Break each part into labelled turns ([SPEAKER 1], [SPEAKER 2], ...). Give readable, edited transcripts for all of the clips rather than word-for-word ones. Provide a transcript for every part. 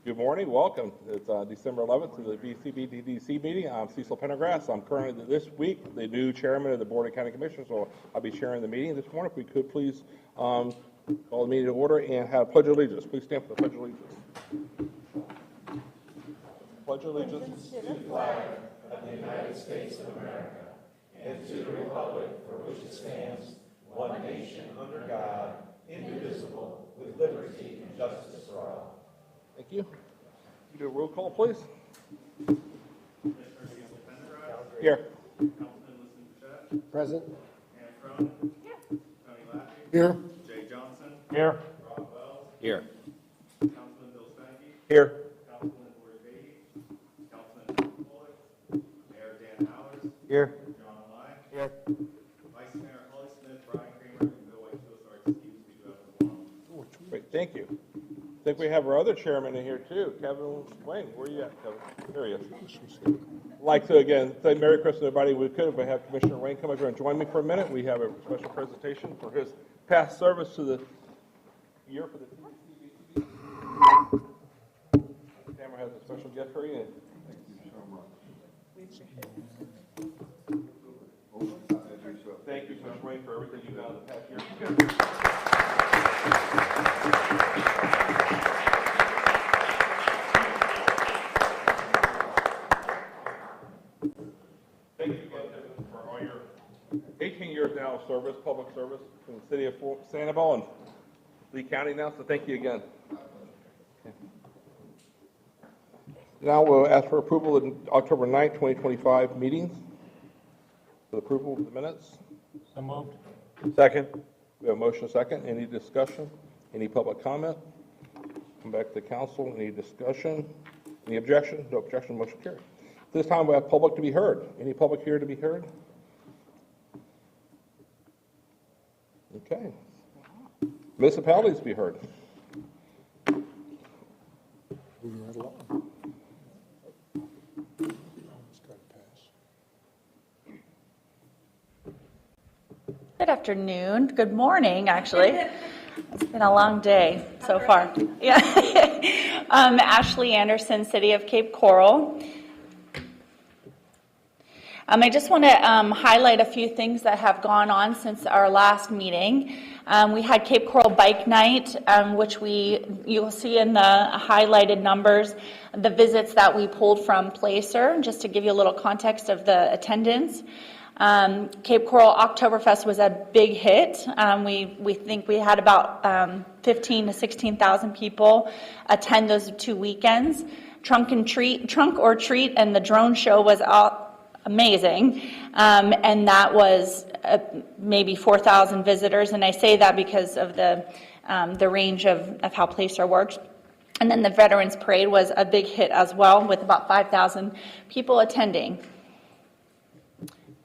[SPEAKER 1] Good morning, welcome. It's December 11th to the BCBDDC meeting. I'm Cecil Pendergrass. I'm currently this week the new chairman of the Board of County Commissioners, so I'll be chairing the meeting this morning. If we could please call the meeting to order and have Pledge of Allegiance. Please stand for the Pledge of Allegiance. Pledge of Allegiance to the flag of the United States of America and to the republic for which it stands, one nation under God, indivisible, with liberty and justice for all. Thank you. You do a roll call, please. Here.
[SPEAKER 2] Present.
[SPEAKER 3] Ann Cronin. Here. Tony Lackey.
[SPEAKER 2] Here.
[SPEAKER 3] Jay Johnson.
[SPEAKER 1] Here.
[SPEAKER 3] Rob Wells.
[SPEAKER 1] Here.
[SPEAKER 3] Councilman Bill Spanky.
[SPEAKER 1] Here.
[SPEAKER 3] Councilman Lori Beatty. Councilman Bullock. Mayor Dan Howard.
[SPEAKER 1] Here.
[SPEAKER 3] John Lai.
[SPEAKER 1] Here.
[SPEAKER 3] Vice Mayor Holly Smith, Brian Kramer, and Bill White. So sorry, excuse me, do have a quorum.
[SPEAKER 1] Great, thank you. I think we have our other chairman in here too, Kevin Wayne. Where are you at, Kevin? There he is. I'd like to again say Merry Christmas, everybody. We could if we have Commissioner Wayne come over here and join me for a minute. We have a special presentation for his past service to the year for the TBC. Camera has a special gift for you. Thank you so much. Thank you, Commissioner Wayne, for everything you've done in the past year. Thank you again, Kevin, for all your 18 years now of service, public service in the city of Sanibel and Lee County now, so thank you again. Okay. Now we'll ask for approval of October 9th, 2025 meetings. For the approval of the minutes.
[SPEAKER 2] So moved.
[SPEAKER 1] Second. We have a motion second. Any discussion? Any public comment? Come back to the council. Any discussion? Any objection? No objection. Motion carried. This time we have public to be heard. Any public here to be heard? Okay. Municipalities to be heard.
[SPEAKER 2] Moving right along. It's got to pass.
[SPEAKER 4] Good afternoon. Good morning, actually. It's been a long day so far. Yeah. Ashley Anderson, City of Cape Coral. I just want to highlight a few things that have gone on since our last meeting. We had Cape Coral Bike Night, which you'll see in the highlighted numbers, the visits that we pulled from Placer, just to give you a little context of the attendance. Cape Coral Oktoberfest was a big hit. We think we had about 15 to 16,000 people attend those 2 weekends. Trunk or Treat and the drone show was amazing, and that was maybe 4,000 visitors, and I say that because of the range of how Placer works. And then the Veterans Parade was a big hit as well, with about 5,000 people attending.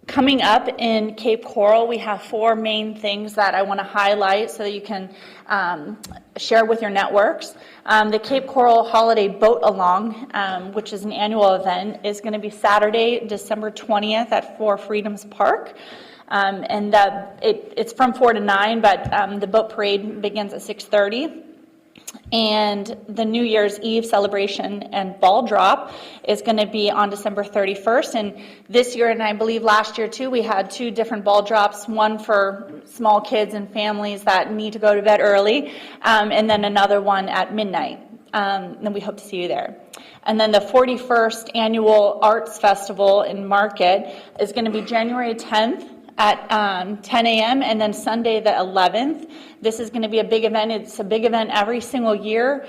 [SPEAKER 4] Coming up in Cape Coral, we have 4 main things that I want to highlight so that you can share with your networks. The Cape Coral Holiday Boat Along, which is an annual event, is going to be Saturday, December 20th at 4 Freedoms Park. And it's from 4 to 9, but the boat parade begins at 6:30. And the New Year's Eve celebration and ball drop is going to be on December 31st. And this year, and I believe last year too, we had 2 different ball drops, one for small kids and families that need to go to bed early, and then another one at midnight. And we hope to see you there. And then the 41st Annual Arts Festival in Market is going to be January 10th at 10 a.m. and then Sunday the 11th. This is going to be a big event. It's a big event every single year,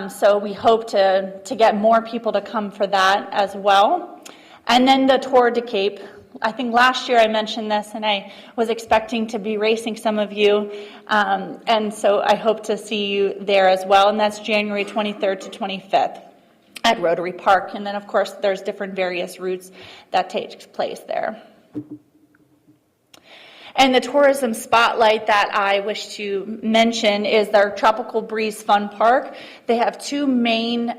[SPEAKER 4] so we hope to get more people to come for that as well. And then the Tour de Cape. I think last year I mentioned this, and I was expecting to be racing some of you, and so I hope to see you there as well, and that's January 23rd to 25th at Rotary Park. And then, of course, there's different various routes that takes place there. And the tourism spotlight that I wish to mention is their Tropical Breeze Fun Park. They have 2 main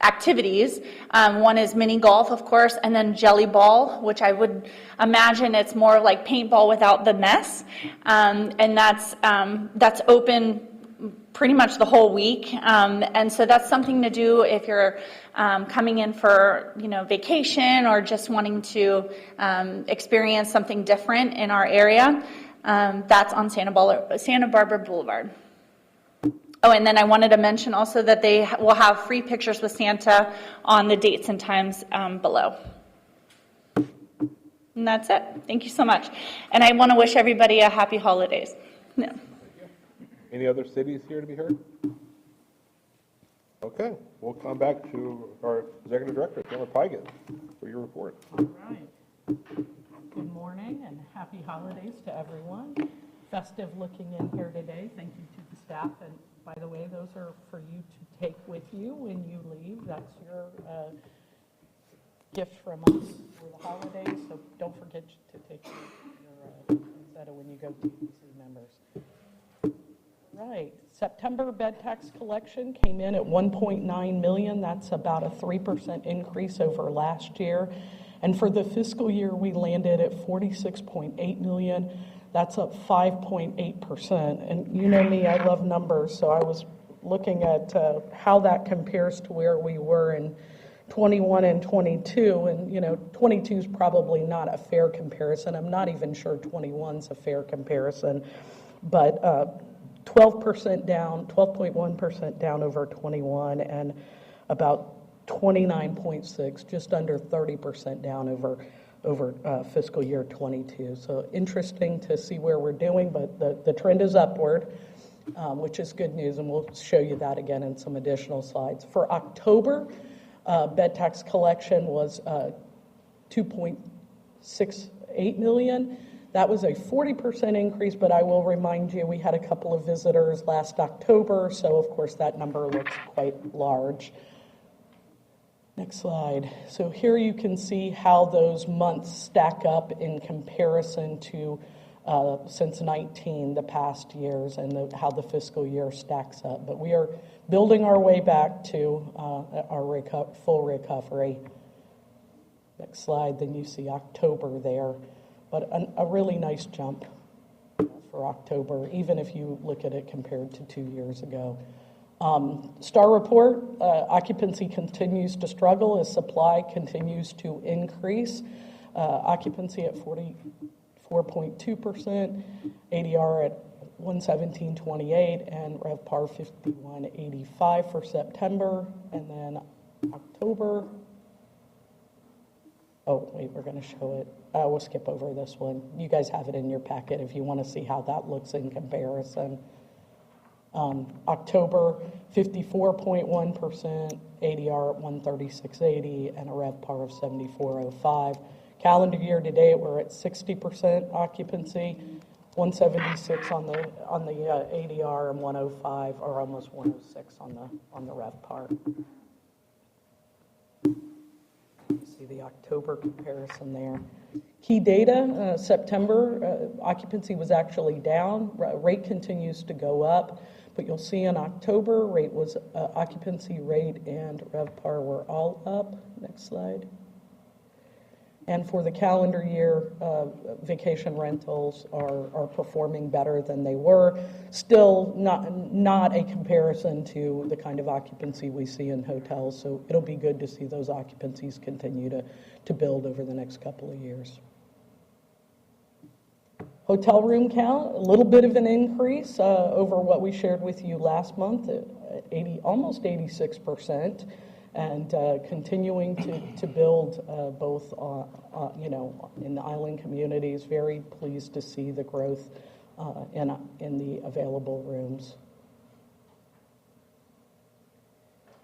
[SPEAKER 4] activities. One is mini golf, of course, and then jelly ball, which I would imagine it's more like paintball without the mess. And that's open pretty much the whole week. And so that's something to do if you're coming in for, vacation or just wanting to experience something different in our area. That's on Santa Barbara Boulevard. Oh, and then I wanted to mention also that they will have free pictures with Santa on the dates and times below. And that's it. Thank you so much. And I want to wish everybody a happy holidays. Yeah.
[SPEAKER 1] Any other cities here to be heard? Okay, we'll come back to our Executive Director, Taylor Pygott, for your report.
[SPEAKER 5] All right. Good morning and happy holidays to everyone. Festive looking in here today. Thank you to the staff. And by the way, those are for you to take with you when you leave. That's your gift from us for the holidays. So don't forget to take your poinsettia when you go to see members. Right. September bed tax collection came in at 1.9 million. That's about a 3% increase over last year. And for the fiscal year, we landed at 46.8 million. That's up 5.8%. And you know me, I love numbers, so I was looking at how that compares to where we were in 21 and 22. And 22 is probably not a fair comparison. I'm not even sure 21's a fair comparison, but 12% down, 12.1% down over 21, and about 29.6, just under 30% down over fiscal year 22. So interesting to see where we're doing, but the trend is upward, which is good news, and we'll show you that again in some additional slides. For October, bed tax collection was 2.68 million. That was a 40% increase, but I will remind you, we had a couple of visitors last October, so of course that number looks quite large. Next slide. So here you can see how those months stack up in comparison to since 19, the past years, and how the fiscal year stacks up. But we are building our way back to our full recovery. Next slide, then you see October there. But a really nice jump for October, even if you look at it compared to 2 years ago. Star report, occupancy continues to struggle as supply continues to increase. Occupancy at 44.2%, ADR at 117.28, and RevPAR 51.85 for September. And then October, oh wait, we're going to show it. We'll skip over this one. You guys have it in your packet if you want to see how that looks in comparison. October, 54.1%, ADR at 136.80, and a RevPAR of 74.05. Calendar year to date, we're at 60% occupancy, 176 on the ADR, and 105, or almost 106 on the RevPAR. See the October comparison there. Key data, September, occupancy was actually down. Rate continues to go up, but you'll see in October, occupancy rate and RevPAR were all up. Next slide. And for the calendar year, vacation rentals are performing better than they were. Still not a comparison to the kind of occupancy we see in hotels, so it'll be good to see those occupancies continue to build over the next couple of years. Hotel room count, a little bit of an increase over what we shared with you last month, almost 86%. And continuing to build both, in the island communities. Very pleased to see the growth in the available rooms.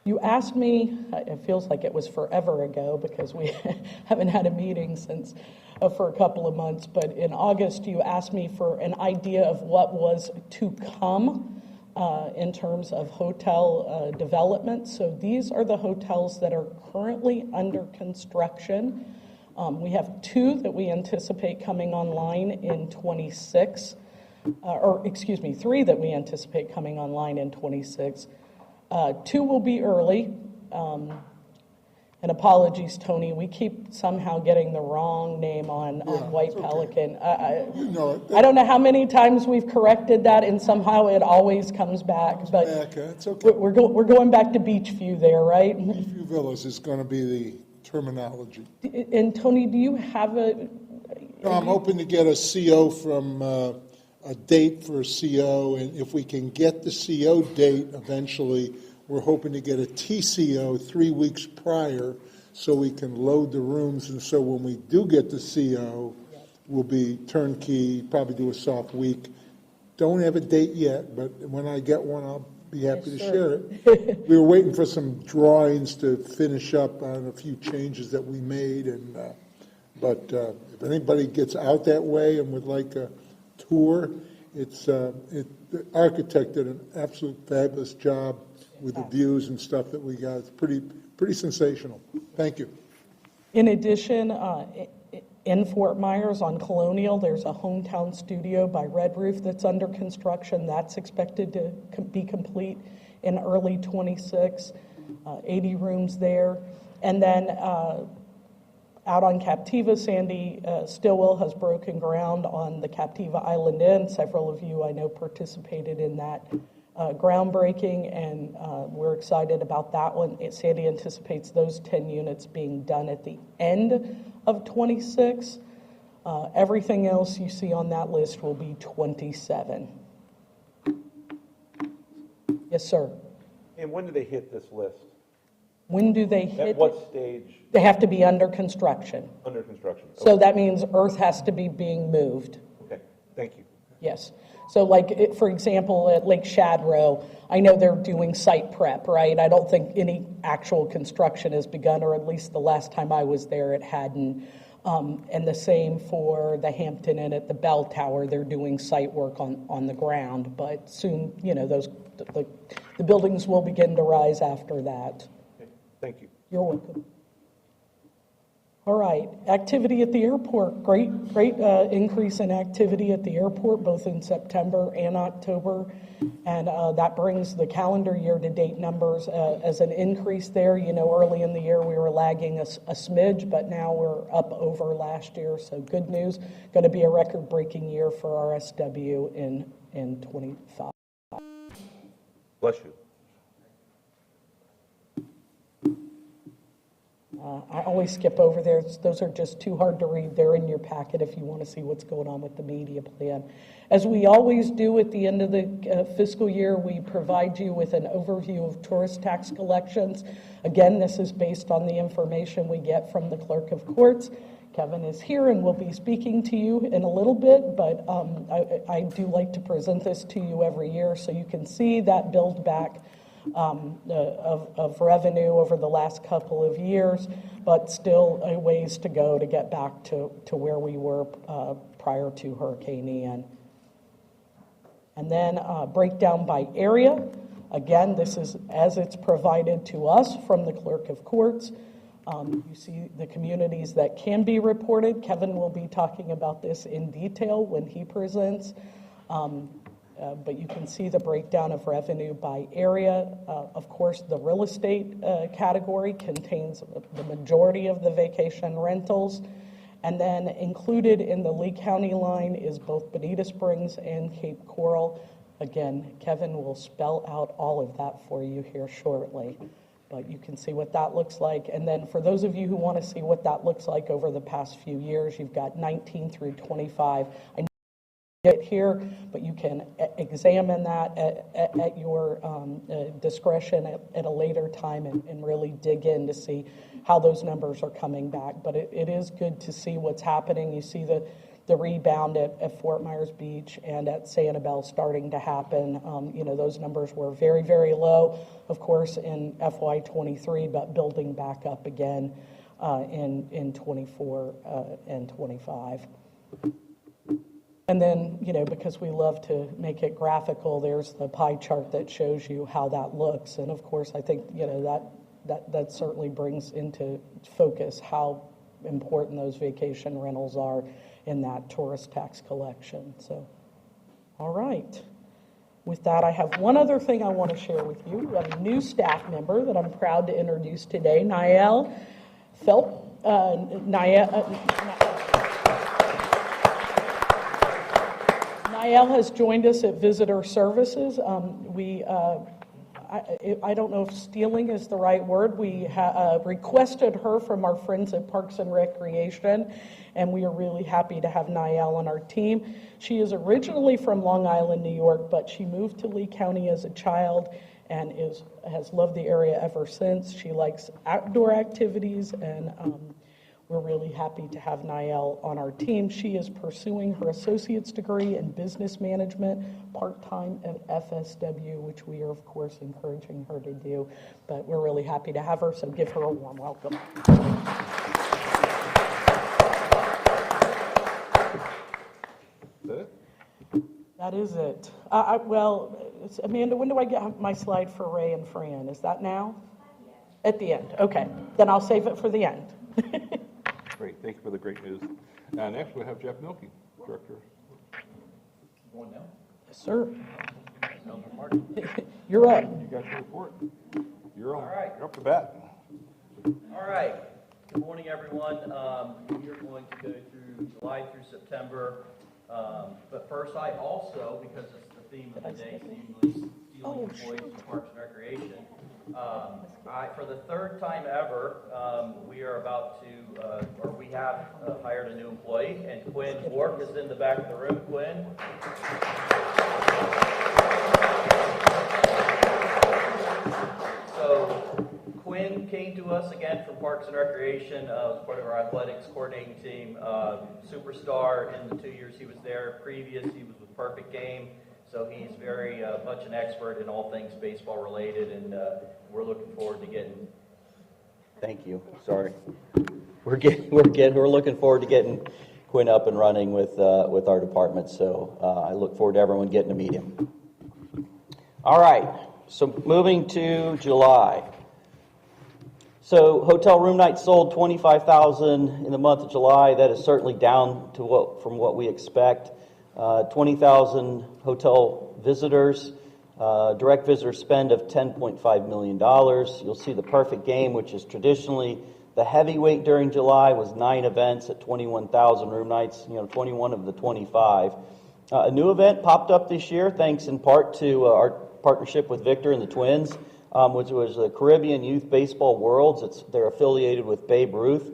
[SPEAKER 5] You asked me, it feels like it was forever ago because we haven't had a meeting since for a couple of months, but in August you asked me for an idea of what was to come in terms of hotel development. So these are the hotels that are currently under construction. We have 2 that we anticipate coming online in 26, 3 that we anticipate coming online in 26. 2 will be early. And apologies, Tony, we keep somehow getting the wrong name on White
[SPEAKER 2] it's okay.
[SPEAKER 5] Pelican.
[SPEAKER 2] No,
[SPEAKER 5] I don't know how many times we've corrected that, and somehow it always comes back, but
[SPEAKER 2] it's okay.
[SPEAKER 5] we're going back to Beachview there, right?
[SPEAKER 2] Beachview Villas is going to be the terminology.
[SPEAKER 5] And Tony, do you have
[SPEAKER 2] No, I'm hoping to get a CO from, a date for a CO, and if we can get the CO date eventually, we're hoping to get a TCO 3 weeks prior so we can load the rooms, and so when we do get the CO, we'll be turnkey, probably do a soft week. Don't have a date yet, but when I get one, I'll be happy to share it. We were waiting for some drawings to finish up on a few changes that we made, and but if anybody gets out that way and would like a tour, the architect did an absolute fabulous job with the views and stuff that we got. It's pretty sensational. Thank you.
[SPEAKER 5] In addition, in Fort Myers on Colonial, there's a hometown studio by Red Roof that's under construction. That's expected to be complete in early 26, 80 rooms there. And then out on Captiva, Sandy Stillwell has broken ground on the Captiva Island Inn. Several of you I know participated in that groundbreaking, and we're excited about that one. Sandy anticipates those 10 units being done at the end of 26. Everything else you see on that list will be 27. Yes, sir.
[SPEAKER 6] And when do they hit this list?
[SPEAKER 5] When do they hit?
[SPEAKER 6] At what stage
[SPEAKER 5] They have to be under construction.
[SPEAKER 6] under construction?
[SPEAKER 5] So that means earth has to be being moved.
[SPEAKER 6] Okay, thank you.
[SPEAKER 5] Yes. So like, for example, at Lake Shadrow, I know they're doing site prep, right? I don't think any actual construction has begun, or at least the last time I was there, it hadn't. And the same for the Hampton Inn at the Bell Tower. They're doing site work on the ground, but soon, the buildings will begin to rise after that.
[SPEAKER 6] Okay, thank you.
[SPEAKER 5] You're welcome. All right, activity at the airport, great increase in activity at the airport, both in September and October, and that brings the calendar year-to-date numbers as an increase there. Early in the year we were lagging a smidge, but now we're up over last year, so good news. Going to be a record-breaking year for RSW in 25.
[SPEAKER 6] Bless you.
[SPEAKER 5] I always skip over there. Those are just too hard to read. They're in your packet if you want to see what's going on with the media plan. As we always do at the end of the fiscal year, we provide you with an overview of tourist tax collections. Again, this is based on the information we get from the clerk of courts. Kevin is here and will be speaking to you in a little bit, but I do like to present this to you every year so you can see that build back of revenue over the last couple of years, but still a ways to go to get back to where we were prior to Hurricane Ian. And then breakdown by area. Again, this is as it's provided to us from the clerk of courts. You see the communities that can be reported. Kevin will be talking about this in detail when he presents. But you can see the breakdown of revenue by area. Of course, the real estate category contains the majority of the vacation rentals. And then included in the Lee County line is both Bonita Springs and Cape Coral. Again, Kevin will spell out all of that for you here shortly. But you can see what that looks like. And then for those of you who want to see what that looks like over the past few years, you've got 19 through 25. I it here, but you can examine that at your discretion at a later time and really dig in to see how those numbers are coming back. But it is good to see what's happening. You see the rebound at Fort Myers Beach and at Sanibel starting to happen. Those numbers were very, very low, of course, in FY23, but building back up again in 24 and 25. And then, because we love to make it graphical, there's the pie chart that shows you how that looks. And of course, I think, that certainly brings into focus how important those vacation rentals are in that tourist tax collection. So, all right. With that, I have one other thing I want to share with you. We have a new staff member that I'm proud to introduce today, Niall Phelps. Niall has joined us at Visitor Services. I don't know if stealing is the right word. We requested her from our friends at Parks and Recreation, and we are really happy to have Niall on our team. She is originally from Long Island, New York, but she moved to Lee County as a child and has loved the area ever since. She likes outdoor activities, and we're really happy to have Niall on our team. She is pursuing her associate's degree in business management part-time at FSW, which we are, of course, encouraging her to do. But we're really happy to have her, so give her a warm welcome. That is it. Amanda, when do I get my slide for Ray and Fran? Is that now? At the end. Okay. Then I'll save it for the end.
[SPEAKER 1] Great, thank you for the great news. Next, we have Jeff Milkey, Director.
[SPEAKER 3] Going now?
[SPEAKER 5] Yes, sir.
[SPEAKER 3] Marty.
[SPEAKER 5] You're up.
[SPEAKER 1] You got your report. You're on.
[SPEAKER 7] All right.
[SPEAKER 1] You're up to bat.
[SPEAKER 7] All right. Good morning, everyone. We are going to go through July through September. But first, I also, because it's the theme of the day, seemingly stealing employees from Parks and Recreation, for the third time ever, we are about to, or we have hired a new employee, and Quinn Bork is in the back of the room. Quinn. So Quinn came to us again from Parks and Recreation, was part of our athletics coordinating team, superstar in the 2 years he was there. Previous, he was with Perfect Game, so he's very much an expert in all things baseball related, and we're looking forward to getting. Thank you. Sorry, we're looking forward to getting Quinn up and running with our department. So I look forward to everyone getting to meet him. All right. So moving to July. So hotel room nights sold 25,000 in the month of July. That is certainly down from what we expect. 20,000 hotel visitors. Direct visitor spend of $10.5 million. You'll see the Perfect Game, which is traditionally the heavyweight during July, was 9 events at 21,000 room nights, 21 of the 25. A new event popped up this year, thanks in part to our partnership with Victor and the Twins, which was the Caribbean Youth Baseball Worlds. They're affiliated with Babe Ruth.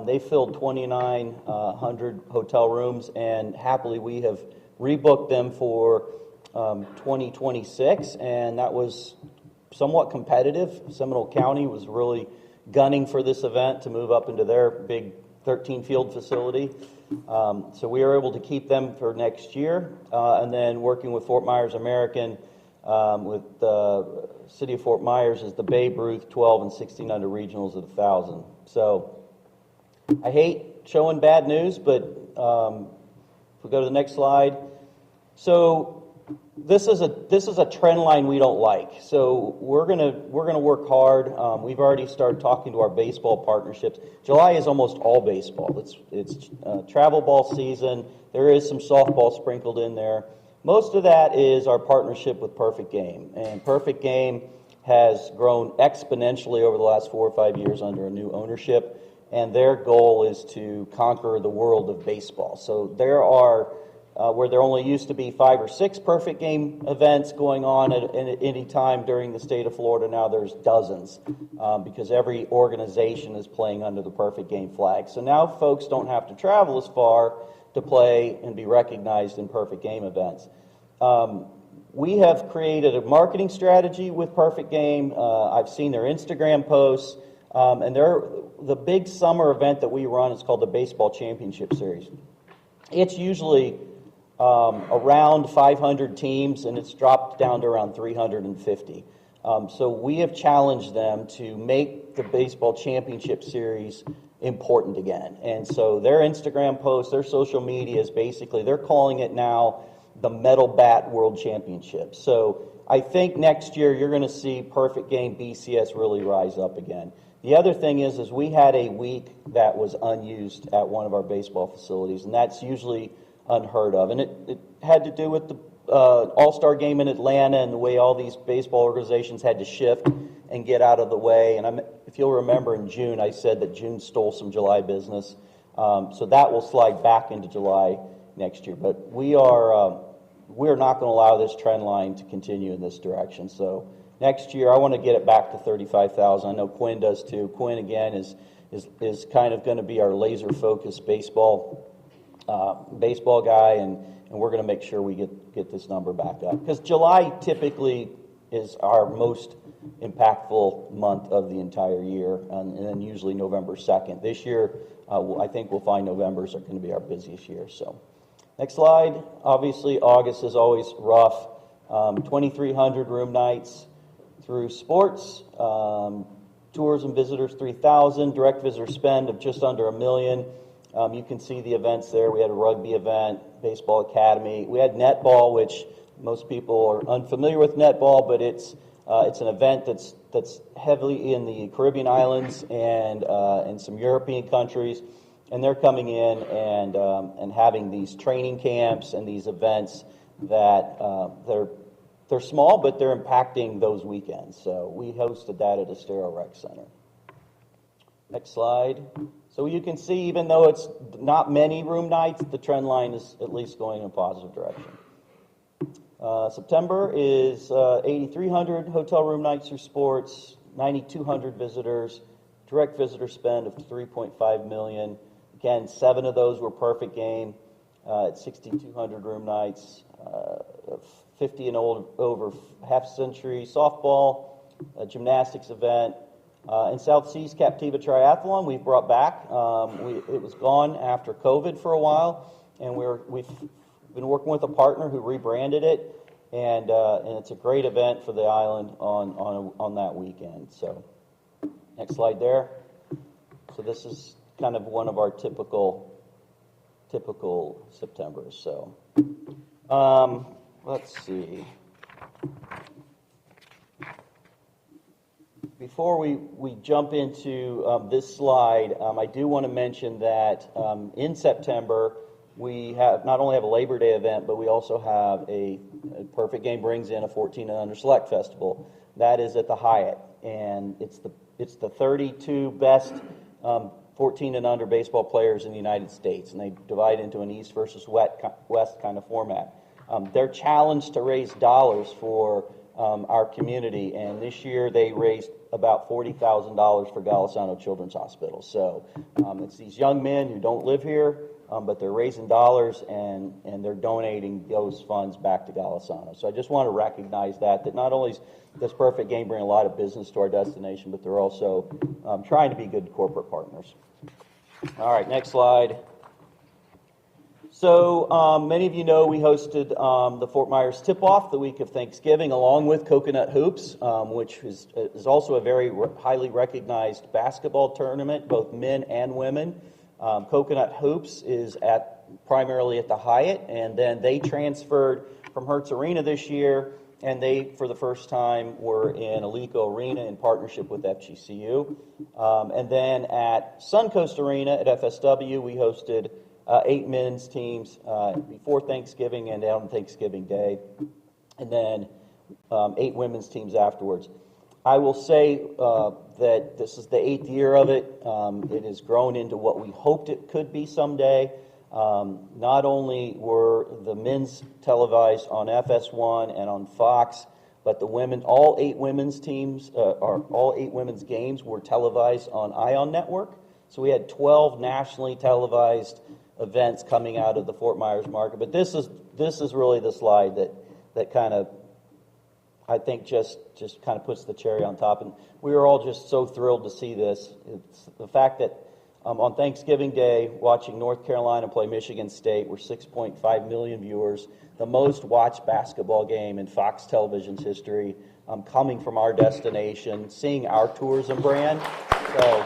[SPEAKER 7] They filled 2,900 hotel rooms, and happily we have rebooked them for 2026, and that was somewhat competitive. Seminole County was really gunning for this event to move up into their big 13-field facility. So we are able to keep them for next year, and then working with Fort Myers American, with the City of Fort Myers is the Babe Ruth 12 and 1600 regionals at 1,000. So I hate showing bad news, but if we go to the next slide. So this is a trend line we don't like. So we're gonna work hard. We've already started talking to our baseball partnerships. July is almost all baseball. It's travel ball season. There is some softball sprinkled in there. Most of that is our partnership with Perfect Game, and Perfect Game has grown exponentially over the last 4 or 5 years under a new ownership, and their goal is to conquer the world of baseball. So there are where there only used to be 5 or 6 Perfect Game events going on at any time during the state of Florida. Now there's dozens because every organization is playing under the Perfect Game flag. So now folks don't have to travel as far to play and be recognized in Perfect Game events. We have created a marketing strategy with Perfect Game. I've seen their Instagram posts, and the big summer event that we run is called the Baseball Championship Series. It's usually around 500 teams, and it's dropped down to around 350. So we have challenged them to make the Baseball Championship Series important again. And so their Instagram posts, their social media is basically, they're calling it now the Metal Bat World Championship. So I think next year you're going to see Perfect Game BCS really rise up again. The other thing is we had a week that was unused at one of our baseball facilities, and that's usually unheard of. And it had to do with All-Star game in Atlanta and the way all these baseball organizations had to shift and get out of the way. And if you'll remember in June, I said that June stole some July business. So that will slide back into July next year. But we're not going to allow this trend line to continue in this direction. So next year, I want to get it back to 35,000. I know Quinn does too. Quinn, again, is kind of going to be our laser-focused baseball guy, and we're going to make sure we get this number back up. Because July typically is our most impactful month of the entire year, and then usually November 2nd. This year, I think we'll find November's are going to be our busiest year. So, next slide. Obviously, August is always rough. 2,300 room nights through sports. Tours and visitors, 3,000. Direct visitor spend of just under $1 million. You can see the events there. We had a rugby event, baseball academy. We had netball, which most people are unfamiliar with netball, but it's an event that's heavily in the Caribbean islands and some European countries, and they're coming in and having these training camps and these events that they're small, but they're impacting those weekends. So we hosted that at Estero Rec Center. Next slide. So you can see, even though it's not many room nights, the trend line is at least going in a positive direction. September is 8,300 hotel room nights through sports, 9,200 visitors, direct visitor spend of $3.5 million. Again, 7 of those were perfect game at 6,200 room nights, 50 and over half century softball, a gymnastics event, and South Seas Captiva Triathlon we've brought back. It was gone after COVID for a while, and we've been working with a partner who rebranded it, and it's a great event for the island on that weekend. So, next slide there. So this is kind of one of our typical Septembers. So, let's see. Before we jump into this slide, I do want to mention that in September, we not only have a Labor Day event, but we also have a Perfect Game brings in a 14 and under select festival. That is at the Hyatt, and it's the 32 best 14 and under baseball players in the United States, and they divide into an East versus West kind of format. They're challenged to raise dollars for our community, and this year they raised about $40,000 for Golisano Children's Hospital. So it's these young men who don't live here, but they're raising dollars and they're donating those funds back to Golisano. So I just want to recognize that not only does Perfect Game bring a lot of business to our destination, but they're also trying to be good corporate partners. All right, next slide. So many of you know we hosted the Fort Myers Tip-Off the week of Thanksgiving, along with Coconut Hoops, which is also a very highly recognized basketball tournament, both men and women. Coconut Hoops is primarily at the Hyatt, and then they transferred from Hertz Arena this year, and they, for the first time, were in Alico Arena in partnership with FGCU. And then at Suncoast Arena at FSW, we hosted 8 men's teams before Thanksgiving and on Thanksgiving Day, and then 8 women's teams afterwards. I will say that this is the 8th year of it. It has grown into what we hoped it could be someday. Not only were the men's televised on FS1 and on Fox, but the women, all 8 women's teams, all 8 women's games were televised on ION Network. So we had 12 nationally televised events coming out of the Fort Myers market. But this is really the slide that kind of, I think, just kind of puts the cherry on top. And we were all just so thrilled to see this. It's the fact that on Thanksgiving Day, watching North Carolina play Michigan State, were 6.5 million viewers, the most watched basketball game in Fox Television's history, coming from our destination, seeing our tourism brand. So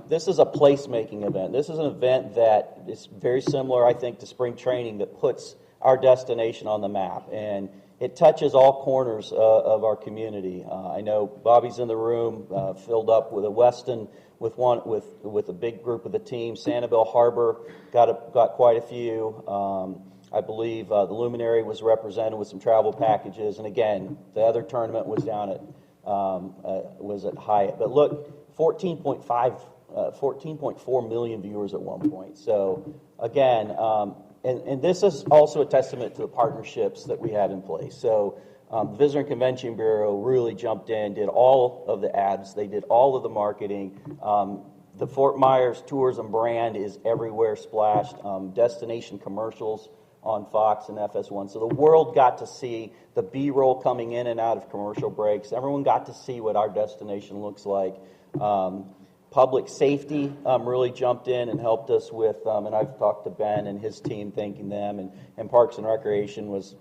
[SPEAKER 7] this is a placemaking event. This is an event that is very similar, I think, to spring training, that puts our destination on the map. And it touches all corners of our community. I know Bobby's in the room, filled up with a Weston, with a big group of the team. Sanibel Harbor got quite a few. I believe the Luminary was represented with some travel packages. And again, the other tournament was down at Hyatt. But look, 14.4 million viewers at one point. So again, and this is also a testament to the partnerships that we have in place. So the Visitor and Convention Bureau really jumped in, did all of the ads, they did all of the marketing. The Fort Myers tourism brand is everywhere splashed. Destination commercials on Fox and FS1. So the world got to see the B-roll coming in and out of commercial breaks. Everyone got to see what our destination looks like. Public safety really jumped in and helped us with, and I've talked to Ben and his team, thanking them, and Parks and Recreation was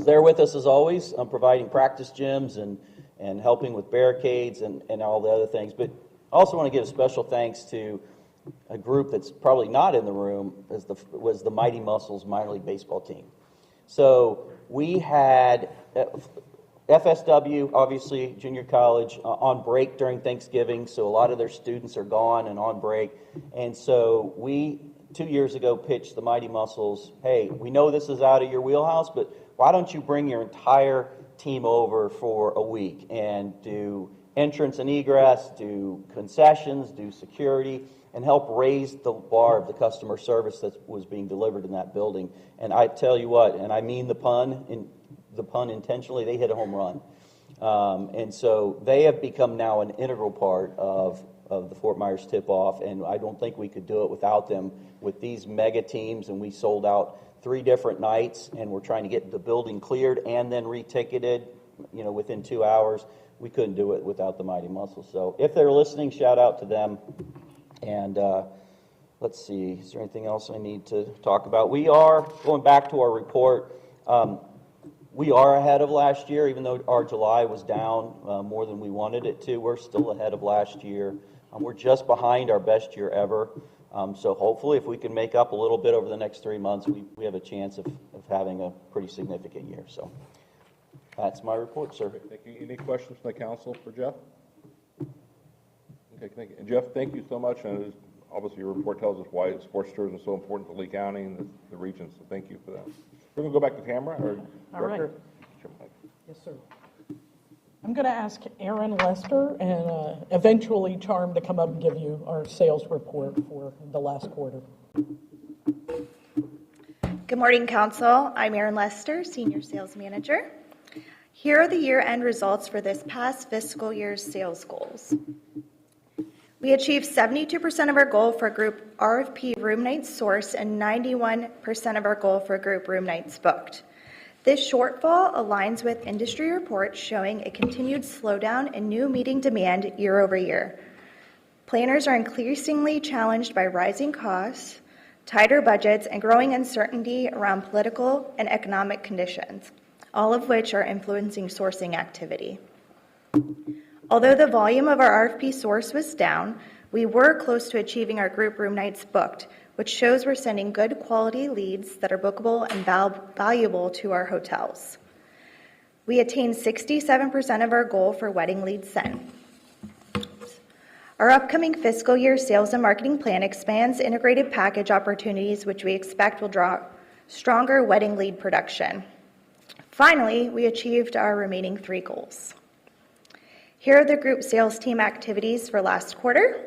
[SPEAKER 7] there with us as always, providing practice gyms and helping with barricades and all the other things. But I also want to give a special thanks to a group that's probably not in the room, was the Mighty Muscles minor league baseball team. So we had FSW, obviously, junior college, on break during Thanksgiving, so a lot of their students are gone and on break. And so we, 2 years ago, pitched the Mighty Muscles, hey, we know this is out of your wheelhouse, but why don't you bring your entire team over for a week and do entrance and egress, do concessions, do security, and help raise the bar of the customer service that was being delivered in that building. And I tell you what, and I mean the pun intentionally, they hit a home run. And so they have become now an integral part of the Fort Myers tip-off, and I don't think we could do it without them with these mega teams. And we sold out 3 different nights, and we're trying to get the building cleared and then reticketed, within 2 hours. We couldn't do it without the Mighty Muscles. So if they're listening, shout out to them. And let's see, is there anything else I need to talk about? We are, going back to our report, we are ahead of last year, even though our July was down more than we wanted it to. We're still ahead of last year. We're just behind our best year ever. So hopefully if we can make up a little bit over the next 3 months, we have a chance of having a pretty significant year. So that's my report, sir.
[SPEAKER 1] Thank you. Any questions from the council for Jeff? Okay, thank you. And Jeff, thank you so much. And obviously your report tells us why sports tourism is so important to Lee County and the region, so thank you for that. We're going to go back to Tamara, our director.
[SPEAKER 5] All right. Yes, sir. I'm going to ask Aaron Lester and eventually Charm to come up and give you our sales report for the last quarter.
[SPEAKER 8] Good morning, Council. I'm Erin Lester, Senior Sales Manager. Here are the year-end results for this past fiscal year's sales goals. We achieved 72% of our goal for group RFP room nights sourced and 91% of our goal for group room nights booked. This shortfall aligns with industry reports showing a continued slowdown in new meeting demand year over year. Planners are increasingly challenged by rising costs, tighter budgets, and growing uncertainty around political and economic conditions, all of which are influencing sourcing activity. Although the volume of our RFP source was down, we were close to achieving our group room nights booked, which shows we're sending good quality leads that are bookable and valuable to our hotels. We attained 67% of our goal for wedding leads sent. Our upcoming fiscal year sales and marketing plan expands integrated package opportunities, which we expect will draw stronger wedding lead production. Finally, we achieved our remaining 3 goals. Here are the group sales team activities for last quarter.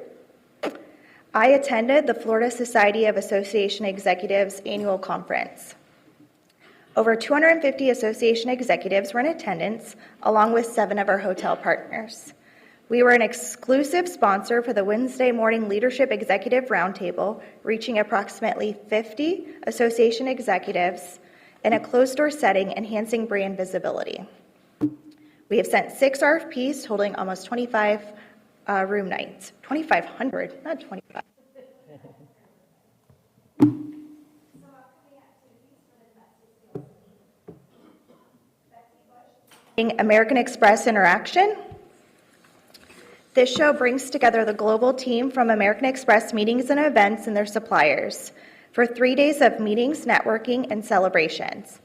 [SPEAKER 8] I attended the Florida Society of Association Executives annual conference. Over 250 association executives were in attendance, along with 7 of our hotel partners. We were an exclusive sponsor for the Wednesday morning Leadership Executive Roundtable, reaching approximately 50 association executives in a closed-door setting, enhancing brand visibility. We have sent 6 RFPs totaling almost 25 room nights. 2,500, not 25. American Express Interaction. This show brings together the global team from American Express meetings and events and their suppliers. for 3 days of meetings, networking, and celebrations.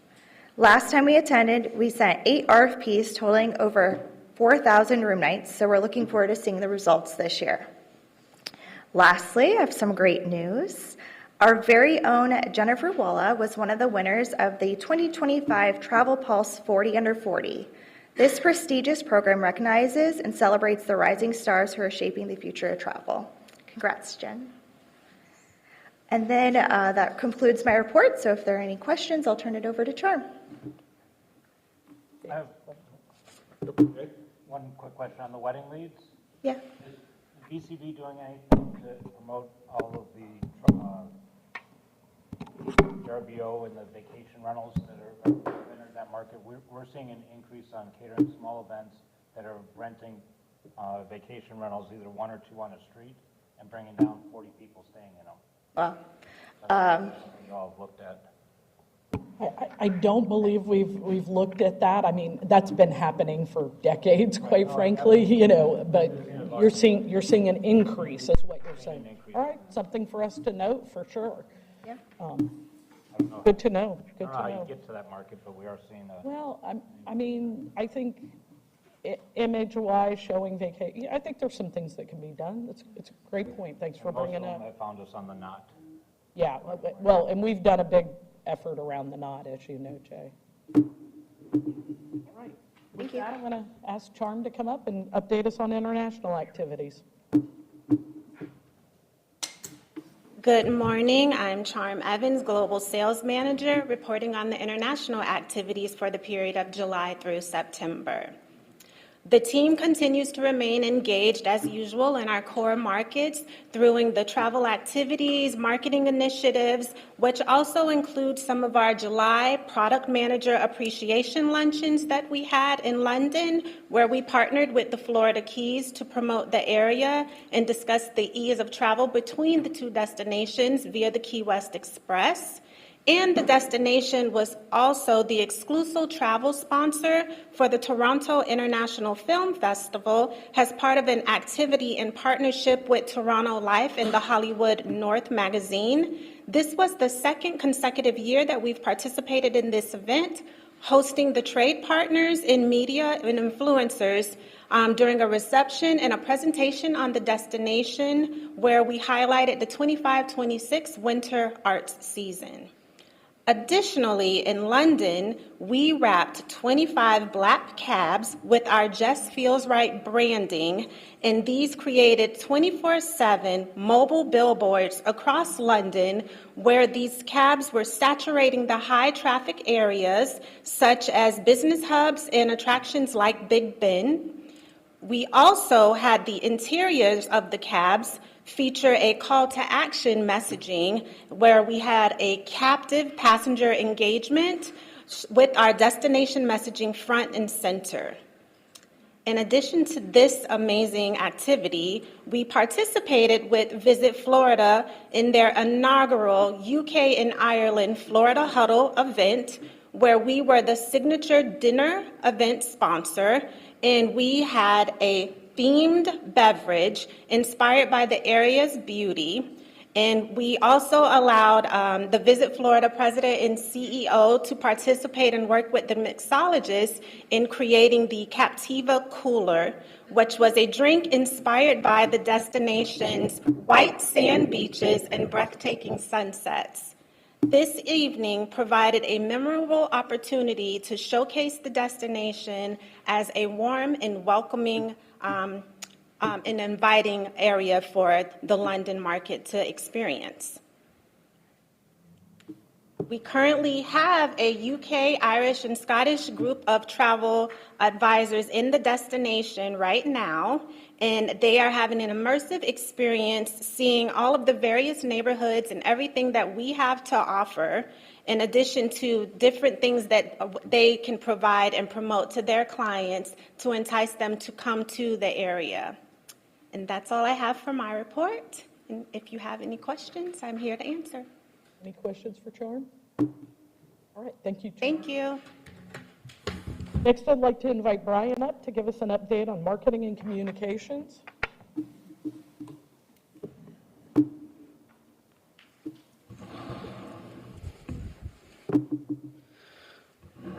[SPEAKER 8] Last time we attended, we sent 8 RFPs totaling over 4,000 room nights, so we're looking forward to seeing the results this year. Lastly, I have some great news. Our very own Jennifer Walla was one of the winners of the 2025 Travel Pulse 40 Under 40. This prestigious program recognizes and celebrates the rising stars who are shaping the future of travel. Congrats, Jen. And then that concludes my report, so if there are any questions, I'll turn it over to Charm.
[SPEAKER 9] I have one quick question on the wedding leads.
[SPEAKER 8] Yeah.
[SPEAKER 9] Is BCB doing anything to promote all of the RBO and the vacation rentals that are entering that market? We're seeing an increase on catering small events that are renting vacation rentals, either 1 or 2 on a street, and bringing down 40 people staying in them.
[SPEAKER 8] Wow.
[SPEAKER 9] That's something you all have looked at.
[SPEAKER 5] I don't believe we've looked at that. I mean, that's been happening for decades, quite frankly, you know, but you're seeing an increase, is what you're saying. All right, something for us to note, for sure.
[SPEAKER 8] Yeah.
[SPEAKER 5] Good to know,
[SPEAKER 9] I
[SPEAKER 5] good
[SPEAKER 9] don't know
[SPEAKER 5] to
[SPEAKER 9] how you
[SPEAKER 5] know.
[SPEAKER 9] get to that market, but we are seeing a.
[SPEAKER 5] Well, I mean, I think image-wise, showing vacation, I think there's some things that can be done. It's a great point, thanks for bringing it
[SPEAKER 9] Most of them
[SPEAKER 5] up.
[SPEAKER 9] have found us on the knot.
[SPEAKER 5] Yeah, well, and we've done a big effort around the knot, as you know, Jay. All right. With that, I'm going to ask Charm to come up and update us on international activities.
[SPEAKER 10] Good morning. I'm Charm Evans, Global Sales Manager, reporting on the international activities for the period of July through September. The team continues to remain engaged as usual in our core markets through the travel activities, marketing initiatives, which also include some of our July product manager appreciation luncheons that we had in London, where we partnered with the Florida Keys to promote the area and discuss the ease of travel between the 2 destinations via the Key West Express. And the destination was also the exclusive travel sponsor for the Toronto International Film Festival as part of an activity in partnership with Toronto Life and the Hollywood North magazine. This was the 2nd consecutive year that we've participated in this event, hosting the trade partners in media and influencers during a reception and a presentation on the destination where we highlighted the 25-26 winter arts season. Additionally, in London, we wrapped 25 black cabs with our Just Feels Right branding, and these created 24/7 mobile billboards across London where these cabs were saturating the high traffic areas such as business hubs and attractions like Big Ben. We also had the interiors of the cabs feature a call to action messaging where we had a captive passenger engagement with our destination messaging front and center. In addition to this amazing activity, we participated with Visit Florida in their inaugural UK and Ireland Florida Huddle event, where we were the signature dinner event sponsor, and we had a themed beverage inspired by the area's beauty. And we also allowed the Visit Florida president and CEO to participate and work with the mixologists in creating the Captiva Cooler, which was a drink inspired by the destination's white sand beaches and breathtaking sunsets. This evening provided a memorable opportunity to showcase the destination as a warm and welcoming and inviting area for the London market to experience. We currently have a UK, Irish, and Scottish group of travel advisors in the destination right now, and they are having an immersive experience seeing all of the various neighborhoods and everything that we have to offer, in addition to different things that they can provide and promote to their clients to entice them to come to the area. And that's all I have for my report. And if you have any questions, I'm here to answer.
[SPEAKER 5] Any questions for Charm? All right, thank you, Charm.
[SPEAKER 10] Thank you.
[SPEAKER 5] Next, I'd like to invite Brian up to give us an update on marketing and communications.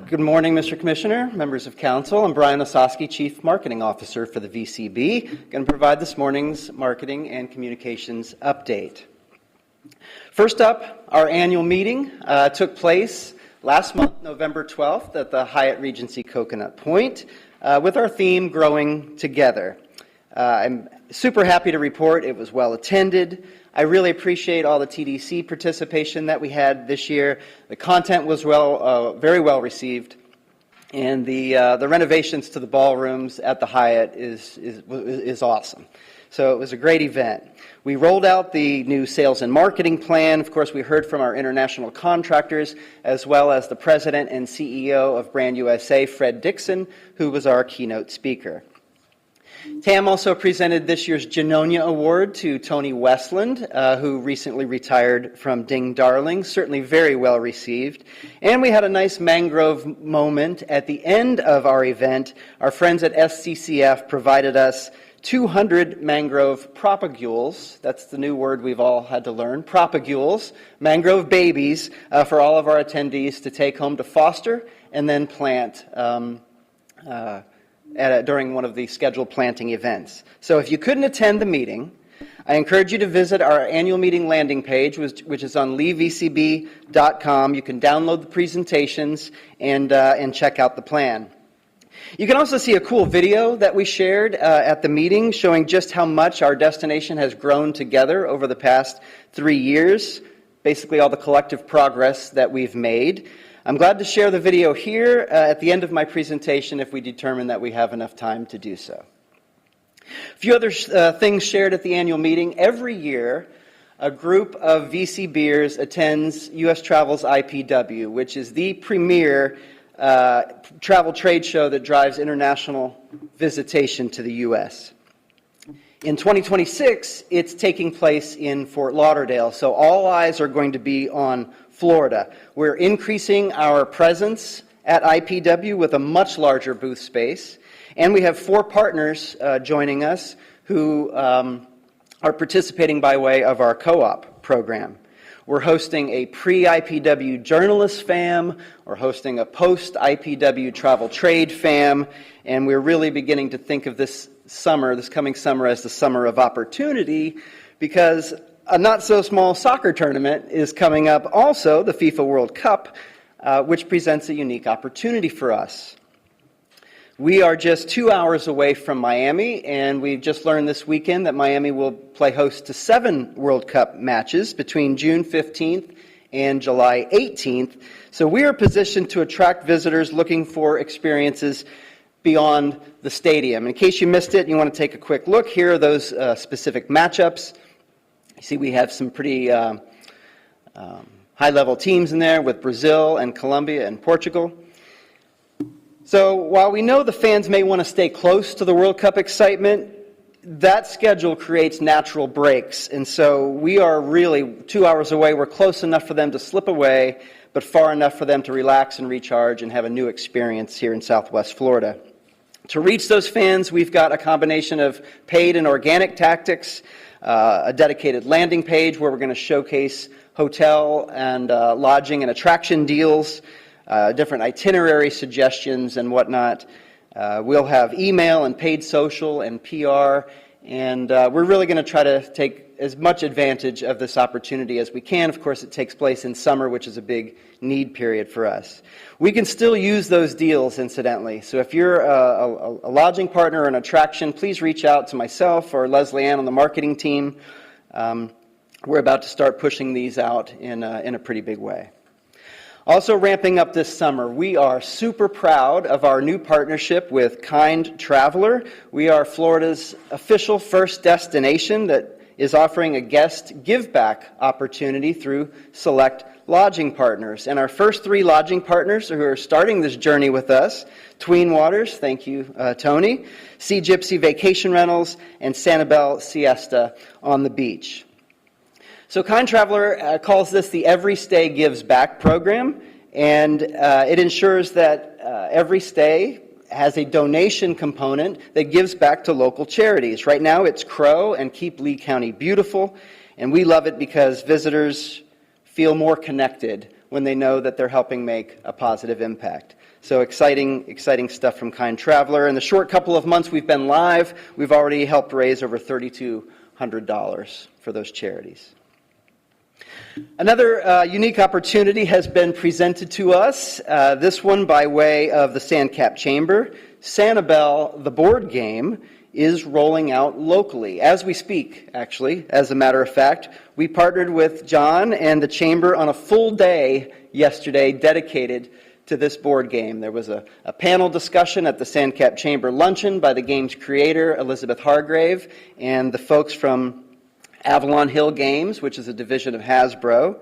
[SPEAKER 11] Good morning, Mr. Commissioner, members of council. I'm Brian Osowski, Chief Marketing Officer for the VCB. Going to provide this morning's marketing and communications update. First up, our annual meeting took place last month, November 12th, at the Hyatt Regency Coconut Point with our theme, Growing Together. I'm super happy to report it was well attended. I really appreciate all the TDC participation that we had this year. The content was very well received, and the renovations to the ballrooms at the Hyatt is awesome. So it was a great event. We rolled out the new sales and marketing plan. Of course, we heard from our international contractors, as well as the president and CEO of Brand USA, Fred Dixon, who was our keynote speaker. TAM also presented this year's Genonia Award to Tony Westland, who recently retired from Ding Darling, certainly very well received. And we had a nice mangrove moment at the end of our event. Our friends at SCCF provided us 200 mangrove propagules. That's the new word we've all had to learn. Propagules, mangrove babies, for all of our attendees to take home to foster and then plant during one of the scheduled planting events. So if you couldn't attend the meeting, I encourage you to visit our annual meeting landing page, which is on leevcb.com. You can download the presentations and check out the plan. You can also see a cool video that we shared at the meeting showing just how much our destination has grown together over the past 3 years, basically all the collective progress that we've made. I'm glad to share the video here at the end of my presentation if we determine that we have enough time to do so. A few other things shared at the annual meeting. Every year, a group of VCBers attends U.S. Travel's IPW, which is the premier travel trade show that drives international visitation to the U.S. In 2026, it's taking place in Fort Lauderdale, so all eyes are going to be on Florida. We're increasing our presence at IPW with a much larger booth space, and we have 4 partners joining us who are participating by way of our co-op program. We're hosting a pre-IPW journalist fam, we're hosting a post-IPW travel trade fam, and we're really beginning to think of this coming summer, as the summer of opportunity, because a not-so-small soccer tournament is coming up also, the FIFA World Cup, which presents a unique opportunity for us. We are just 2 hours away from Miami, and we've just learned this weekend that Miami will play host to 7 World Cup matches between June 15th and July 18th. So we are positioned to attract visitors looking for experiences beyond the stadium. In case you missed it, and you want to take a quick look, here are those specific matchups. You see we have some pretty high-level teams in there with Brazil and Colombia and Portugal. So while we know the fans may want to stay close to the World Cup excitement, that schedule creates natural breaks. And so we are really 2 hours away. We're close enough for them to slip away, but far enough for them to relax and recharge and have a new experience here in Southwest Florida. To reach those fans, we've got a combination of paid and organic tactics, a dedicated landing page where we're going to showcase hotel and lodging and attraction deals, different itinerary suggestions and whatnot. We'll have email and paid social and PR, and we're really going to try to take as much advantage of this opportunity as we can. Of course, it takes place in summer, which is a big need period for us. We can still use those deals, incidentally. So if you're a lodging partner or an attraction, please reach out to myself or Leslie Ann on the marketing team. We're about to start pushing these out in a pretty big way. Also ramping up this summer, we are super proud of our new partnership with Kind Traveler. We are Florida's official first destination that is offering a guest give-back opportunity through select lodging partners. And our first 3 lodging partners who are starting this journey with us, Tween Waters, thank you, Tony, Sea Gypsy Vacation Rentals, and Sanibel Siesta on the Beach. So Kind Traveler calls this the Every Stay Gives Back program, and it ensures that every stay has a donation component that gives back to local charities. Right now it's Crow and Keep Lee County Beautiful, and we love it because visitors feel more connected when they know that they're helping make a positive impact. So exciting stuff from Kind Traveler. In the short couple of months we've been live, we've already helped raise over $3,200 for those charities. Another unique opportunity has been presented to us, this one by way of the Sandcap Chamber. Sanibel, the board game, is rolling out locally as we speak, actually. As a matter of fact, we partnered with John and the Chamber on a full day yesterday dedicated to this board game. There was a panel discussion at the Sandcap Chamber luncheon by the game's creator, Elizabeth Hargrave, and the folks from Avalon Hill Games, which is a division of Hasbro.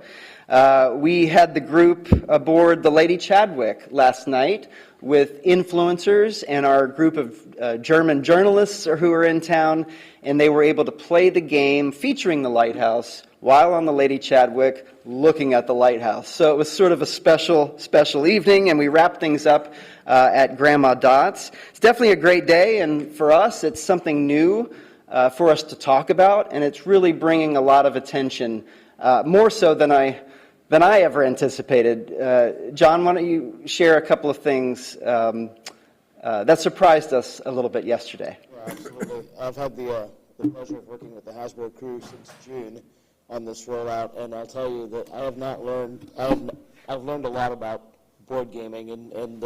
[SPEAKER 11] We had the group aboard the Lady Chadwick last night with influencers and our group of German journalists who were in town, and they were able to play the game featuring the lighthouse while on the Lady Chadwick looking at the lighthouse. So it was sort of a special evening, and we wrapped things up at Grandma Dot's. It's definitely a great day, and for us, it's something new for us to talk about, and it's really bringing a lot of attention, more so than I ever anticipated. John, why don't you share a couple of things that surprised us a little bit yesterday?
[SPEAKER 12] Yeah, absolutely. I've had the pleasure of working with the Hasbro crew since June on this rollout, and I'll tell you that I've learned a lot about board gaming, and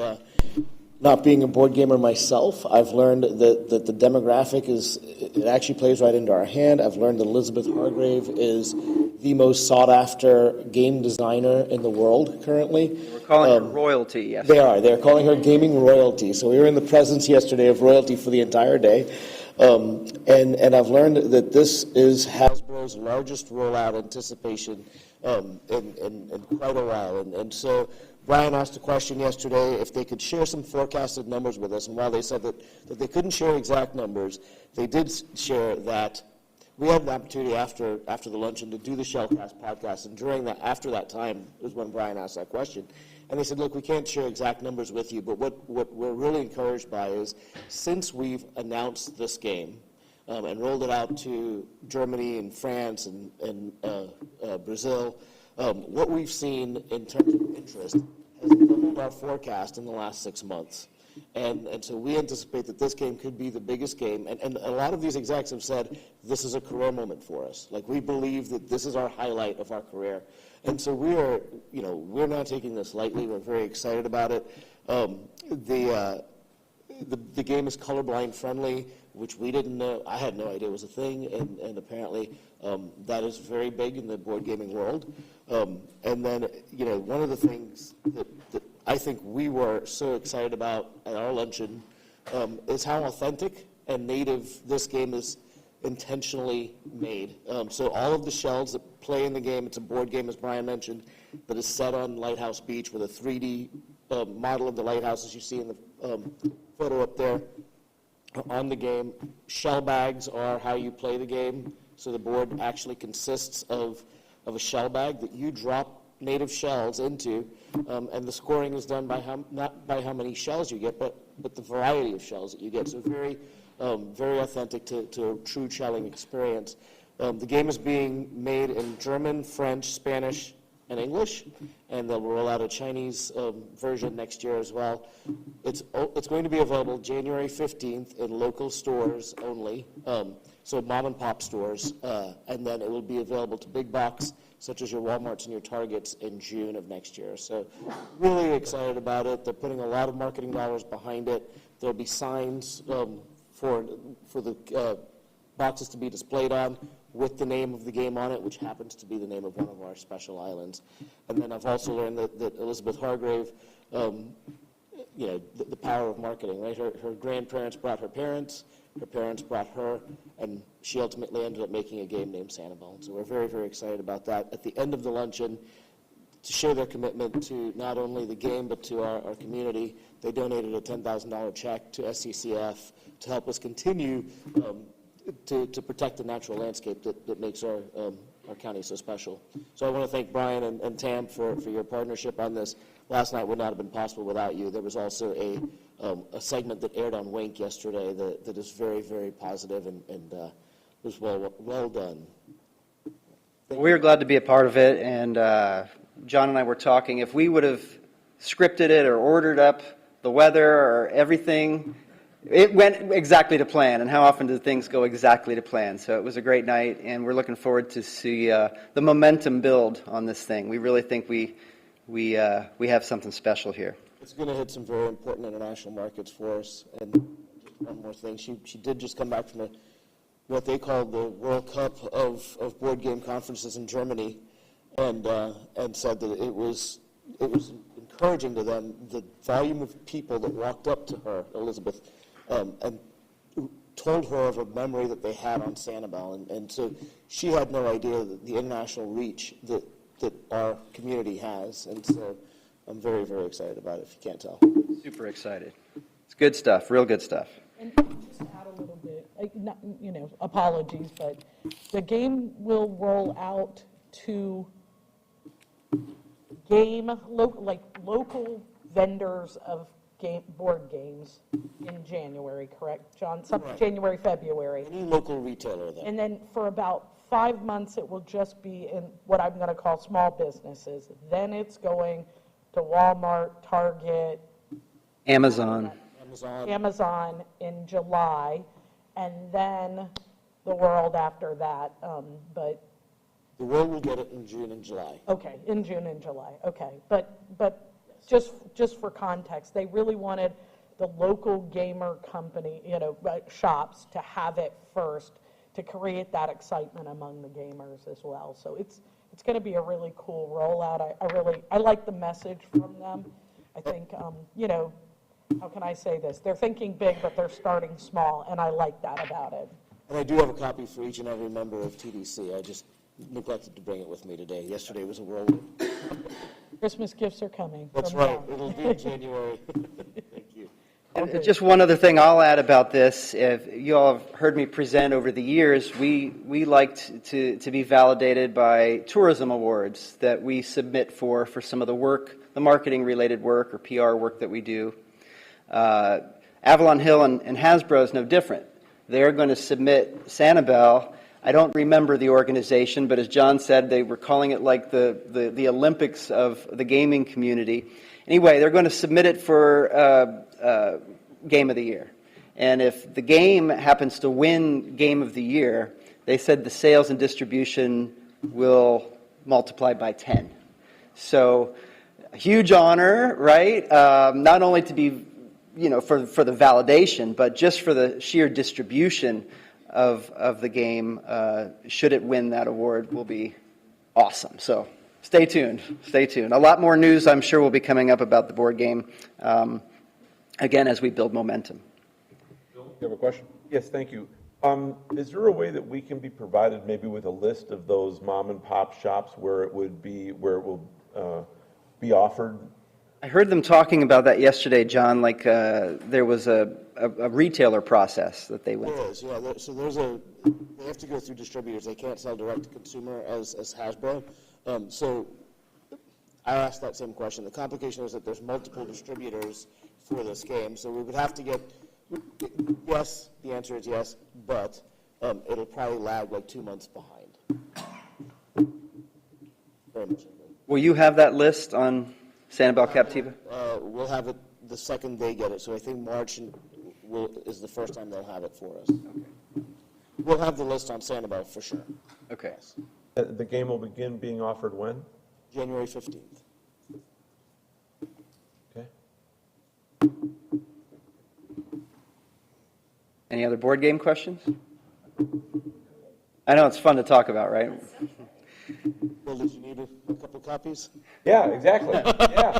[SPEAKER 12] not being a board gamer myself, I've learned that the demographic it actually plays right into our hand. I've learned that Elizabeth Hargrave is the most sought-after game designer in the world currently.
[SPEAKER 11] We're calling her royalty, yes.
[SPEAKER 12] They're calling her gaming royalty. So we were in the presence yesterday of royalty for the entire day. And I've learned that this is Hasbro's largest rollout anticipation in quite a while. And so Brian asked a question yesterday if they could share some forecasted numbers with us, and while they said that they couldn't share exact numbers, they did share that we had the opportunity after the luncheon to do the Shellcast podcast, and after that time was when Brian asked that question. And they said, look, we can't share exact numbers with you, but what we're really encouraged by is since we've announced this game and rolled it out to Germany and France and Brazil, what we've seen in terms of interest has doubled our forecast in the last 6 months. And so we anticipate that this game could be the biggest game. And a lot of these execs have said, this is a career moment for us. Like, we believe that this is our highlight of our career. And so we're not taking this lightly. We're very excited about it. The game is colorblind friendly, which we didn't know. I had no idea was a thing, and apparently that is very big in the board gaming world. And then, one of the things that I think we were so excited about at our luncheon is how authentic and native this game is intentionally made. So all of the shells that play in the game, it's a board game, as Brian mentioned, that is set on Lighthouse Beach with a 3D model of the lighthouse, as you see in the photo up there on the game. Shell bags are how you play the game. So the board actually consists of a shell bag that you drop native shells into, and the scoring is done by not by how many shells you get, but the variety of shells that you get. So very authentic to a true shelling experience. The game is being made in German, French, Spanish, and English, and they'll roll out a Chinese version next year as well. It's going to be available January 15th in local stores only, so mom and pop stores, and then it will be available to big box, such as your Walmarts and your Targets, in June of next year. So really excited about it. They're putting a lot of marketing dollars behind it. There'll be signs for the boxes to be displayed on with the name of the game on it, which happens to be the name of one of our special islands. And then I've also learned that Elizabeth Hargrave, the power of marketing, right? Her grandparents brought her parents brought her, and she ultimately ended up making a game named Sanibel. So we're very, very excited about that. At the end of the luncheon, to show their commitment to not only the game but to our community, they donated a $10,000 check to SCCF to help us continue to protect the natural landscape that makes our county so special. So I want to thank Brian and Tam for your partnership on this. Last night would not have been possible without you. There was also a segment that aired on Wink yesterday that is very, very positive and was well done.
[SPEAKER 11] We are glad to be a part of it, and John and I were talking. If we would have scripted it or ordered up the weather or everything, it went exactly to plan. And how often do things go exactly to plan? So it was a great night, and we're looking forward to see the momentum build on this thing. We really think we have something special here.
[SPEAKER 12] It's going to hit some very important international markets for us. And just one more thing, she did just come back from what they call the World Cup of board game conferences in Germany, and said that it was encouraging to them, the volume of people that walked up to her, Elizabeth, and told her of a memory that they had on Sanibel. And so she had no idea that the international reach that our community has. And so I'm very, very excited about it, if you can't tell.
[SPEAKER 11] Super excited. It's good stuff, real good stuff.
[SPEAKER 5] And just to add a little bit, apologies, but the game will roll out to local vendors of board games in January, correct, John?
[SPEAKER 12] Right.
[SPEAKER 5] January, February.
[SPEAKER 12] Any local retailer then.
[SPEAKER 5] And then for about 5 months, it will just be in what I'm going to call small businesses. Then it's going to Walmart, Target,
[SPEAKER 11] Amazon
[SPEAKER 5] in July, and then the world after that. But
[SPEAKER 12] the world will get it in June and July.
[SPEAKER 5] okay, in June and July. Okay, but just for context, they really wanted the local gamer company, shops to have it first to create that excitement among the gamers as well. So it's going to be a really cool rollout. I like the message from them. I think how can I say this? They're thinking big, but they're starting small, and I like that about it.
[SPEAKER 12] And I do have a copy for each and every member of TDC. I just neglected to bring it with me today. Yesterday was a whirlwind.
[SPEAKER 5] Christmas gifts are coming.
[SPEAKER 12] That's right. It'll be in January. Thank you.
[SPEAKER 11] And just one other thing I'll add about this. If you all have heard me present over the years, we liked to be validated by tourism awards that we submit for some of the work, the marketing-related work or PR work that we do. Avalon Hill and Hasbro is no different. They're going to submit Sanibel. I don't remember the organization, but as John said, they were calling it like the Olympics of the gaming community. Anyway, they're going to submit it for Game of the Year. And if the game happens to win Game of the Year, they said the sales and distribution will multiply by 10. So, a huge honor, right? Not only to be, for the validation, but just for the sheer distribution of the game, should it win that award, will be awesome. So stay tuned. A lot more news, I'm sure, will be coming up about the board game, again, as we build momentum.
[SPEAKER 6] Bill, you have a question? Yes, thank you. Is there a way that we can be provided maybe with a list of those mom and pop shops where it will be offered?
[SPEAKER 11] I heard them talking about that yesterday, John, like there was a retailer process that they went through.
[SPEAKER 12] There is, yeah. So they have to go through distributors. They can't sell direct to consumer as Hasbro. So I asked that same question. The complication is that there's multiple distributors for this game. So we would have to get, yes, the answer is yes, but it'll probably lag like 2 months behind. Very much.
[SPEAKER 11] Will you have that list on Sanibel Captiva?
[SPEAKER 12] We'll have it the second they get it. So I think March is the first time they'll have it for us. Okay. We'll have the list on Sanibel for sure.
[SPEAKER 11] Okay.
[SPEAKER 12] Yes.
[SPEAKER 6] The game will begin being offered when?
[SPEAKER 12] January 15th.
[SPEAKER 6] Okay.
[SPEAKER 11] Any other board game questions? I know it's fun to talk about, right?
[SPEAKER 12] Well, did you need a couple copies?
[SPEAKER 6] Yeah, exactly. Yeah.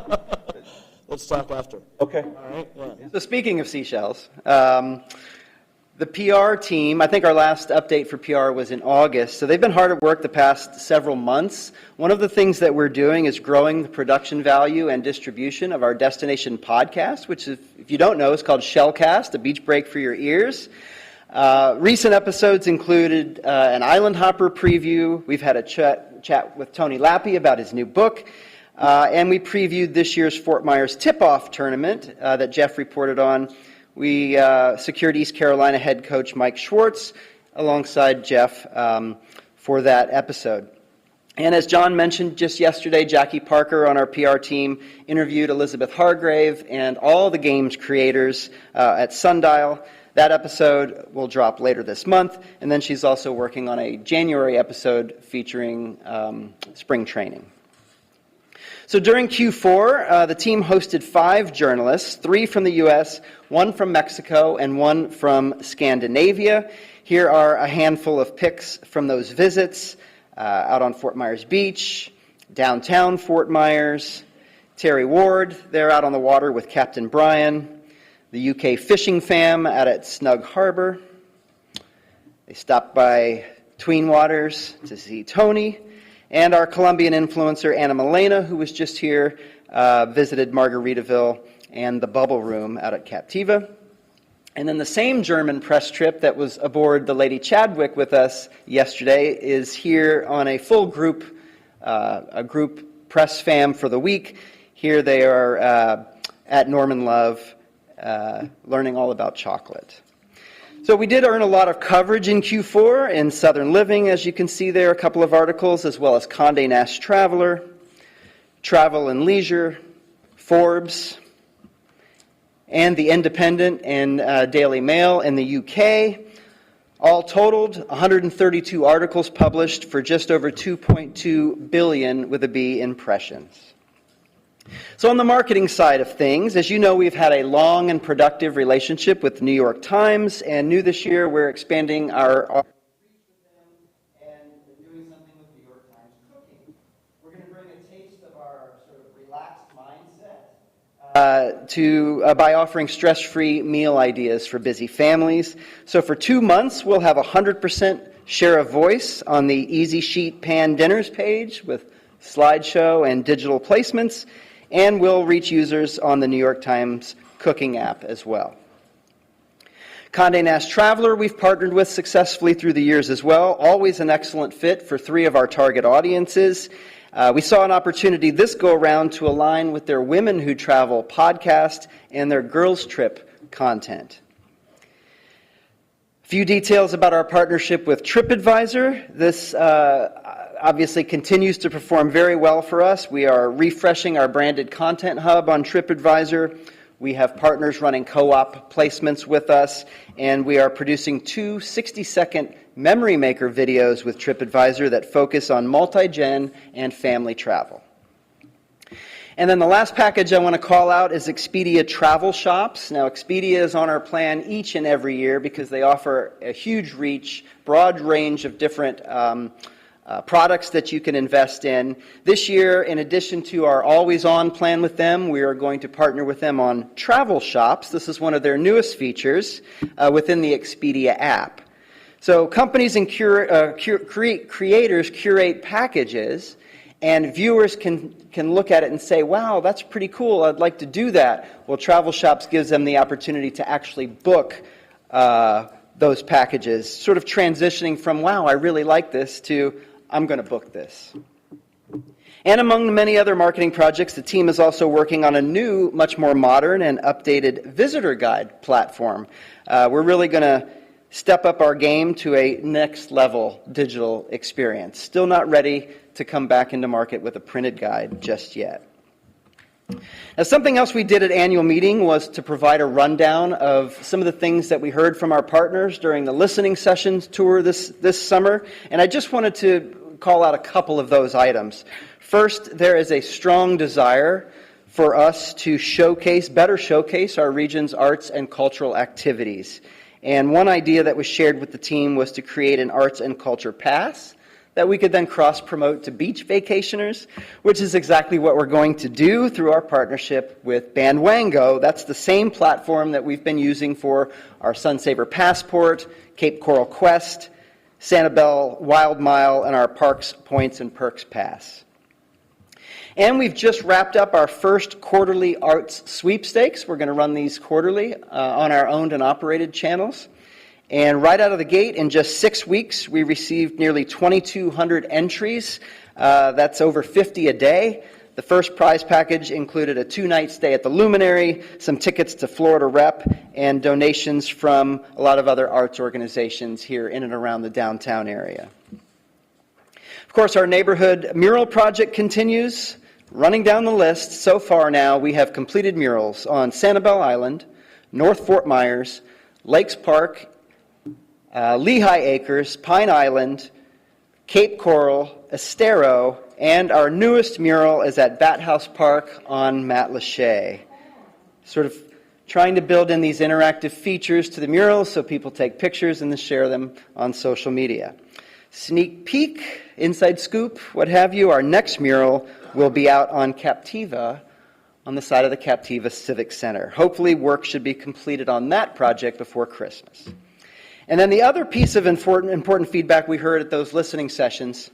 [SPEAKER 12] Let's talk after.
[SPEAKER 6] Okay.
[SPEAKER 12] All right. Yeah.
[SPEAKER 11] So speaking of seashells, the PR team, I think our last update for PR was in August, so they've been hard at work the past several months. One of the things that we're doing is growing the production value and distribution of our destination podcast, which, if you don't know, is called Shellcast, a beach break for your ears. Recent episodes included an Island Hopper preview. We've had a chat with Tony Lappy about his new book. And we previewed this year's Fort Myers tip-off tournament that Jeff reported on. We secured East Carolina head coach Mike Schwartz alongside Jeff for that episode. And as John mentioned just yesterday, Jackie Parker on our PR team interviewed Elizabeth Hargrave and all the game's creators at Sundial. That episode will drop later this month, and then she's also working on a January episode featuring spring training. So during Q4, the team hosted 5 journalists, 3 from the U.S., 1 from Mexico, and 1 from Scandinavia. Here are a handful of pics from those visits. Out on Fort Myers Beach, downtown Fort Myers, Terry Ward, they're out on the water with Captain Brian, the UK fishing fam out at Snug Harbor. They stopped by Tween Waters to see Tony, and our Colombian influencer Anna Milena, who was just here, visited Margaritaville and the Bubble Room out at Captiva. And then the same German press trip that was aboard the Lady Chadwick with us yesterday is here on a full group, a group press fam for the week. Here they are at Norman Love, learning all about chocolate. So we did earn a lot of coverage in Q4 in Southern Living, as you can see there, a couple of articles, as well as Condé Nast Traveler, Travel and Leisure, Forbes, and The Independent and Daily Mail in the UK. All totaled, 132 articles published for just over 2.2 billion with a B impressions. So on the marketing side of things, as you know, we've had a long and productive relationship with the New York Times, and new this year we're expanding our reach with them and doing something with New York Times Cooking. We're going to bring a taste of our sort of relaxed mindset by offering stress-free meal ideas for busy families. So for 2 months, we'll have 100% share of voice on the Easy Sheet Pan Dinners page with slideshow and digital placements, and we'll reach users on the New York Times Cooking app as well. Condé Nast Traveler we've partnered with successfully through the years as well, always an excellent fit for 3 of our target audiences. We saw an opportunity this go-around to align with their Women Who Travel podcast and their Girls Trip content. A few details about our partnership with TripAdvisor. This obviously continues to perform very well for us. We are refreshing our branded content hub on TripAdvisor. We have partners running co-op placements with us, and we are producing 2 60-second Memory Maker videos with TripAdvisor that focus on multi-gen and family travel. And then the last package I want to call out is Expedia Travel Shops. Now, Expedia is on our plan each and every year because they offer a huge reach, broad range of different products that you can invest in. This year, in addition to our always-on plan with them, we are going to partner with them on Travel Shops. This is one of their newest features within the Expedia app. So companies and creators curate packages, and viewers can look at it and say, wow, that's pretty cool, I'd like to do that. Well, Travel Shops gives them the opportunity to actually book those packages, sort of transitioning from, wow, I really like this, to I'm going to book this. And among the many other marketing projects, the team is also working on a new, much more modern and updated visitor guide platform. We're really going to step up our game to a next level digital experience. Still not ready to come back into market with a printed guide just yet. Now, something else we did at annual meeting was to provide a rundown of some of the things that we heard from our partners during the listening sessions tour this summer, and I just wanted to call out a couple of those items. First, there is a strong desire for us to better showcase our region's arts and cultural activities. And one idea that was shared with the team was to create an arts and culture pass that we could then cross-promote to beach vacationers, which is exactly what we're going to do through our partnership with Bandwango. That's the same platform that we've been using for our Sunsaver Passport, Cape Coral Quest, Sanibel Wild Mile, and our Parks, Points, and Perks Pass. And we've just wrapped up our first quarterly arts sweepstakes. We're going to run these quarterly on our owned and operated channels. And right out of the gate, in just 6 weeks, we received nearly 2,200 entries. That's over 50 a day. The first prize package included a 2-night stay at the Luminary, some tickets to Florida Rep, and donations from a lot of other arts organizations here in and around the downtown area. Of course, our neighborhood mural project continues. Running down the list, so far now, we have completed murals on Sanibel Island, North Fort Myers, Lakes Park, Lehigh Acres, Pine Island, Cape Coral, Estero, and our newest mural is at Bat House Park on Matlacha. Sort of trying to build in these interactive features to the murals so people take pictures and then share them on social media. Sneak peek, inside scoop, what have you, our next mural will be out on Captiva, on the side of the Captiva Civic Center. Hopefully work should be completed on that project before Christmas. And then the other piece of important feedback we heard at those listening sessions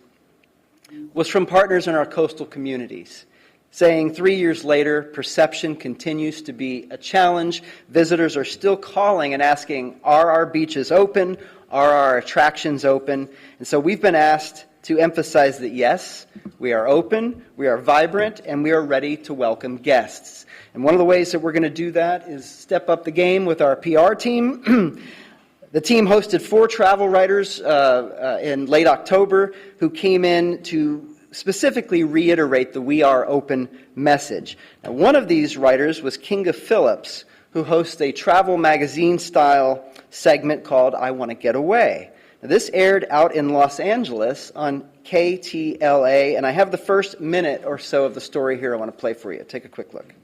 [SPEAKER 11] was from partners in our coastal communities, saying 3 years later, perception continues to be a challenge. Visitors are still calling and asking, are our beaches open? Are our attractions open? And so we've been asked to emphasize that yes, we are open, we are vibrant, and we are ready to welcome guests. And one of the ways that we're going to do that is step up the game with our PR team. The team hosted 4 travel writers in late October who came in to specifically reiterate the We Are Open message. Now, one of these writers was Kinga Phillips, who hosts a travel magazine-style segment called I Want to Get Away. Now, this aired out in Los Angeles on KTLA, and I have the first minute or so of the story here I want to play for you. Take a quick look.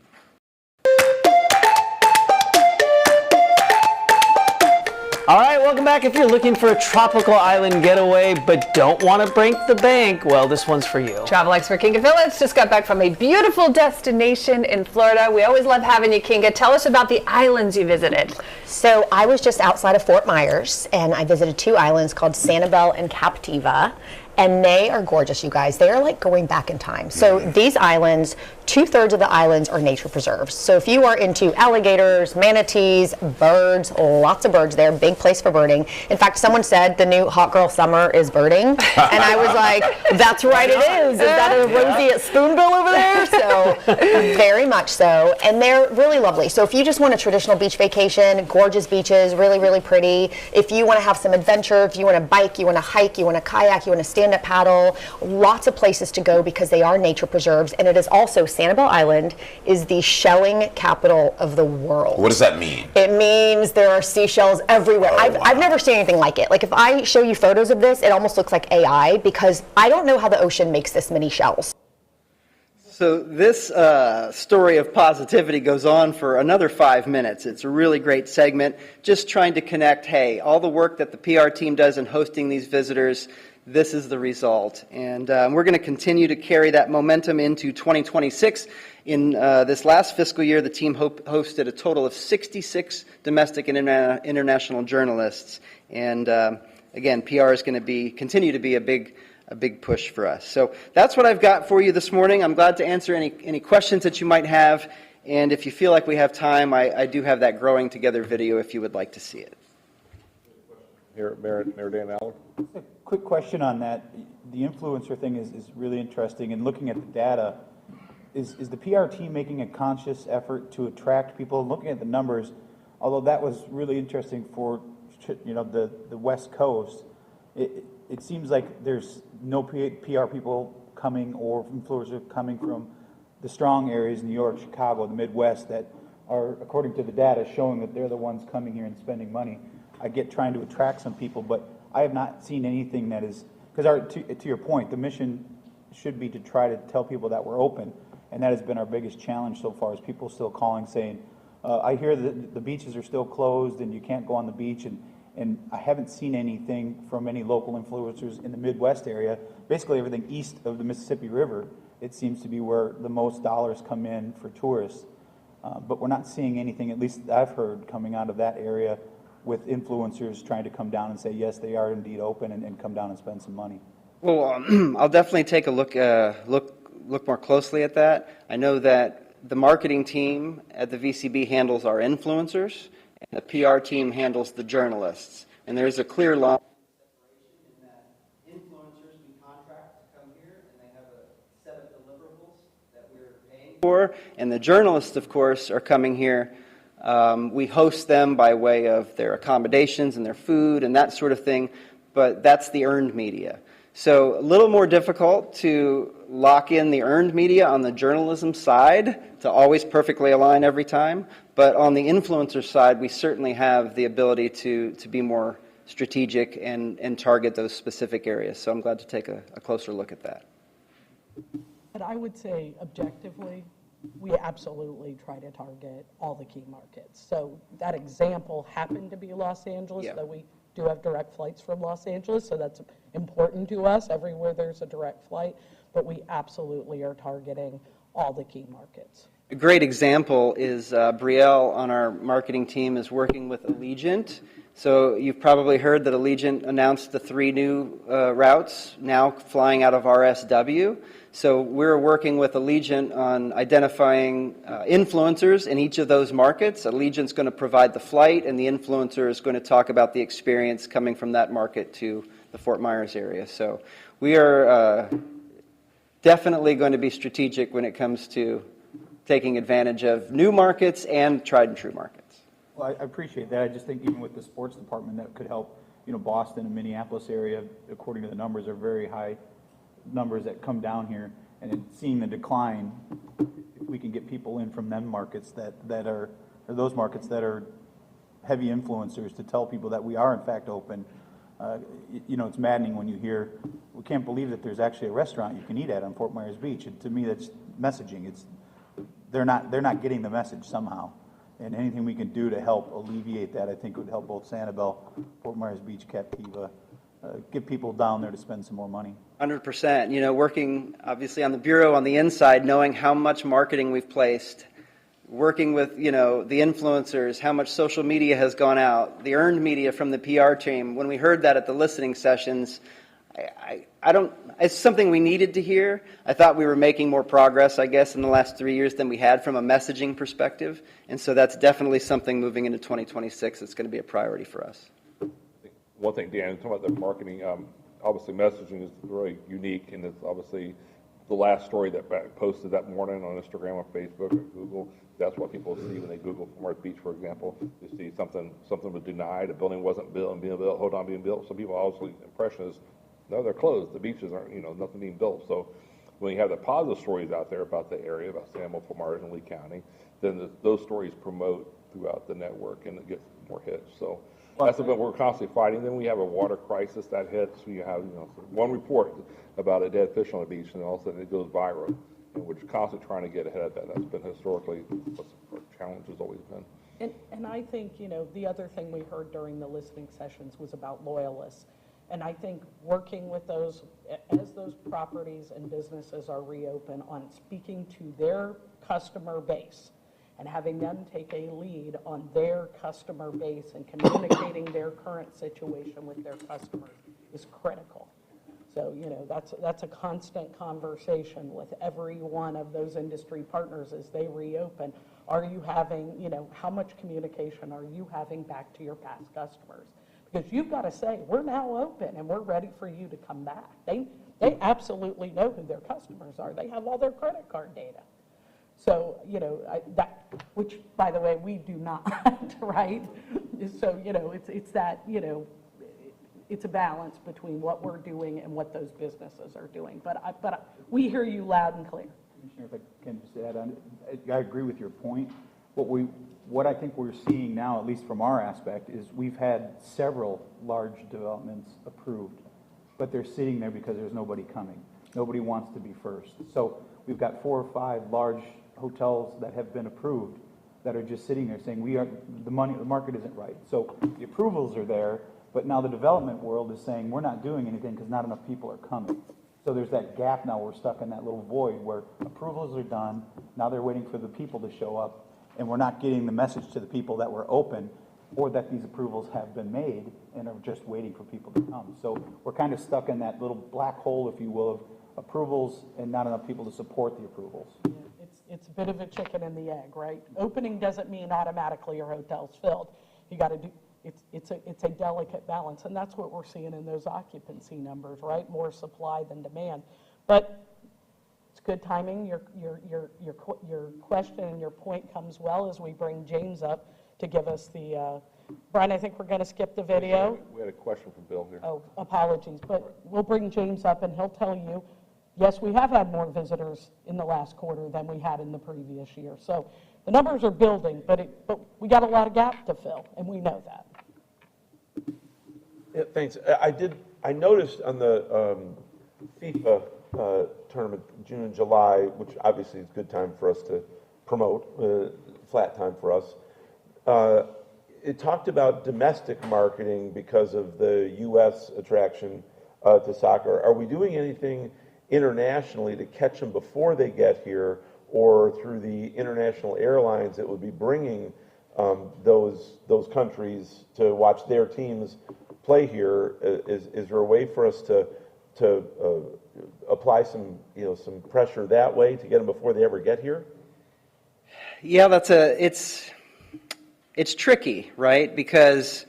[SPEAKER 13] All right, welcome back. If you're looking for a tropical island getaway but don't want to break the bank, well, this one's for you.
[SPEAKER 14] Travel expert Kinga Phillips just got back from a beautiful destination in Florida. We always love having you, Kinga. Tell us about the islands you visited.
[SPEAKER 15] So I was just outside of Fort Myers, and I visited 2 islands called Sanibel and Captiva. And they are gorgeous, you guys. They are like going back in time. So these islands, 2/3 of the islands are nature preserves. So if you are into alligators, manatees, birds, lots of birds there, big place for birding. In fact, someone said the new hot girl summer is birding. And I was like, that's right, it is. Is that a Rosie at Spoonbill over there? So very much so. And they're really lovely. So if you just want a traditional beach vacation, gorgeous beaches, really, really pretty. If you want to have some adventure, if you want to bike, you want to hike, you want to kayak, you want to stand-up paddle, lots of places to go because they are nature preserves. And it is also, Sanibel Island is the shelling capital of the world.
[SPEAKER 16] What does that mean?
[SPEAKER 15] It means there are seashells everywhere. I've never seen anything like it. Like if I show you photos of this, it almost looks like AI because I don't know how the ocean makes this many shells.
[SPEAKER 11] So this story of positivity goes on for another 5 minutes. It's a really great segment, just trying to connect, hey, all the work that the PR team does in hosting these visitors, this is the result. And we're going to continue to carry that momentum into 2026. In this last fiscal year, the team hosted a total of 66 domestic and international journalists. And again, PR is going to continue to be a big push for us. So that's what I've got for you this morning. I'm glad to answer any questions that you might have. And if you feel like we have time, I do have that Growing Together video if you would like to see it.
[SPEAKER 1] Here, Mayor Dan Aller.
[SPEAKER 17] A quick question on that. The influencer thing is really interesting. And looking at the data, is the PR team making a conscious effort to attract people? Looking at the numbers, although that was really interesting for the West Coast, it seems like there's no PR people coming or influencers coming from the strong areas, New York, Chicago, the Midwest, that are, according to the data, showing that they're the ones coming here and spending money. I get trying to attract some people, but I have not seen anything that is, because to your point, the mission should be to try to tell people that we're open, and that has been our biggest challenge so far, is people still calling saying, I hear that the beaches are still closed and you can't go on the beach, and I haven't seen anything from any local influencers in the Midwest area. Basically everything east of the Mississippi River, it seems to be where the most dollars come in for tourists. But we're not seeing anything, at least I've heard, coming out of that area with influencers trying to come down and say, yes, they are indeed open, and come down and spend some money.
[SPEAKER 11] Well, I'll definitely take a look more closely at that. I know that the marketing team at the VCB handles our influencers, and the PR team handles the journalists. And there's a clear line in that influencers we contract to come here, and they have a set of deliverables that we're paying for. And the journalists, of course, are coming here. We host them by way of their accommodations and their food and that sort of thing, but that's the earned media. So a little more difficult to lock in the earned media on the journalism side to always perfectly align every time. But on the influencer side, we certainly have the ability to be more strategic and target those specific areas. So I'm glad to take a closer look at that.
[SPEAKER 5] But I would say objectively, we absolutely try to target all the key markets. So that example happened to be Los Angeles,
[SPEAKER 11] Yeah.
[SPEAKER 5] though we do have direct flights from Los Angeles, so that's important to us. Everywhere there's a direct flight, but we absolutely are targeting all the key markets.
[SPEAKER 11] A great example is Brielle on our marketing team is working with Allegiant. So you've probably heard that Allegiant announced the 3 new routes now flying out of RSW. So we're working with Allegiant on identifying influencers in each of those markets. Allegiant's going to provide the flight, and the influencer is going to talk about the experience coming from that market to the Fort Myers area. So we are definitely going to be strategic when it comes to taking advantage of new markets and tried and true markets.
[SPEAKER 17] Well, I appreciate that. I just think even with the sports department, that could help. You know, Boston and Minneapolis area, according to the numbers, are very high numbers that come down here. And seeing the decline, if we can get people in from them markets that are those markets that are heavy influencers to tell people that we are in fact open. You know, it's maddening when you hear, we can't believe that there's actually a restaurant you can eat at on Fort Myers Beach. And to me, that's messaging. They're not getting the message somehow. And anything we can do to help alleviate that, I think would help both Sanibel, Fort Myers Beach, Captiva, get people down there to spend some more money.
[SPEAKER 11] 100%. You know, working obviously on the Bureau on the inside, knowing how much marketing we've placed, working with, you know, the influencers, how much social media has gone out, the earned media from the PR team. When we heard that at the listening sessions, it's something we needed to hear. I thought we were making more progress, I guess, in the last 3 years than we had from a messaging perspective. And so that's definitely something moving into 2026 that's going to be a priority for us.
[SPEAKER 1] One thing, Dan, talking about the marketing, obviously messaging is really unique, and it's obviously the last story that posted that morning on Instagram or Facebook or Google. That's what people see when they Google Fort Myers Beach, for example. They see something was denied, a building wasn't built and being built, hold on, being built. Some people obviously impression is, no, they're closed. The beaches aren't, nothing being built. So when you have the positive stories out there about the area, about Sanibel, Fort Myers, and Lee County, then those stories promote throughout the network and it gets more hits. So that's what we're constantly fighting. Then we have a water crisis that hits. We have, one report about a dead fish on a beach, and all of a sudden it goes viral. And we're constantly trying to get ahead of that. That's been historically what our challenge has always been.
[SPEAKER 5] And I think, the other thing we heard during the listening sessions was about loyalists. And I think working with those, as those properties and businesses are reopened, on speaking to their customer base and having them take a lead on their customer base and communicating their current situation with their customers is critical. So, that's a constant conversation with every one of those industry partners as they reopen. Are you having, how much communication are you having back to your past customers? Because you've got to say, we're now open and we're ready for you to come back. They absolutely know who their customers are. They have all their credit card data. So, which, by the way, we do not, right? So, it's that, it's a balance between what we're doing and what those businesses are doing. But we hear you loud and clear.
[SPEAKER 17] Commissioner, if I can just add on, I agree with your point. What I think we're seeing now, at least from our aspect, is we've had several large developments approved, but they're sitting there because there's nobody coming. Nobody wants to be first. So we've got 4 or 5 large hotels that have been approved that are just sitting there saying the market isn't right. So the approvals are there, but now the development world is saying we're not doing anything because not enough people are coming. So there's that gap now. We're stuck in that little void where approvals are done. Now they're waiting for the people to show up, and we're not getting the message to the people that we're open or that these approvals have been made and are just waiting for people to come. So we're kind of stuck in that little black hole, if you will, of approvals and not enough people to support the approvals.
[SPEAKER 5] Yeah, it's a bit of a chicken and the egg, right? Opening doesn't mean automatically your hotel's filled. You got to do. It's a delicate balance, and that's what we're seeing in those occupancy numbers, right? More supply than demand, but it's good timing. Your question and your point comes well as we bring James up to give us the Brian, I think we're going to skip the video.
[SPEAKER 1] We had a question from Bill here.
[SPEAKER 5] Oh, apologies, but we'll bring James up and he'll tell you, yes, we have had more visitors in the last quarter than we had in the previous year. So the numbers are building, but we got a lot of gap to fill, and we know that.
[SPEAKER 6] Yeah, thanks. I noticed on the FIFA tournament, June and July, which obviously is a good time for us to promote, flat time for us. It talked about domestic marketing because of the U.S. attraction to soccer. Are we doing anything internationally to catch them before they get here, or through the international airlines that would be bringing those countries to watch their teams play here? Is there a way for us to apply some pressure that way to get them before they ever get here?
[SPEAKER 11] Yeah, it's tricky, right? Because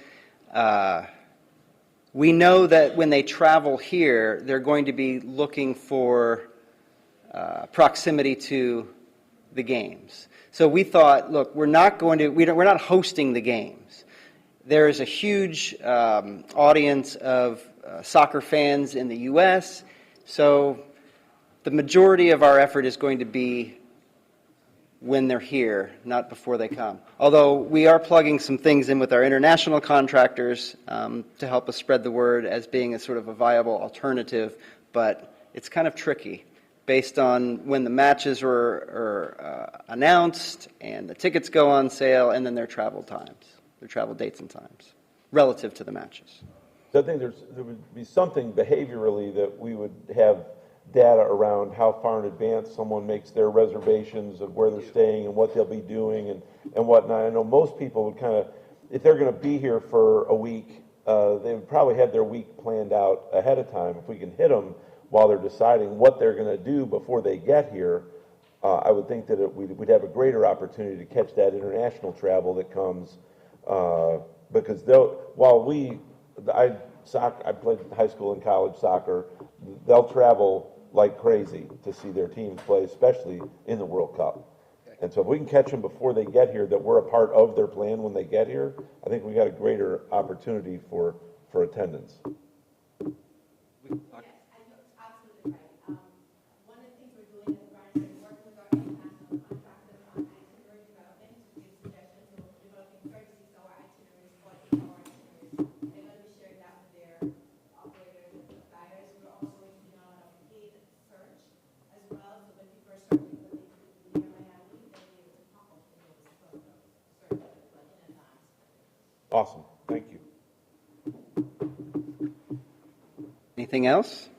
[SPEAKER 11] we know that when they travel here, they're going to be looking for proximity to the games. So we thought, look, we're not hosting the games. There is a huge audience of soccer fans in the U.S., so the majority of our effort is going to be when they're here, not before they come. Although we are plugging some things in with our international contractors to help us spread the word as being a sort of a viable alternative, but it's kind of tricky based on when the matches are announced and the tickets go on sale, and then their travel dates and times relative to the matches.
[SPEAKER 6] So I think there would be something behaviorally that we would have data around how far in advance someone makes their reservations of where they're staying and what they'll be doing and whatnot. I know most people would kind of, if they're going to be here for a week, they would probably have their week planned out ahead of time. If we can hit them while they're deciding what they're going to do before they get here, I would think that we'd have a greater opportunity to catch that international travel that comes, because I played high school and college soccer, they'll travel like crazy to see their teams play, especially in the World Cup. And so if we can catch them before they get here, that we're a part of their plan when they get here, I think we got a greater opportunity for attendance. Awesome. Thank you.
[SPEAKER 11] Anything else?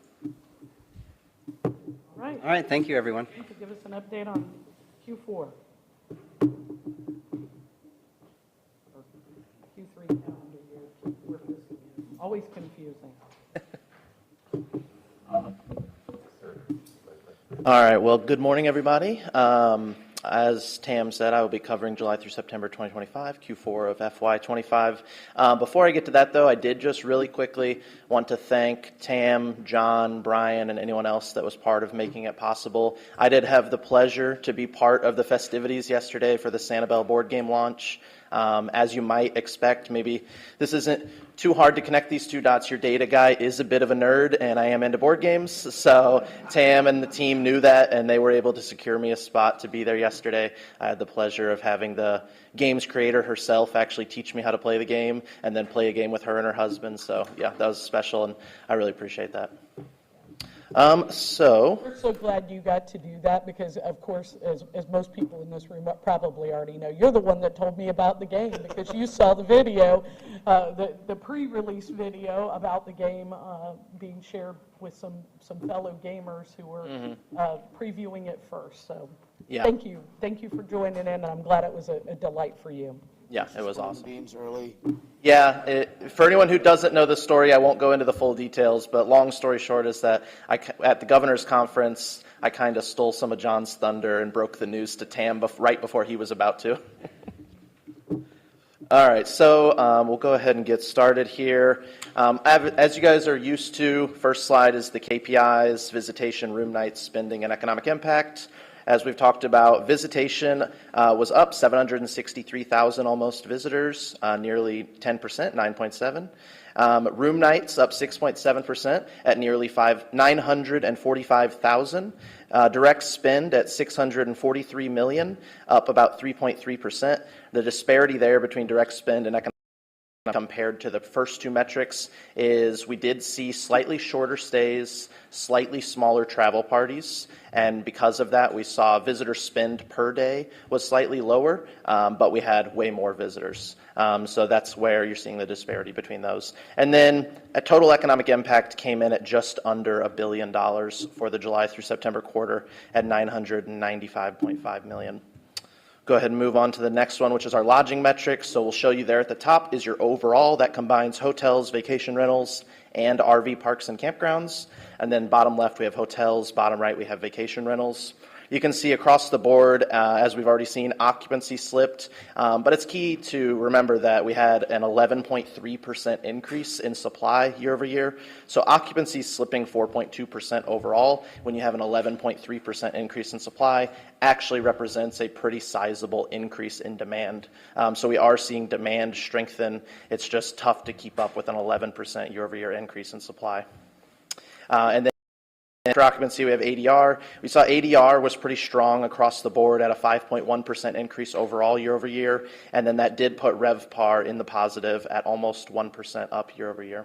[SPEAKER 5] All right.
[SPEAKER 11] All right. Thank you, everyone.
[SPEAKER 5] Give us an update on Q4. Or Q3 calendar year, Q4 fiscal year. Always confusing.
[SPEAKER 16] All right. Well, good morning, everybody. As Tam said, I will be covering July through September 2025, Q4 of FY25. Before I get to that, though, I did just really quickly want to thank Tam, John, Brian, and anyone else that was part of making it possible. I did have the pleasure to be part of the festivities yesterday for the Sanibel board game launch. As you might expect, maybe this isn't too hard to connect these two dots. Your data guy is a bit of a nerd, and I am into board games. So Tam and the team knew that, and they were able to secure me a spot to be there yesterday. I had the pleasure of having the game's creator herself actually teach me how to play the game, and then play a game with her and her husband. So yeah, that was special, and I really appreciate that.
[SPEAKER 5] We're so glad you got to do that because, of course, as most people in this room probably already know, you're the one that told me about the game because you saw the video, the pre-release video about the game being shared with some fellow gamers who were previewing it first. So
[SPEAKER 16] yeah.
[SPEAKER 5] Thank you for joining in, and I'm glad it was a delight for you.
[SPEAKER 16] Yeah, it was awesome.
[SPEAKER 12] Beans early.
[SPEAKER 16] Yeah, for anyone who doesn't know the story, I won't go into the full details, but long story short is that at the governor's conference, I kind of stole some of John's thunder and broke the news to Tam right before he was about to. All right, so we'll go ahead and get started here. As you guys are used to, first slide is the KPIs, visitation, room nights, spending, and economic impact. As we've talked about, visitation was up 763,000 almost visitors, nearly 10%, 9.7. Room nights up 6.7% at nearly 945,000. Direct spend at 643 million, up about 3.3%. The disparity there between direct spend and economic compared to the first two metrics is we did see slightly shorter stays, slightly smaller travel parties, and because of that, we saw visitor spend per day was slightly lower, but we had way more visitors. So that's where you're seeing the disparity between those. And then a total economic impact came in at just under $1 billion for the July through September quarter at 995.5 million. Go ahead and move on to the next one, which is our lodging metrics. So we'll show you there at the top is your overall. That combines hotels, vacation rentals, and RV parks and campgrounds. And then bottom left, we have hotels. Bottom right, we have vacation rentals. You can see across the board, as we've already seen, occupancy slipped. But it's key to remember that we had an 11.3% increase in supply year over year. So occupancy slipping 4.2% overall when you have an 11.3% increase in supply actually represents a pretty sizable increase in demand. So we are seeing demand strengthen. It's just tough to keep up with an 11% year over year increase in supply. And then for occupancy, we have ADR. We saw ADR was pretty strong across the board at a 5.1% increase overall year over year. And then that did put RevPAR in the positive at almost 1% up year over year.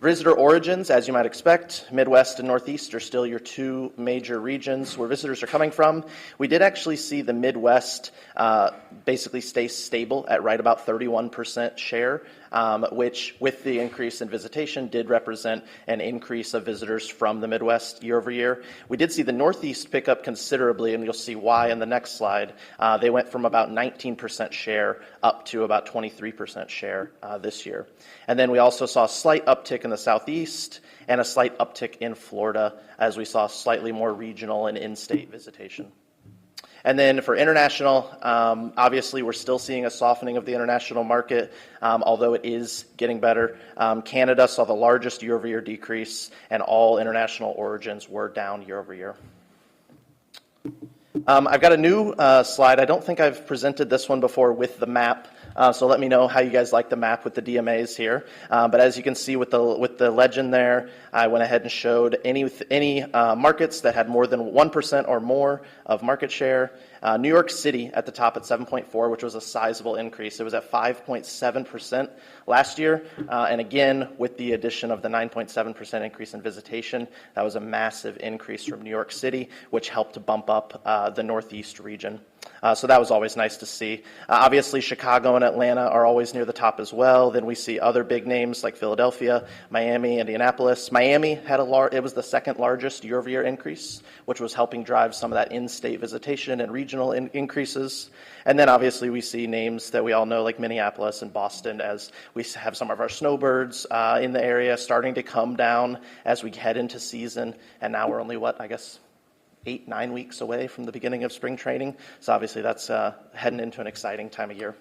[SPEAKER 16] Visitor origins, as you might expect, Midwest and Northeast are still your two major regions where visitors are coming from. We did actually see the Midwest basically stay stable at right about 31% share, which with the increase in visitation did represent an increase of visitors from the Midwest year over year. We did see the Northeast pick up considerably, and you'll see why in the next slide. They went from about 19% share up to about 23% share this year. And then we also saw a slight uptick in the Southeast and a slight uptick in Florida as we saw slightly more regional and in-state visitation. And then for international, obviously we're still seeing a softening of the international market, although it is getting better. Canada saw the largest year-over-year decrease, and all international origins were down year-over-year. I've got a new slide. I don't think I've presented this one before with the map. So let me know how you guys like the map with the DMAs here. But as you can see with the legend there, I went ahead and showed any markets that had more than 1% or more of market share. New York City at the top at 7.4, which was a sizable increase. It was at 5.7% last year. And again, with the addition of the 9.7% increase in visitation, that was a massive increase from New York City, which helped to bump up the Northeast region. So that was always nice to see. Obviously, Chicago and Atlanta are always near the top as well. Then we see other big names like Philadelphia, Miami, Indianapolis. Miami had it was the second largest year-over-year increase, which was helping drive some of that in-state visitation and regional increases. And then obviously we see names that we all know like Minneapolis and Boston as we have some of our snowbirds in the area starting to come down as we head into season. And now we're only, 8-9 weeks away from the beginning of spring training. So obviously that's heading into an exciting time of year.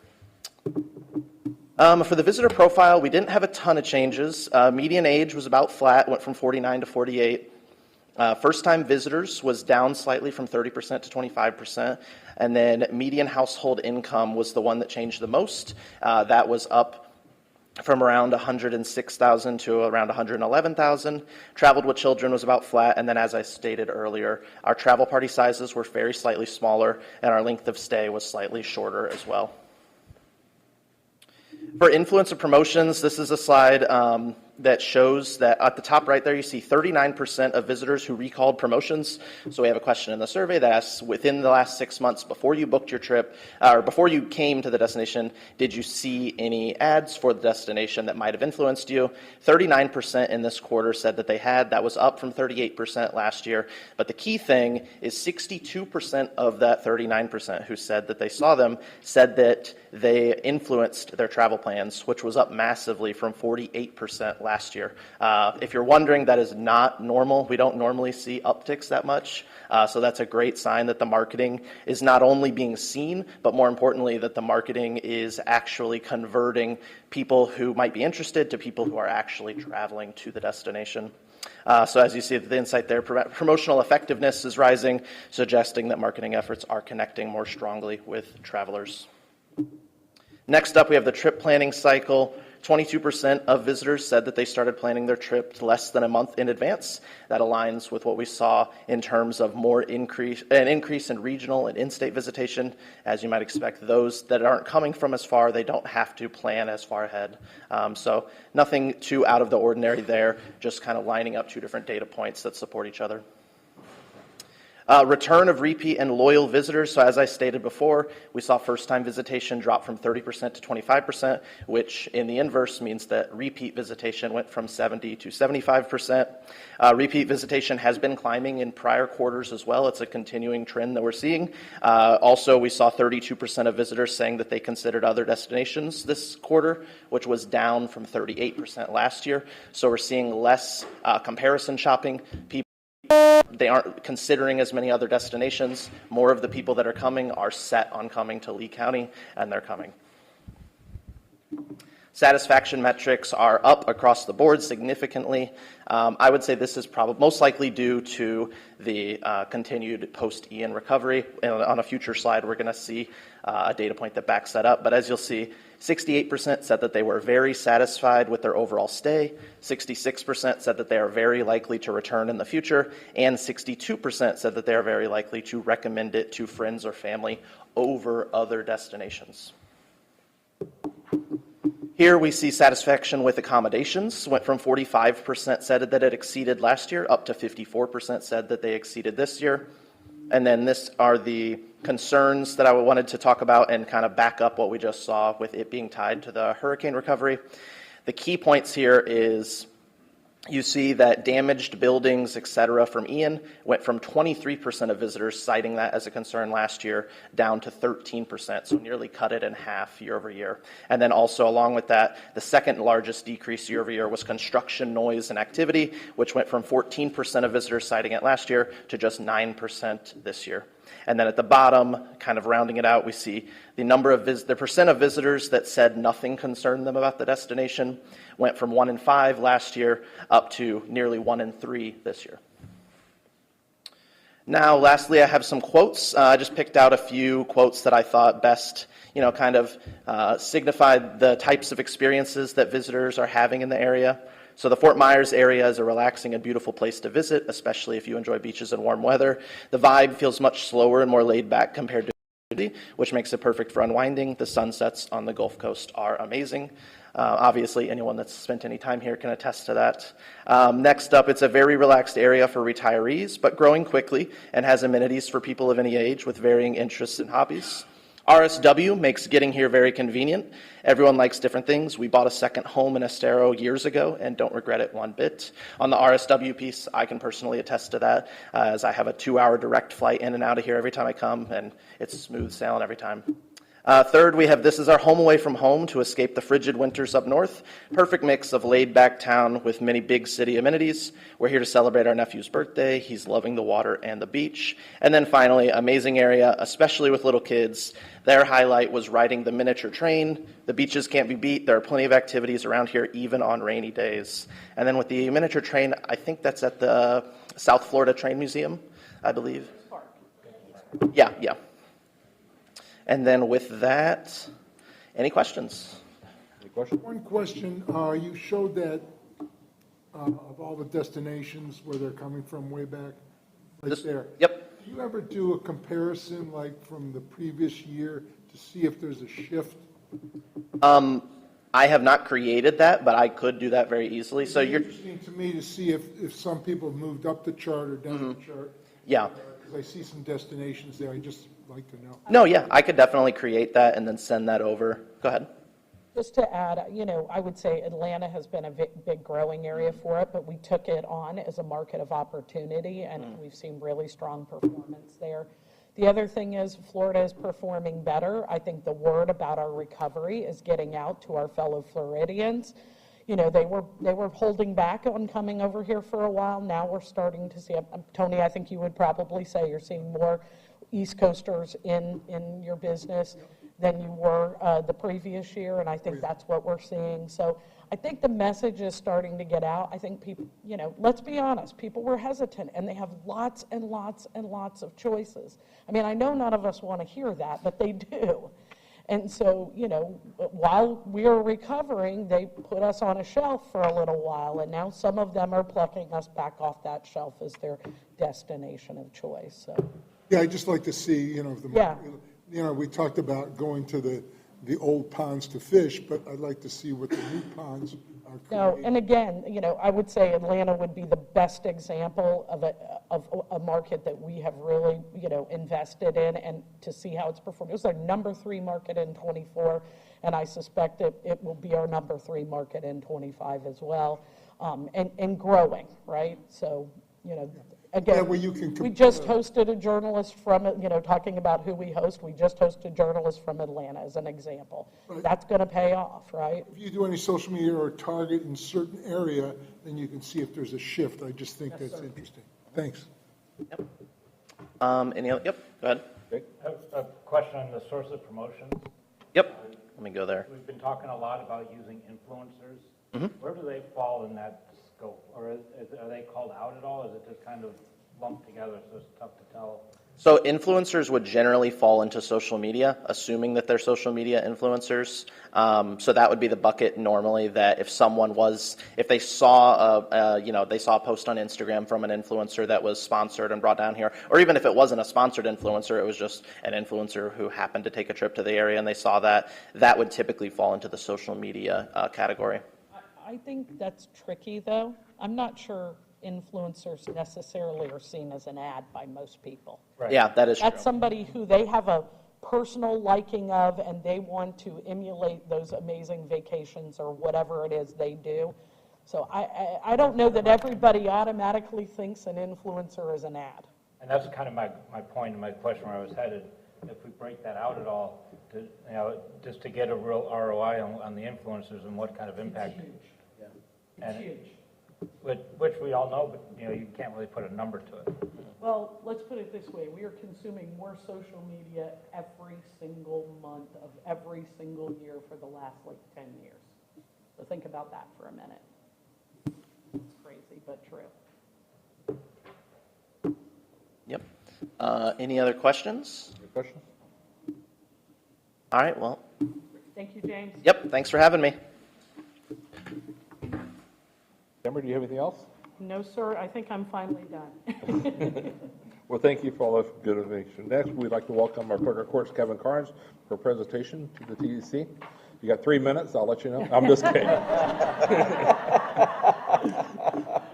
[SPEAKER 16] For the visitor profile, we didn't have a ton of changes. Median age was about flat, went from 49 to 48. First-time visitors was down slightly from 30% to 25%. And then median household income was the one that changed the most. That was up from around 106,000 to around 111,000. Traveled with children was about flat, and then as I stated earlier, our travel party sizes were very slightly smaller, and our length of stay was slightly shorter as well. For influence of promotions, this is a slide that shows that at the top right there, you see 39% of visitors who recalled promotions. So we have a question in the survey that asks, within the last 6 months before you booked your trip, or before you came to the destination, did you see any ads for the destination that might have influenced you? 39% in this quarter said that they had. That was up from 38% last year. But the key thing is 62% of that 39% who said that they saw them said that they influenced their travel plans, which was up massively from 48% last year. If you're wondering, that is not normal. We don't normally see upticks that much. So that's a great sign that the marketing is not only being seen, but more importantly, that the marketing is actually converting people who might be interested to people who are actually traveling to the destination. So as you see the insight there, promotional effectiveness is rising, suggesting that marketing efforts are connecting more strongly with travelers. Next up, we have the trip planning cycle. 22% of visitors said that they started planning their trip less than a month in advance. That aligns with what we saw in terms of an increase in regional and in-state visitation. As you might expect, those that aren't coming from as far, they don't have to plan as far ahead. So nothing too out of the ordinary there, just kind of lining up two different data points that support each other. Return of repeat and loyal visitors. So as I stated before, we saw first-time visitation drop from 30% to 25%, which in the inverse means that repeat visitation went from 70 to 75%. Repeat visitation has been climbing in prior quarters as well. It's a continuing trend that we're seeing. Also, we saw 32% of visitors saying that they considered other destinations this quarter, which was down from 38% last year. So we're seeing less comparison shopping. They aren't considering as many other destinations. More of the people that are coming are set on coming to Lee County, and they're coming. Satisfaction metrics are up across the board significantly. I would say this is probably most likely due to the continued post-Ian recovery. And on a future slide, we're going to see a data point that backs that up. But as you'll see, 68% said that they were very satisfied with their overall stay. 66% said that they are very likely to return in the future. And 62% said that they are very likely to recommend it to friends or family over other destinations. Here we see satisfaction with accommodations went from 45% said that it exceeded last year up to 54% said that they exceeded this year. And then this are the concerns that I wanted to talk about and kind of back up what we just saw with it being tied to the hurricane recovery. The key points here is you see that damaged buildings, et cetera, from Ian went from 23% of visitors citing that as a concern last year down to 13%, so nearly cut it in half year over year. And then also along with that, the second largest decrease year over year was construction noise and activity, which went from 14% of visitors citing it last year to just 9% this year. And then at the bottom, kind of rounding it out, we see the percent of visitors that said nothing concerned them about the destination went from 1 in 5 last year up to nearly 1 in 3 this year. Now, lastly, I have some quotes. I just picked out a few quotes that I thought best, kind of signified the types of experiences that visitors are having in the area. So the Fort Myers area is a relaxing and beautiful place to visit, especially if you enjoy beaches and warm weather. The vibe feels much slower and more laid back compared to which makes it perfect for unwinding. The sunsets on the Gulf Coast are amazing. Obviously, anyone that's spent any time here can attest to that. Next up, it's a very relaxed area for retirees, but growing quickly and has amenities for people of any age with varying interests and hobbies. RSW makes getting here very convenient. Everyone likes different things. We bought a second home in Estero years ago and don't regret it one bit. On the RSW piece, I can personally attest to that, as I have a 2-hour direct flight in and out of here every time I come, and it's smooth sailing every time. Third, we have this is our home away from home to escape the frigid winters up north. Perfect mix of laid-back town with many big city amenities. We're here to celebrate our nephew's birthday. He's loving the water and the beach. And then finally, amazing area, especially with little kids. Their highlight was riding the miniature train. The beaches can't be beat. There are plenty of activities around here, even on rainy days. And then with the miniature train, I think that's at the South Florida Train Museum, I believe. Yeah. And then with that, any questions?
[SPEAKER 2] One question. You showed that of all the destinations where they're coming from way back, there.
[SPEAKER 16] Yep.
[SPEAKER 2] Do you ever do a comparison like from the previous year to see if there's a shift?
[SPEAKER 16] I have not created that, but I could do that very easily. So
[SPEAKER 2] It's interesting to me to see if some people have moved up the chart or down the chart.
[SPEAKER 16] Yeah.
[SPEAKER 2] Because I see some destinations there. I just like to know.
[SPEAKER 16] No, yeah, I could definitely create that and then send that over. Go ahead.
[SPEAKER 5] Just to add, I would say Atlanta has been a big growing area for it, but we took it on as a market of opportunity, and we've seen really strong performance there. The other thing is Florida is performing better. I think the word about our recovery is getting out to our fellow Floridians. they were holding back on coming over here for a while. Now we're starting to see, Tony, I think you would probably say you're seeing more East Coasters in your business than you were the previous year, and I think that's what we're seeing. So I think the message is starting to get out. I think people, let's be honest, people were hesitant, and they have lots and lots and lots of choices. I mean, I know none of us want to hear that, but they do. And so, while we are recovering, they put us on a shelf for a little while, and now some of them are plucking us back off that shelf as their destination of choice. So.
[SPEAKER 2] Yeah, I'd just like to see, we talked about going to the old ponds to fish, but I'd like to see what the new ponds are
[SPEAKER 5] No,
[SPEAKER 2] creating.
[SPEAKER 5] and again, I would say Atlanta would be the best example of a market that we have really, invested in, and to see how it's performed. It was our number 3 market in '24, and I suspect that it will be our number 3 market in '25 as well, and growing, right? So, again, we just hosted a journalist from, talking about who we host. We just hosted journalists from Atlanta as an example.
[SPEAKER 2] Right.
[SPEAKER 5] That's going to pay off, right?
[SPEAKER 2] If you do any social media or target in certain area, then you can see if there's a shift. I just think that's interesting. Thanks.
[SPEAKER 16] Yep. Any other? Yep. Go ahead.
[SPEAKER 9] I have a question on the source of promotions.
[SPEAKER 16] Yep. Let me go there.
[SPEAKER 9] We've been talking a lot about using influencers.
[SPEAKER 16] Mhm.
[SPEAKER 9] Where do they fall in that scope? Or are they called out at all? Is it just kind of lumped together, so it's tough to tell?
[SPEAKER 16] So influencers would generally fall into social media, assuming that they're social media influencers. So that would be the bucket normally, that if they saw a post on Instagram from an influencer that was sponsored and brought down here, or even if it wasn't a sponsored influencer, it was just an influencer who happened to take a trip to the area and they saw that would typically fall into the social media category.
[SPEAKER 5] I think that's tricky, though. I'm not sure influencers necessarily are seen as an ad by most people.
[SPEAKER 16] Right. Yeah, that is true.
[SPEAKER 5] That's somebody who they have a personal liking of, and they want to emulate those amazing vacations or whatever it is they do. So I don't know that everybody automatically thinks an influencer is an ad.
[SPEAKER 9] And that's kind of my point and my question where I was headed. If we break that out at all, just to get a real ROI on the influencers and what kind of impact.
[SPEAKER 5] It's huge.
[SPEAKER 9] Yeah. It's huge. Which we all know, but you can't really put a number to it.
[SPEAKER 5] Well, let's put it this way. We are consuming more social media every single month of every single year for the last 10 years. So think about that for a minute. It's crazy, but true.
[SPEAKER 16] Yep. Any other questions?
[SPEAKER 1] Any questions?
[SPEAKER 16] All right, well.
[SPEAKER 5] Thank you, James.
[SPEAKER 16] Yep, thanks for having me.
[SPEAKER 1] Amber, do you have anything else?
[SPEAKER 5] No, sir. I think I'm finally done.
[SPEAKER 1] Well, thank you for all this good information. Next, we'd like to welcome our clerk of courts, Kevin Carnes, for a presentation to the TEC. You got 3 minutes, I'll let you know. I'm just kidding.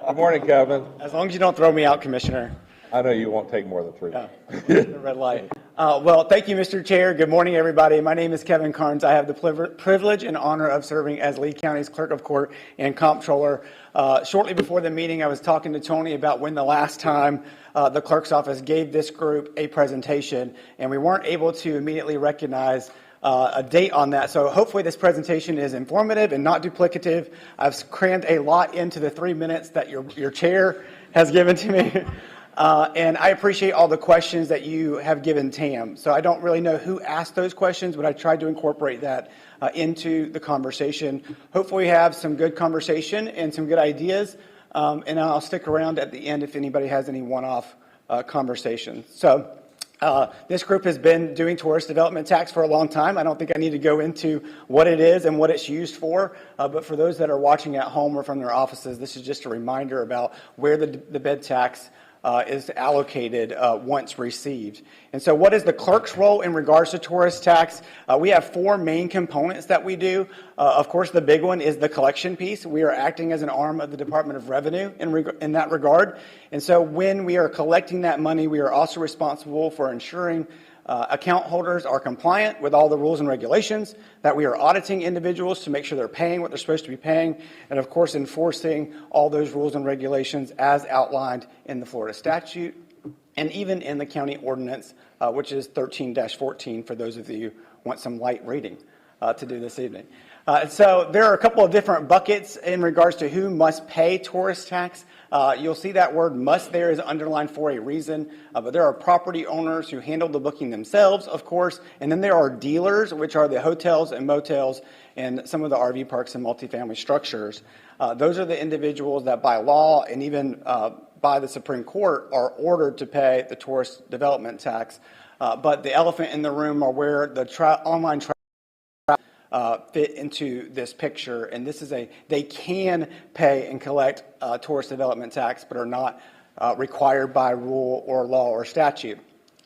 [SPEAKER 1] Good morning, Kevin.
[SPEAKER 18] As long as you don't throw me out, Commissioner.
[SPEAKER 1] I know you won't take more than 3 minutes.
[SPEAKER 18] The red light. Well, thank you, Mr. Chair. Good morning, everybody. My name is Kevin Carnes. I have the privilege and honor of serving as Lee County's Clerk of Court and Comptroller. Shortly before the meeting, I was talking to Tony about when the last time the clerk's office gave this group a presentation, and we weren't able to immediately recognize a date on that. So hopefully this presentation is informative and not duplicative. I've crammed a lot into the 3 minutes that your chair has given to me. And I appreciate all the questions that you have given Tam. So I don't really know who asked those questions, but I tried to incorporate that into the conversation. Hopefully we have some good conversation and some good ideas. And I'll stick around at the end if anybody has any one-off conversations. So this group has been doing tourist development tax for a long time. I don't think I need to go into what it is and what it's used for. But for those that are watching at home or from their offices, this is just a reminder about where the bed tax is allocated once received. And so what is the clerk's role in regards to tourist tax? We have 4 main components that we do. Of course, the big one is the collection piece. We are acting as an arm of the Department of Revenue in that regard. And so when we are collecting that money, we are also responsible for ensuring account holders are compliant with all the rules and regulations, that we are auditing individuals to make sure they're paying what they're supposed to be paying, and of course enforcing all those rules and regulations as outlined in the Florida statute and even in the county ordinance, which is 13-14 for those of you who want some light reading. to do this evening. So there are a couple of different buckets in regards to who must pay tourist tax. You'll see that word must there is underlined for a reason, but there are property owners who handle the booking themselves, of course, and then there are dealers, which are the hotels and motels and some of the RV parks and multifamily structures. Those are the individuals that by law and even by the Supreme Court are ordered to pay the tourist development tax. But the elephant in the room are where the online fit into this picture, and this is they can pay and collect tourist development tax, but are not required by rule or law or statute.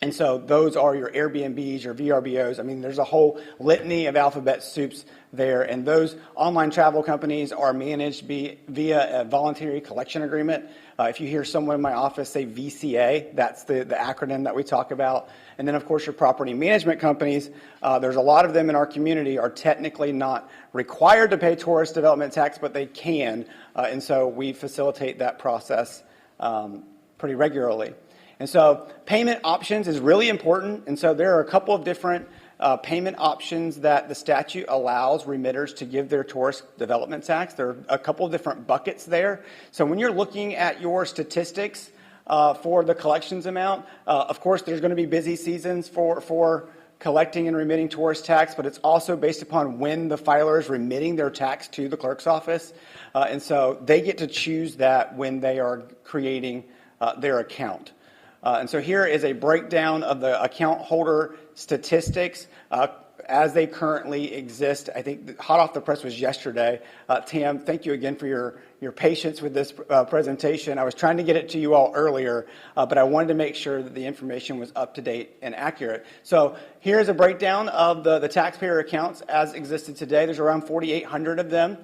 [SPEAKER 18] And so those are your Airbnbs, your VRBOs. I mean, there's a whole litany of alphabet soups there, and those online travel companies are managed via a voluntary collection agreement. If you hear someone in my office say VCA, that's the acronym that we talk about. And then, of course, your property management companies, there's a lot of them in our community, are technically not required to pay tourist development tax, but they can. And so we facilitate that process pretty regularly. And so payment options is really important. And so there are a couple of different payment options that the statute allows remitters to give their tourist development tax. There are a couple of different buckets there. So when you're looking at your statistics for the collections amount, of course, there's going to be busy seasons for collecting and remitting tourist tax, but it's also based upon when the filer is remitting their tax to the clerk's office. And so they get to choose that when they are creating their account. And so here is a breakdown of the account holder statistics as they currently exist. I think hot off the press was yesterday. Tam, thank you again for your patience with this presentation. I was trying to get it to you all earlier, but I wanted to make sure that the information was up to date and accurate. So here's a breakdown of the taxpayer accounts as existed today. There's around 4,800 of them,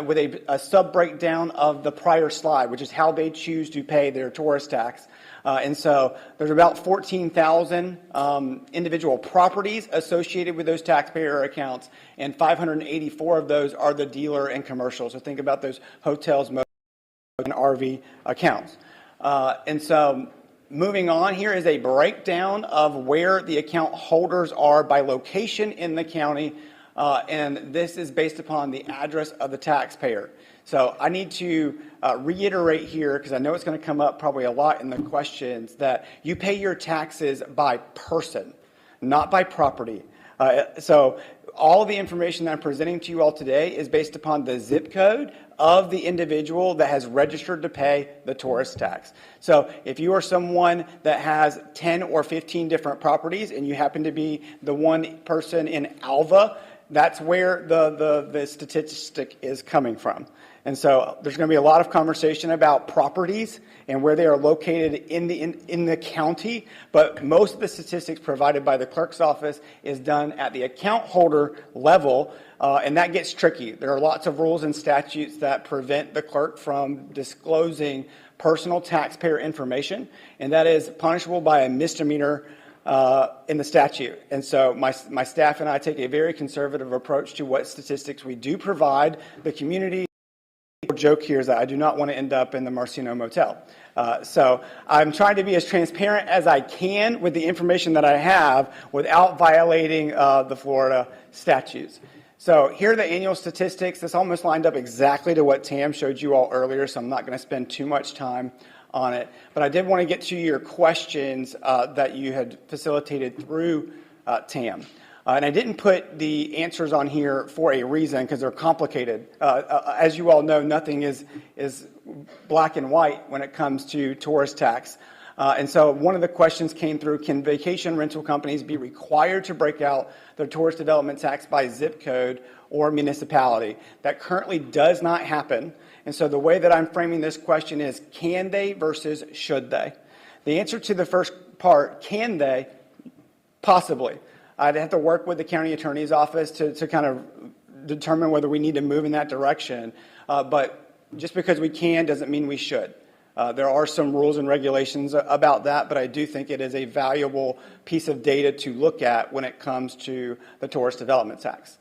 [SPEAKER 18] with a sub-breakdown of the prior slide, which is how they choose to pay their tourist tax. And so there's about 14,000 individual properties associated with those taxpayer accounts, and 584 of those are the dealer and commercial. So think about those hotels, motels, and RV accounts. And so moving on, here is a breakdown of where the account holders are by location in the county, and this is based upon the address of the taxpayer. So I need to reiterate here, because I know it's going to come up probably a lot in the questions, that you pay your taxes by person, not by property. So all of the information that I'm presenting to you all today is based upon the zip code of the individual that has registered to pay the tourist tax. So if you are someone that has 10 or 15 different properties and you happen to be the one person in Alva, that's where the statistic is coming from. And so there's going to be a lot of conversation about properties and where they are located in the county, but most of the statistics provided by the clerk's office is done at the account holder level, and that gets tricky. There are lots of rules and statutes that prevent the clerk from disclosing personal taxpayer information, and that is punishable by a misdemeanor in the statute. And so my staff and I take a very conservative approach to what statistics we do provide the community. The joke here is that I do not want to end up in the Marcino Motel. So I'm trying to be as transparent as I can with the information that I have without violating the Florida statutes. So here are the annual statistics. This almost lined up exactly to what Tam showed you all earlier, so I'm not going to spend too much time on it. But I did want to get to your questions that you had facilitated through Tam. And I didn't put the answers on here for a reason, because they're complicated. As you all know, nothing is black and white when it comes to tourist tax. And so one of the questions came through, can vacation rental companies be required to break out their tourist development tax by zip code or municipality? That currently does not happen. And so the way that I'm framing this question is, can they versus should they? The answer to the first part, can they? Possibly. I'd have to work with the county attorney's office to kind of determine whether we need to move in that direction. But just because we can doesn't mean we should. There are some rules and regulations about that, but I do think it is a valuable piece of data to look at when it comes to the tourist development tax.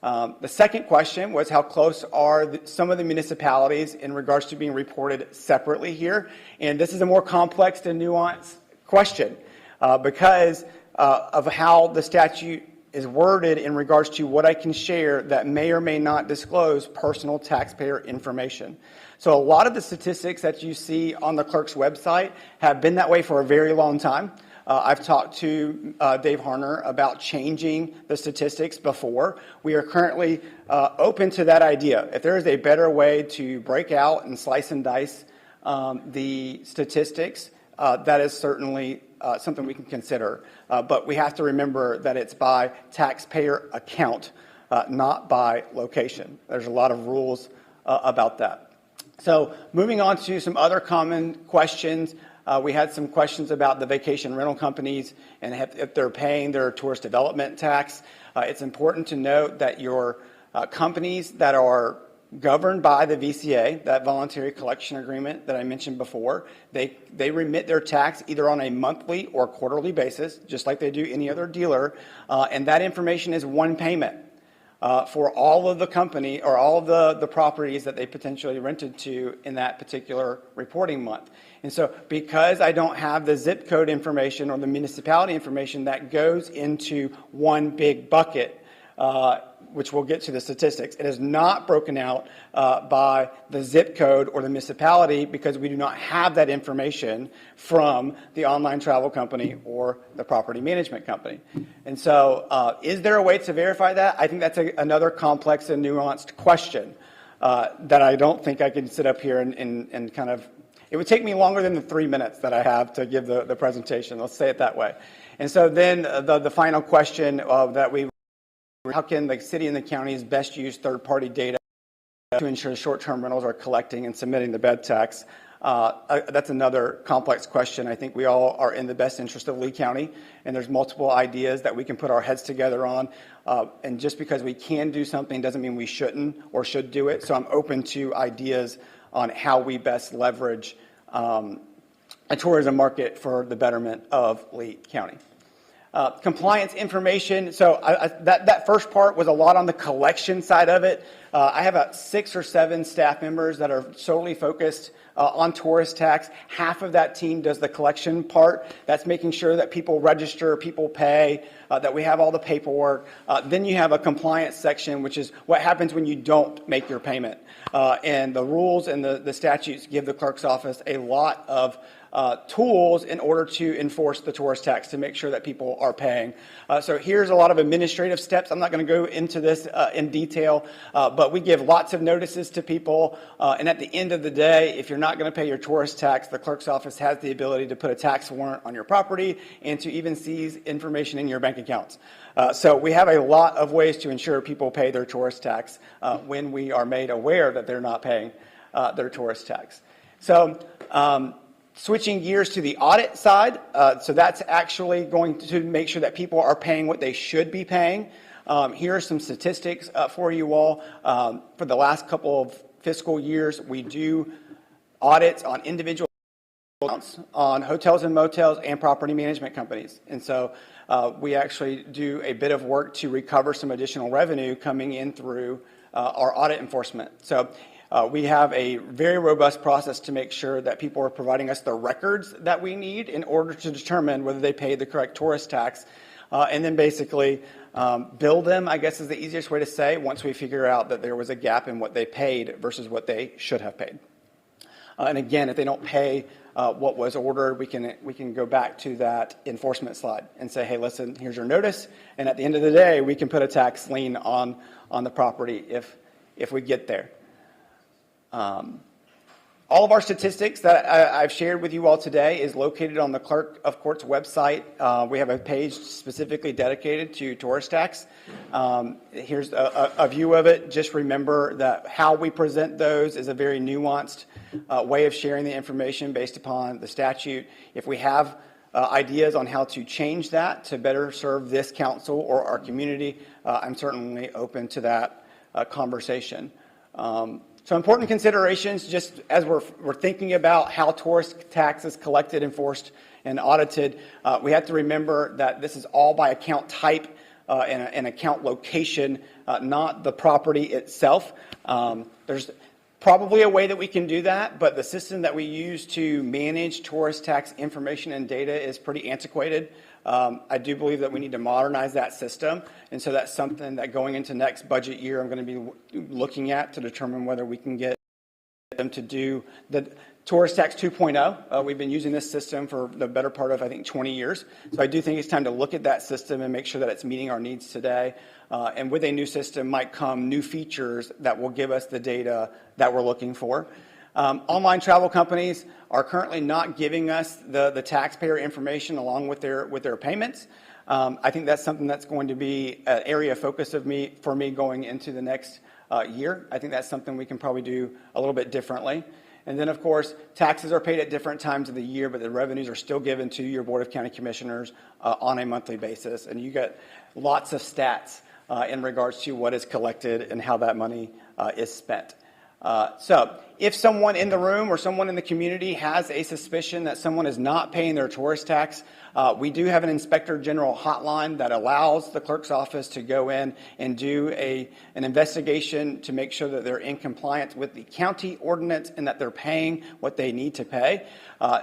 [SPEAKER 18] The second question was, how close are some of the municipalities in regards to being reported separately here? And this is a more complex and nuanced question because of how the statute is worded in regards to what I can share that may or may not disclose personal taxpayer information. So a lot of the statistics that you see on the clerk's website have been that way for a very long time. I've talked to Dave Harner about changing the statistics before. We are currently open to that idea. If there is a better way to break out and slice and dice the statistics, that is certainly something we can consider. But we have to remember that it's by taxpayer account, not by location. There's a lot of rules about that. So moving on to some other common questions. We had some questions about the vacation rental companies and if they're paying their tourist development tax. It's important to note that your companies that are governed by the VCA, that voluntary collection agreement that I mentioned before, they remit their tax either on a monthly or quarterly basis, just like they do any other dealer, and that information is one payment for all of the company or all of the properties that they potentially rented to in that particular reporting month. And so because I don't have the zip code information or the municipality information that goes into one big bucket, which we'll get to the statistics, it is not broken out by the zip code or the municipality because we do not have that information from the online travel company or the property management company. And so is there a way to verify that? I think that's another complex and nuanced question that I don't think I can sit up here and kind of, it would take me longer than the 3 minutes that I have to give the presentation, let's say it that way. And so then the final question how can the city and the counties best use third-party data to ensure short-term rentals are collecting and submitting the bed tax? That's another complex question. I think we all are in the best interest of Lee County, and there's multiple ideas that we can put our heads together on. And just because we can do something doesn't mean we shouldn't or should do it. So I'm open to ideas on how we best leverage a tourism market for the betterment of Lee County. Compliance information. So that first part was a lot on the collection side of it. I have about 6 or 7 staff members that are solely focused on tourist tax. Half of that team does the collection part. That's making sure that people register, people pay, that we have all the paperwork. Then you have a compliance section, which is what happens when you don't make your payment. And the rules and the statutes give the clerk's office a lot of tools in order to enforce the tourist tax to make sure that people are paying. So here's a lot of administrative steps. I'm not going to go into this in detail, but we give lots of notices to people. And at the end of the day, if you're not going to pay your tourist tax, the clerk's office has the ability to put a tax warrant on your property and to even seize information in your bank accounts. So we have a lot of ways to ensure people pay their tourist tax when we are made aware that they're not paying their tourist tax. So switching gears to the audit side, so that's actually going to make sure that people are paying what they should be paying. Here are some statistics for you all. For the last couple of fiscal years, we do audits on individual accounts, on hotels and motels and property management companies. And so we actually do a bit of work to recover some additional revenue coming in through our audit enforcement. So we have a very robust process to make sure that people are providing us the records that we need in order to determine whether they paid the correct tourist tax, and then basically bill them, I guess is the easiest way to say, once we figure out that there was a gap in what they paid versus what they should have paid. And again, if they don't pay what was ordered, we can go back to that enforcement slide and say, hey, listen, here's your notice, and at the end of the day, we can put a tax lien on the property if we get there. All of our statistics that I've shared with you all today is located on the Clerk of Court's website. We have a page specifically dedicated to tourist tax. Here's a view of it. Just remember that how we present those is a very nuanced way of sharing the information based upon the statute. If we have ideas on how to change that to better serve this council or our community, I'm certainly open to that conversation. So important considerations, just as we're thinking about how tourist tax is collected, enforced, and audited, we have to remember that this is all by account type and account location, not the property itself. There's probably a way that we can do that, but the system that we use to manage tourist tax information and data is pretty antiquated. I do believe that we need to modernize that system, and so that's something that going into next budget year, I'm going to be looking at to determine whether we can get them to do the Tourist Tax 2.0. We've been using this system for the better part of, I think, 20 years. So I do think it's time to look at that system and make sure that it's meeting our needs today. And with a new system might come new features that will give us the data that we're looking for. Online travel companies are currently not giving us the taxpayer information along with their payments. I think that's something that's going to be an area of focus for me going into the next year. I think that's something we can probably do a little bit differently. And then, of course, taxes are paid at different times of the year, but the revenues are still given to your Board of County Commissioners on a monthly basis. And you get lots of stats in regards to what is collected and how that money is spent. So if someone in the room or someone in the community has a suspicion that someone is not paying their tourist tax, we do have an Inspector General hotline that allows the clerk's office to go in and do an investigation to make sure that they're in compliance with the county ordinance and that they're paying what they need to pay.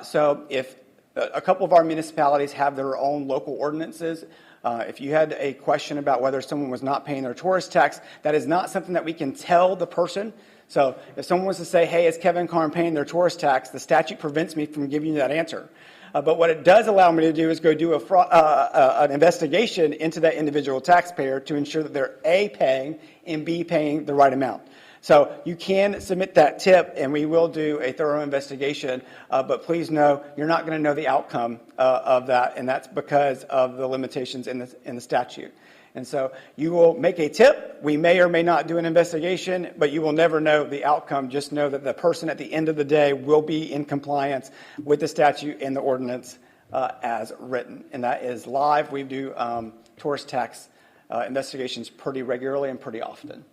[SPEAKER 18] So if a couple of our municipalities have their own local ordinances, if you had a question about whether someone was not paying their tourist tax, that is not something that we can tell the person. So if someone was to say, hey, is Kevin Karn paying their tourist tax, the statute prevents me from giving you that answer. But what it does allow me to do is go do an investigation into that individual taxpayer to ensure that they're A, paying, and B, paying the right amount. So you can submit that tip, and we will do a thorough investigation. But please know, you're not going to know the outcome of that, and that's because of the limitations in the statute. And so you will make a tip. We may or may not do an investigation, but you will never know the outcome. Just know that the person at the end of the day will be in compliance with the statute and the ordinance as written. And that is live. We do tourist tax investigations pretty regularly and pretty often.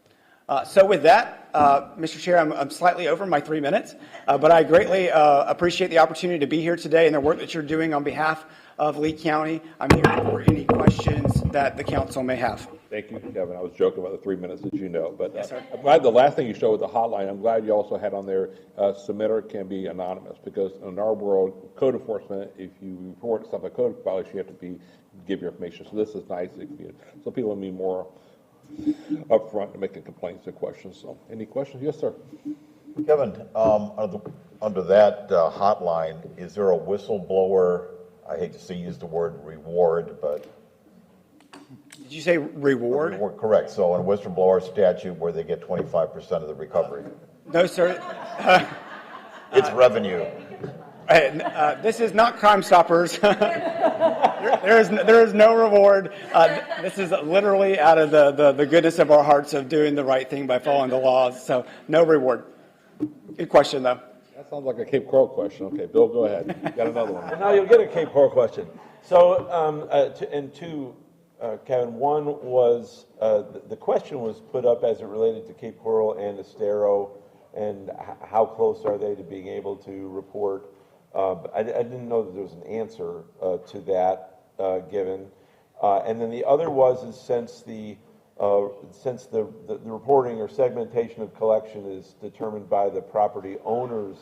[SPEAKER 18] So with that, Mr. Chair, I'm slightly over my 3 minutes, but I greatly appreciate the opportunity to be here today and the work that you're doing on behalf of Lee County. I'm here for any questions that the council may have.
[SPEAKER 1] Thank you, Kevin. I was joking about the 3 minutes, as you know. But
[SPEAKER 18] Yes, sir.
[SPEAKER 1] I'm glad the last thing you showed with the hotline, I'm glad you also had on there, submitter can be anonymous, because in our world, code enforcement, if you report something, a code violation, you have to give your information. So this is nice. So people will be more upfront and making complaints and questions. So any questions? Yes, sir.
[SPEAKER 19] Kevin, under that hotline, is there a whistleblower, I hate to use the word reward, but...
[SPEAKER 18] Did you say reward?
[SPEAKER 19] Correct. So in a whistleblower statute where they get 25% of the recovery.
[SPEAKER 18] No, sir.
[SPEAKER 19] It's revenue.
[SPEAKER 18] This is not Crime Stoppers. There is no reward. This is literally out of the goodness of our hearts of doing the right thing by following the laws. So no reward. Good question, though.
[SPEAKER 1] That sounds like a Cape Coral question. Okay, Bill, go ahead. You got another one.
[SPEAKER 6] Now you'll get a Cape Coral question. So, Kevin, one was, the question was put up as it related to Cape Coral and Estero, and how close are they to being able to report? I didn't know that there was an answer to that given. And then the other is since the reporting or segmentation of collection is determined by the property owner's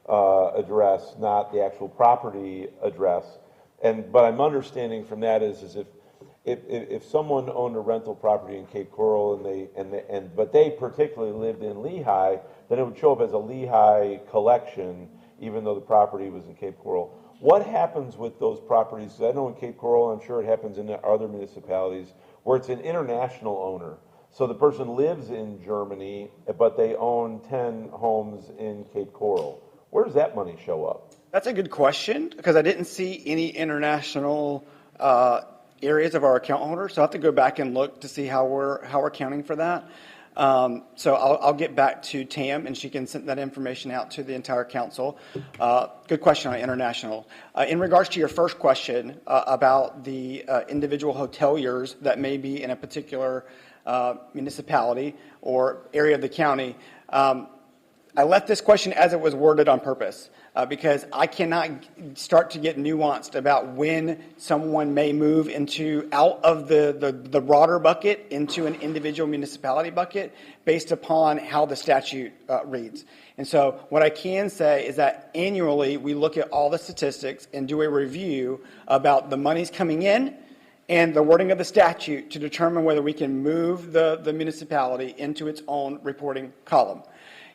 [SPEAKER 6] address, not the actual property address. But I'm understanding from that is if someone owned a rental property in Cape Coral but they particularly lived in Lehigh, then it would show up as a Lehigh collection, even though the property was in Cape Coral. What happens with those properties? 'Cause I know in Cape Coral, I'm sure it happens in other municipalities, where it's an international owner. So the person lives in Germany, but they own 10 homes in Cape Coral. Where does that money show up?
[SPEAKER 18] That's a good question, because I didn't see any international areas of our account holder. So I'll have to go back and look to see how we're accounting for that. So I'll get back to Tam, and she can send that information out to the entire council. Good question on international. In regards to your first question about the individual hoteliers that may be in a particular municipality or area of the county, I left this question as it was worded on purpose because I cannot start to get nuanced about when someone may move out of the broader bucket into an individual municipality bucket based upon how the statute reads. And so what I can say is that annually we look at all the statistics and do a review about the monies coming in and the wording of the statute to determine whether we can move the municipality into its own reporting column.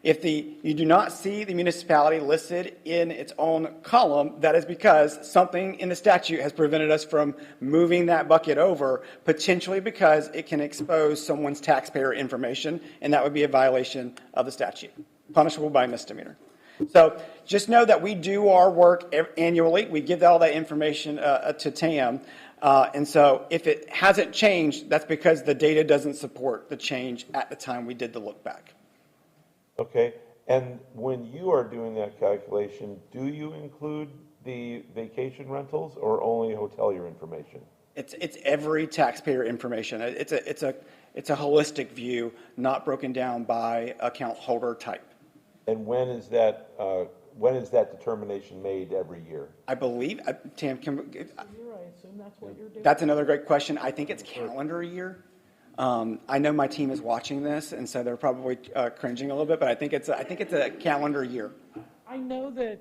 [SPEAKER 18] If you do not see the municipality listed in its own column, that is because something in the statute has prevented us from moving that bucket over, potentially because it can expose someone's taxpayer information, and that would be a violation of the statute, punishable by misdemeanor. So just know that we do our work annually. We give all that information to TAM. And so if it hasn't changed, that's because the data doesn't support the change at the time we did the look back.
[SPEAKER 6] Okay, and when you are doing that calculation, do you include the vacation rentals or only hotelier information?
[SPEAKER 18] It's every taxpayer information. It's a holistic view, not broken down by account holder type.
[SPEAKER 6] And when is that determination made every year?
[SPEAKER 18] I believe, Tam,
[SPEAKER 5] I assume that's what you're doing.
[SPEAKER 18] that's another great question. I think it's calendar year. I know my team is watching this, and so they're probably cringing a little bit, but I think it's a calendar year.
[SPEAKER 5] I know that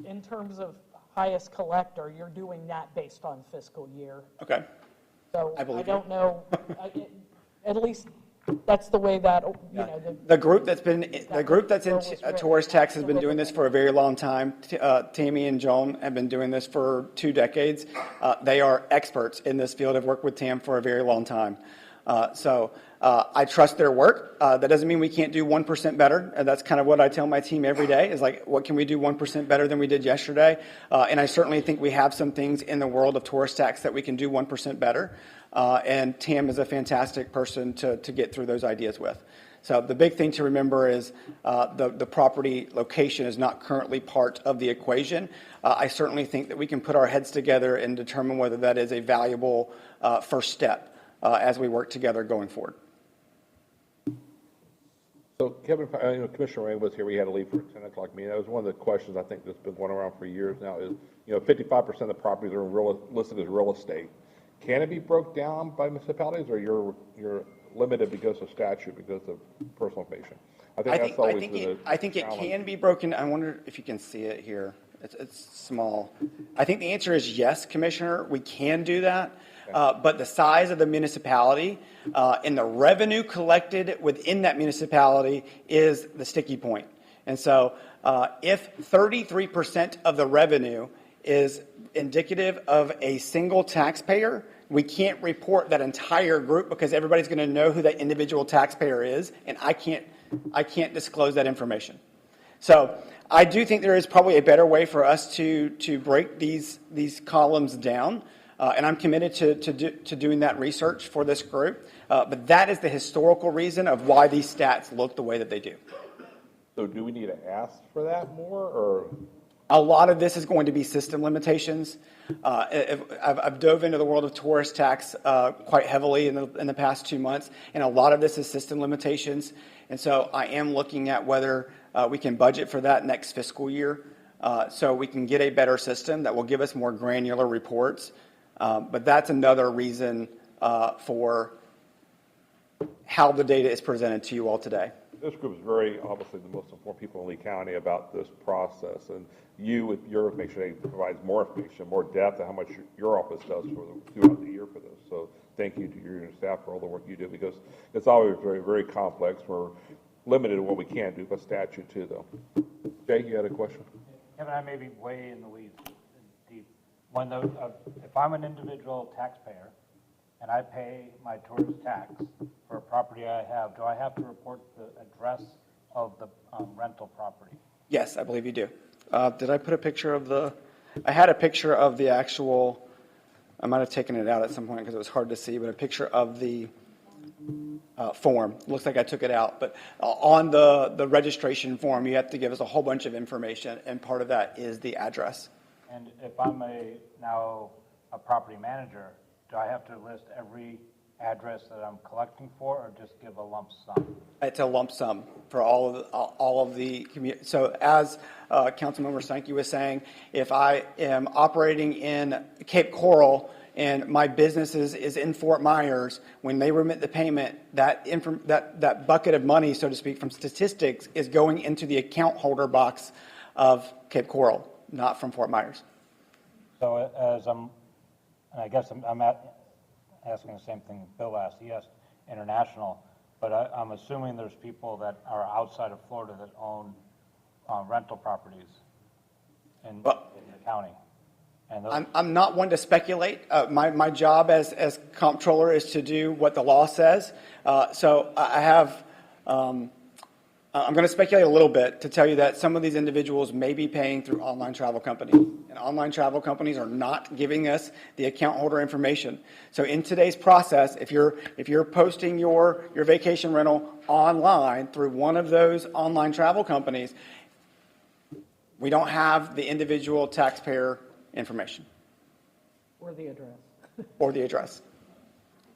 [SPEAKER 5] in terms of highest collector, you're doing that based on fiscal year.
[SPEAKER 18] Okay.
[SPEAKER 5] So
[SPEAKER 18] I believe
[SPEAKER 5] I don't know, at least that's the way that,
[SPEAKER 18] The group that's in tourist tax has been doing this for a very long time. Tammy and Joan have been doing this for 2 decades. They are experts in this field. Have worked with Tam for a very long time. So I trust their work. That doesn't mean we can't do 1% better. And that's kind of what I tell my team every day is like, what can we do 1% better than we did yesterday? And I certainly think we have some things in the world of tourist tax that we can do 1% better. And Tam is a fantastic person to get through those ideas with. So the big thing to remember is the property location is not currently part of the equation. I certainly think that we can put our heads together and determine whether that is a valuable first step as we work together going forward.
[SPEAKER 1] So Kevin, Commissioner Rain was here. We had to leave for a 10 o'clock meeting. That was one of the questions I think that's been going around for years now is, 55% of the properties are listed as real estate. Can it be broke down by municipalities, or you're limited because of statute, because of personal information? I
[SPEAKER 18] think it can be broken. I wonder if you can see it here. It's small. I think the answer is yes, Commissioner. We can do that. But the size of the municipality and the revenue collected within that municipality is the sticky point. And so if 33% of the revenue is indicative of a single taxpayer, we can't report that entire group because everybody's going to know who that individual taxpayer is, and I can't disclose that information. So I do think there is probably a better way for us to break these columns down. And I'm committed to doing that research for this group. But that is the historical reason of why these stats look the way that they do.
[SPEAKER 1] So do we need to ask for that more, or?
[SPEAKER 18] A lot of this is going to be system limitations. I've dove into the world of tourist tax quite heavily in the past 2 months, and a lot of this is system limitations. And so I am looking at whether we can budget for that next fiscal year so we can get a better system that will give us more granular reports. But that's another reason for how the data is presented to you all today.
[SPEAKER 1] This group is very obviously the most important people in Lee County about this process, and you with your information provides more information, more depth of how much your office does throughout the year for this. So thank you to your staff for all the work you do, because it's always very, very complex. We're limited to what we can do by statute too, though. Jay, you had a question?
[SPEAKER 9] Kevin, I may be way in the weeds deep. If I'm an individual taxpayer and I pay my tourist tax for a property I have, do I have to report the address of the rental property?
[SPEAKER 18] Yes, I believe you do. Did I put a picture of I had a picture of the actual, I might have taken it out at some point because it was hard to see, but a picture of the form. Looks like I took it out, but on the registration form, you have to give us a whole bunch of information, and part of that is the address.
[SPEAKER 9] And if I'm now a property manager, do I have to list every address that I'm collecting for, or just give a lump sum?
[SPEAKER 18] It's a lump sum for all of the community. So as Councilmember Sankey was saying, if I am operating in Cape Coral and my business is in Fort Myers, when they remit the payment, that bucket of money, so to speak, from statistics is going into the account holder box of Cape Coral, not from Fort Myers.
[SPEAKER 9] So I guess I'm asking the same thing Bill asked. He asked international, but I'm assuming there's people that are outside of Florida that own rental properties in the county. And
[SPEAKER 18] I'm not one to speculate. My job as comptroller is to do what the law says. So I have, I'm going to speculate a little bit to tell you that some of these individuals may be paying through online travel companies. And online travel companies are not giving us the account holder information. So in today's process, if you're posting your vacation rental online through one of those online travel companies, we don't have the individual taxpayer information.
[SPEAKER 5] Or the address.
[SPEAKER 18] Or the address.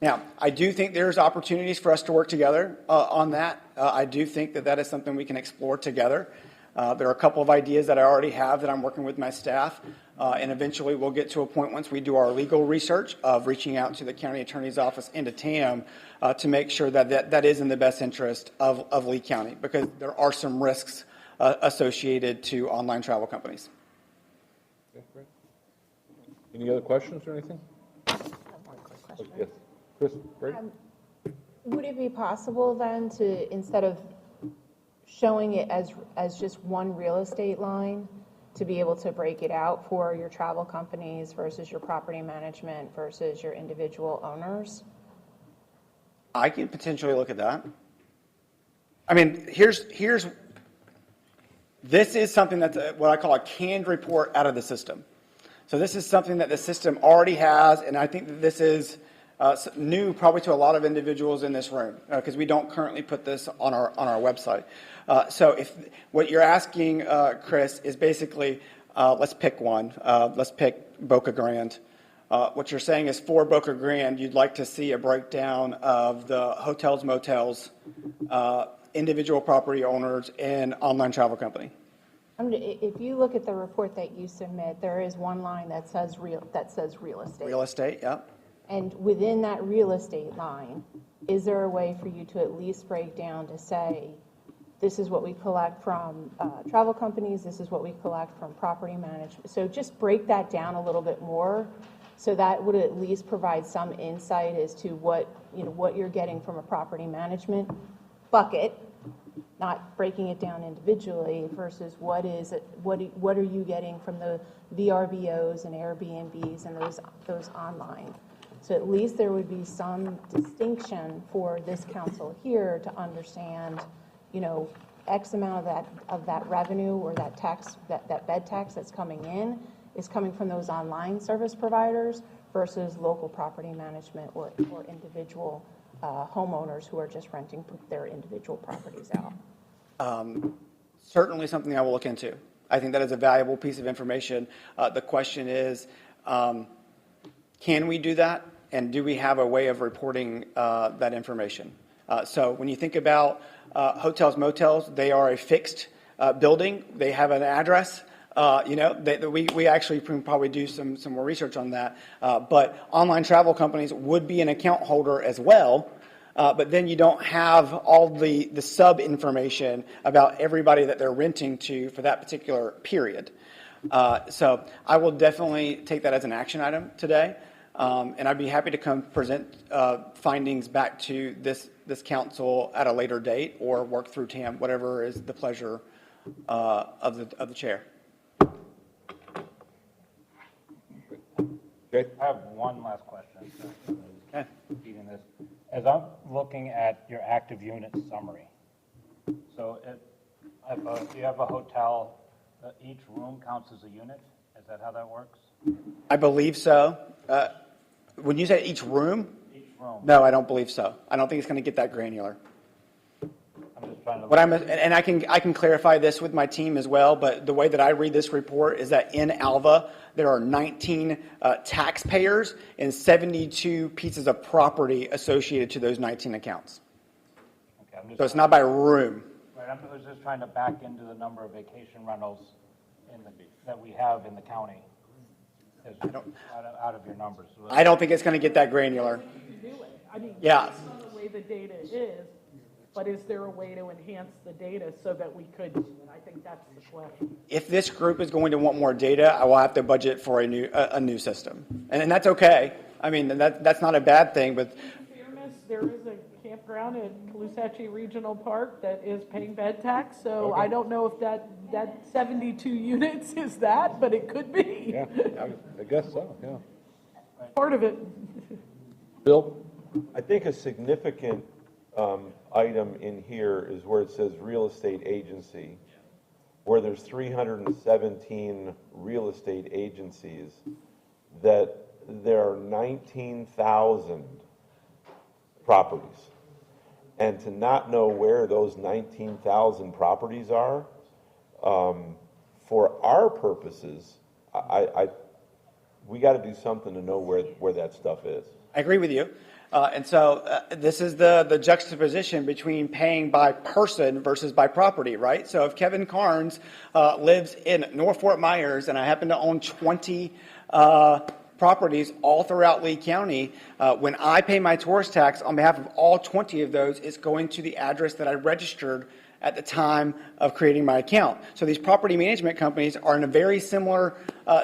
[SPEAKER 18] Now, I do think there's opportunities for us to work together on that. I do think that is something we can explore together. There are a couple of ideas that I already have that I'm working with my staff, and eventually we'll get to a point once we do our legal research of reaching out to the county attorney's office and to TAM to make sure that is in the best interest of Lee County, because there are some risks associated to online travel companies.
[SPEAKER 1] Okay, great. Any other questions or anything? Yes. Chris, great.
[SPEAKER 20] Would it be possible then to, instead of showing it as just one real estate line, to be able to break it out for your travel companies versus your property management versus your individual owners?
[SPEAKER 18] I can potentially look at that. I mean, this is something that's what I call a canned report out of the system. So this is something that the system already has, and I think that this is new probably to a lot of individuals in this room, because we don't currently put this on our website. So if what you're asking, Chris, is basically, let's pick one. Let's pick Boca Grande. What you're saying is for Boca Grande, you'd like to see a breakdown of the hotels, motels, individual property owners, and online travel company.
[SPEAKER 20] If you look at the report that you submit, there is one line that says real estate.
[SPEAKER 18] Real estate, yeah.
[SPEAKER 20] And within that real estate line, is there a way for you to at least break down to say, this is what we collect from travel companies, this is what we collect from property management? So just break that down a little bit more, so that would at least provide some insight as to what you're getting from a property management bucket, not breaking it down individually, versus what are you getting from the VRBOs and Airbnbs and those online. So at least there would be some distinction for this council here to understand, X amount of that revenue or that tax, that bed tax that's coming in is coming from those online service providers versus local property management or individual homeowners who are just renting their individual properties out.
[SPEAKER 18] Certainly something I will look into. I think that is a valuable piece of information. The question is, can we do that? And do we have a way of reporting that information? So when you think about hotels, motels, they are a fixed building. They have an address. We actually can probably do some more research on that. But online travel companies would be an account holder as well. But then you don't have all the sub information about everybody that they're renting to for that particular period. So I will definitely take that as an action item today. And I'd be happy to come present findings back to this council at a later date, or work through TAM, whatever is the pleasure of the chair.
[SPEAKER 9] I have one last question. Okay. Repeating this. As I'm looking at your active unit summary, so if you have a hotel, each room counts as a unit? Is that how that works?
[SPEAKER 18] I believe so. When you say each room?
[SPEAKER 9] Each room.
[SPEAKER 18] No, I don't believe so. I don't think it's going to get that granular.
[SPEAKER 9] I'm just just trying to.
[SPEAKER 18] And I can clarify this with my team as well, but the way that I read this report is that in Alva, there are 19 taxpayers and 72 pieces of property associated to those 19 accounts.
[SPEAKER 9] Okay,
[SPEAKER 18] So it's not by room.
[SPEAKER 9] Right, I was just trying to back into the number of vacation rentals that we have in the county out of your numbers. So
[SPEAKER 18] I don't think it's going to get that granular.
[SPEAKER 5] I mean,
[SPEAKER 18] Yeah.
[SPEAKER 5] that's not the way the data is, but is there a way to enhance the data so that we could, and I think that's the question.
[SPEAKER 18] If this group is going to want more data, I will have to budget for a new system, and that's okay. I mean, that's not a bad thing, but
[SPEAKER 5] In fairness, there is a campground at Caloosahatchee Regional Park that is paying bed tax, so I don't know if that 72 units is that, but it could be.
[SPEAKER 1] Yeah, I guess so, yeah.
[SPEAKER 5] Part of it.
[SPEAKER 1] Bill?
[SPEAKER 6] I think a significant item in here is where it says real estate agency, where there's 317 real estate agencies, that there are 19,000 properties. And to not know where those 19,000 properties are, for our purposes, we got to do something to know where that stuff is.
[SPEAKER 18] I agree with you. And so this is the juxtaposition between paying by person versus by property, right? So if Kevin Carnes lives in North Fort Myers and I happen to own 20 properties all throughout Lee County, when I pay my tourist tax on behalf of all 20 of those, it's going to the address that I registered at the time of creating my account. So these property management companies are in a very similar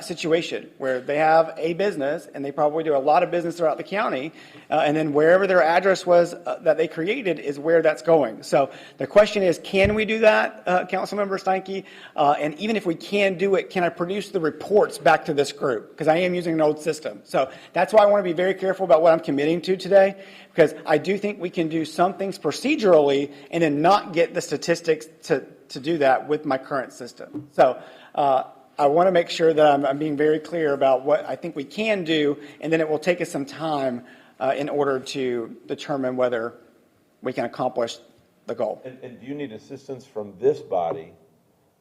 [SPEAKER 18] situation where they have a business and they probably do a lot of business throughout the county, and then wherever their address was that they created is where that's going. So the question is, can we do that, Councilmember Steinke? And even if we can do it, can I produce the reports back to this group? Because I am using an old system. So that's why I want to be very careful about what I'm committing to today, because I do think we can do some things procedurally and then not get the statistics to do that with my current system. So I want to make sure that I'm being very clear about what I think we can do, and then it will take us some time in order to determine whether we can accomplish the goal.
[SPEAKER 6] And do you need assistance from this body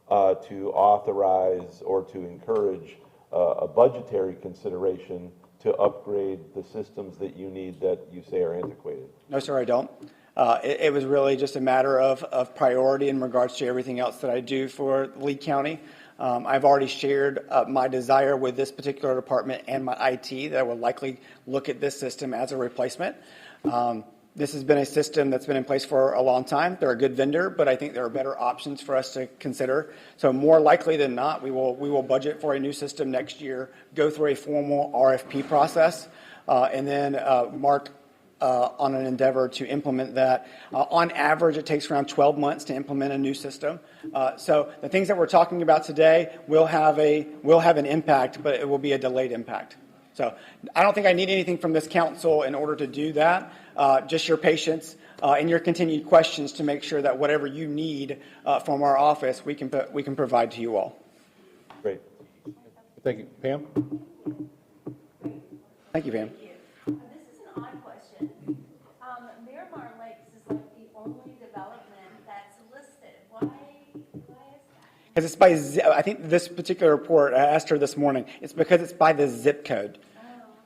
[SPEAKER 6] to authorize or to encourage a budgetary consideration to upgrade the systems that you need that you say are antiquated?
[SPEAKER 18] No, sir, I don't. It was really just a matter of priority in regards to everything else that I do for Lee County. I've already shared my desire with this particular department and my IT that I would likely look at this system as a replacement. This has been a system that's been in place for a long time. They're a good vendor, but I think there are better options for us to consider. So more likely than not, we will budget for a new system next year, go through a formal RFP process, and then mark on an endeavor to implement that. On average, it takes around 12 months to implement a new system. So the things that we're talking about today will have an impact, but it will be a delayed impact. So I don't think I need anything from this council in order to do that. Just your patience and your continued questions to make sure that whatever you need from our office, we can provide to you all.
[SPEAKER 6] Great.
[SPEAKER 1] Thank you. Pam?
[SPEAKER 18] Thank you, Pam.
[SPEAKER 21] This is an odd question. Miramar Lakes is like the only development that's listed. Why is that?
[SPEAKER 18] Because it's by, I think this particular report, I asked her this morning, it's because it's by the zip code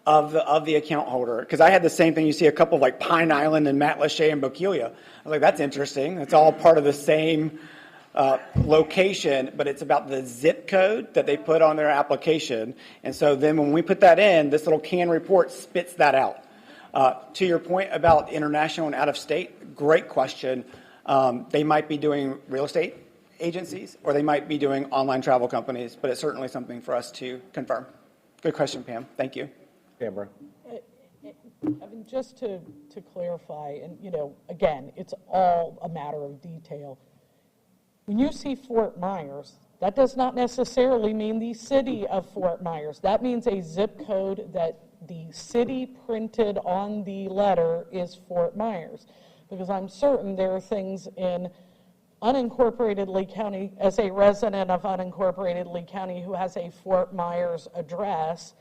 [SPEAKER 18] of the account holder. Because I had the same thing. You see a couple of like Pine Island and Matlacha and Bokeelia. I was like, that's interesting. It's all part of the same location, but it's about the zip code that they put on their application. And so then when we put that in, this little CAN report spits that out. To your point about international and out of state, great question. They might be doing real estate agencies, or they might be doing online travel companies, but it's certainly something for us to confirm. Good question, Pam. Thank you.
[SPEAKER 1] Cameron.
[SPEAKER 5] I mean, just to clarify, and again, it's all a matter of detail. When you see Fort Myers, that does not necessarily mean the city of Fort Myers. That means a zip code that the city printed on the letter is Fort Myers. Because I'm certain there are things in unincorporated Lee County, as a resident of unincorporated Lee County who has a Fort Myers address,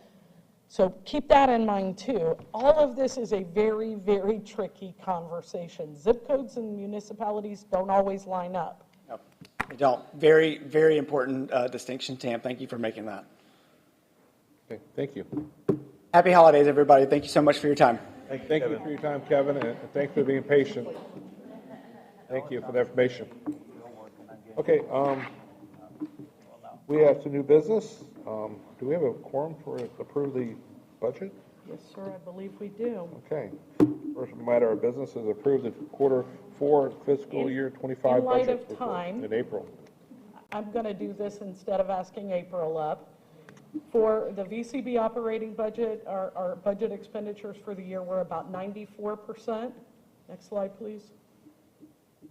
[SPEAKER 5] So keep that in mind too. All of this is a very, very tricky conversation. Zip codes and municipalities don't always line up.
[SPEAKER 18] Yep. They don't. Very, very important distinction, Tam. Thank you for making that.
[SPEAKER 1] Okay, thank you.
[SPEAKER 18] Happy holidays, everybody. Thank you so much for your time.
[SPEAKER 1] Thank you for your time, Kevin, and thanks for being patient. Thank you for the information. Okay, we have some new business. Do we have a quorum for approve the budget?
[SPEAKER 5] Yes, sir, I believe we do.
[SPEAKER 1] Okay. First matter of business is approve the Q4 fiscal year 25
[SPEAKER 5] in light
[SPEAKER 1] budget
[SPEAKER 5] of
[SPEAKER 1] report
[SPEAKER 5] time,
[SPEAKER 1] in April.
[SPEAKER 5] I'm going to do this instead of asking April up. For the VCB operating budget, our budget expenditures for the year were about 94%. Next slide, please.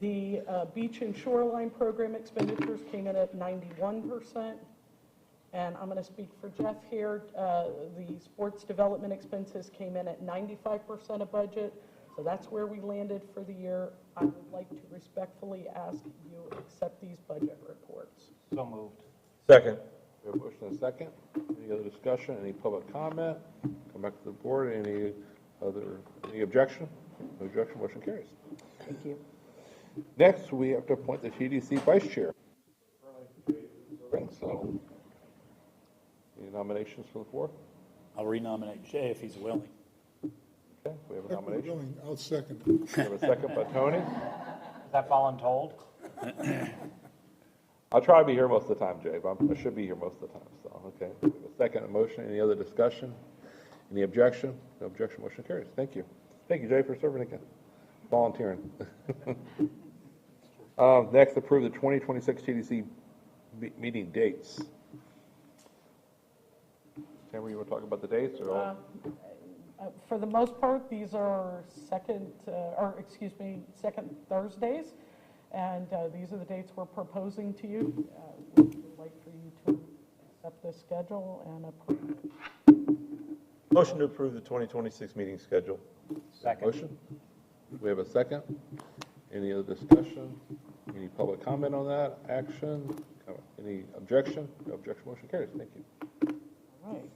[SPEAKER 5] The beach and shoreline program expenditures came in at 91%. And I'm going to speak for Jeff here. The sports development expenses came in at 95% of budget. So that's where we landed for the year. I would like to respectfully ask you accept these budget reports.
[SPEAKER 9] So moved.
[SPEAKER 1] Second. We have a motion and a second. Any other discussion? Any public comment? Come back to the board. Any objection? No objection. Motion carries.
[SPEAKER 5] Thank you.
[SPEAKER 1] Next, we have to appoint the TDC vice chair. So, any nominations for the floor?
[SPEAKER 4] I'll renominate Jay if he's willing.
[SPEAKER 1] Okay, we have a nomination.
[SPEAKER 2] I'll second.
[SPEAKER 1] We have a second by Tony.
[SPEAKER 9] Is that voluntold?
[SPEAKER 1] I'll try to be here most of the time, Jay, but I should be here most of the time, so, okay. We have a second motion. Any other discussion? Any objection? No objection, motion carries. Thank you. Thank you, Jay, for serving again, volunteering. Next, approve the 2026 TDC meeting dates. Tamara, you want to talk about the dates or all?
[SPEAKER 5] For the most part, these are second Thursdays, and these are the dates we're proposing to you. We would like for you to accept this schedule and approve it.
[SPEAKER 6] Motion to approve the 2026 meeting schedule.
[SPEAKER 9] Second.
[SPEAKER 1] Motion? We have a second. Any other discussion? Any public comment on that? Action? Any objection? No objection, motion carries. Thank you.
[SPEAKER 5] All right.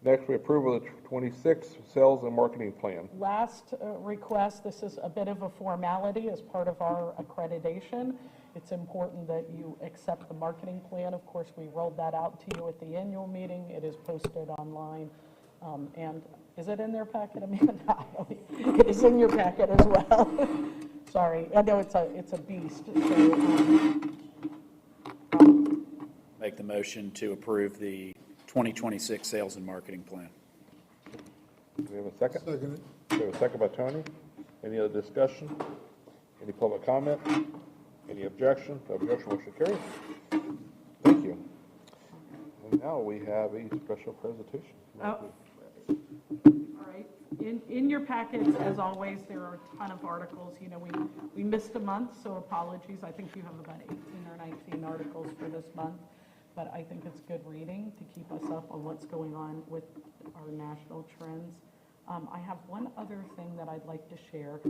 [SPEAKER 1] Next, we approve of the 26 sales and marketing plan.
[SPEAKER 5] Last request, this is a bit of a formality as part of our accreditation. It's important that you accept the marketing plan. Of course, we rolled that out to you at the annual meeting. It is posted online. And is it in their packet, Amanda? It is in your packet as well. Sorry, I know it's a beast. So,
[SPEAKER 4] Make the motion to approve the 2026 sales and marketing plan.
[SPEAKER 1] Do we have a second?
[SPEAKER 2] Second.
[SPEAKER 1] We have a second by Tony. Any other discussion? Any public comment? Any objection? No objection, motion carries. Thank you. And now we have a special presentation.
[SPEAKER 5] all right. In your packets, as always, there are a ton of articles. You know, we missed a month, so apologies. I think you have about 18 or 19 articles for this month. But I think it's good reading to keep us up on what's going on with our national trends. I have one other thing that I'd like to share.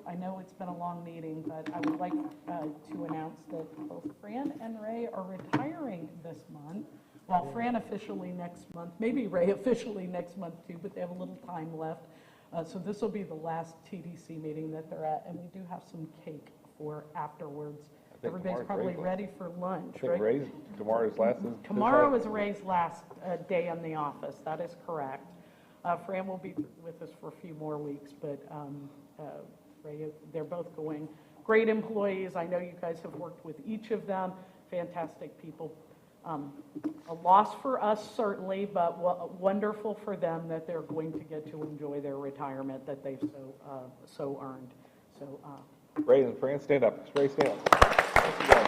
[SPEAKER 5] I know it's been a long meeting, but I would like to announce that both Fran and Ray are retiring this month. Well, Fran officially next month, maybe Ray officially next month too, but they have a little time left. So this will be the last TDC meeting that they're at, and we do have some cake for afterwards. Everybody's probably ready for lunch, right? Tomorrow is Ray's last day in the office. That is correct. Fran will be with us for a few more weeks, but Ray, they're both going. Great employees. I know you guys have worked with each of them. Fantastic people. A loss for us, certainly, but wonderful for them that they're going to get to enjoy their retirement that they've so earned. So,
[SPEAKER 1] Ray and Fran, stand up. Ray, stand up. Thank you, guys.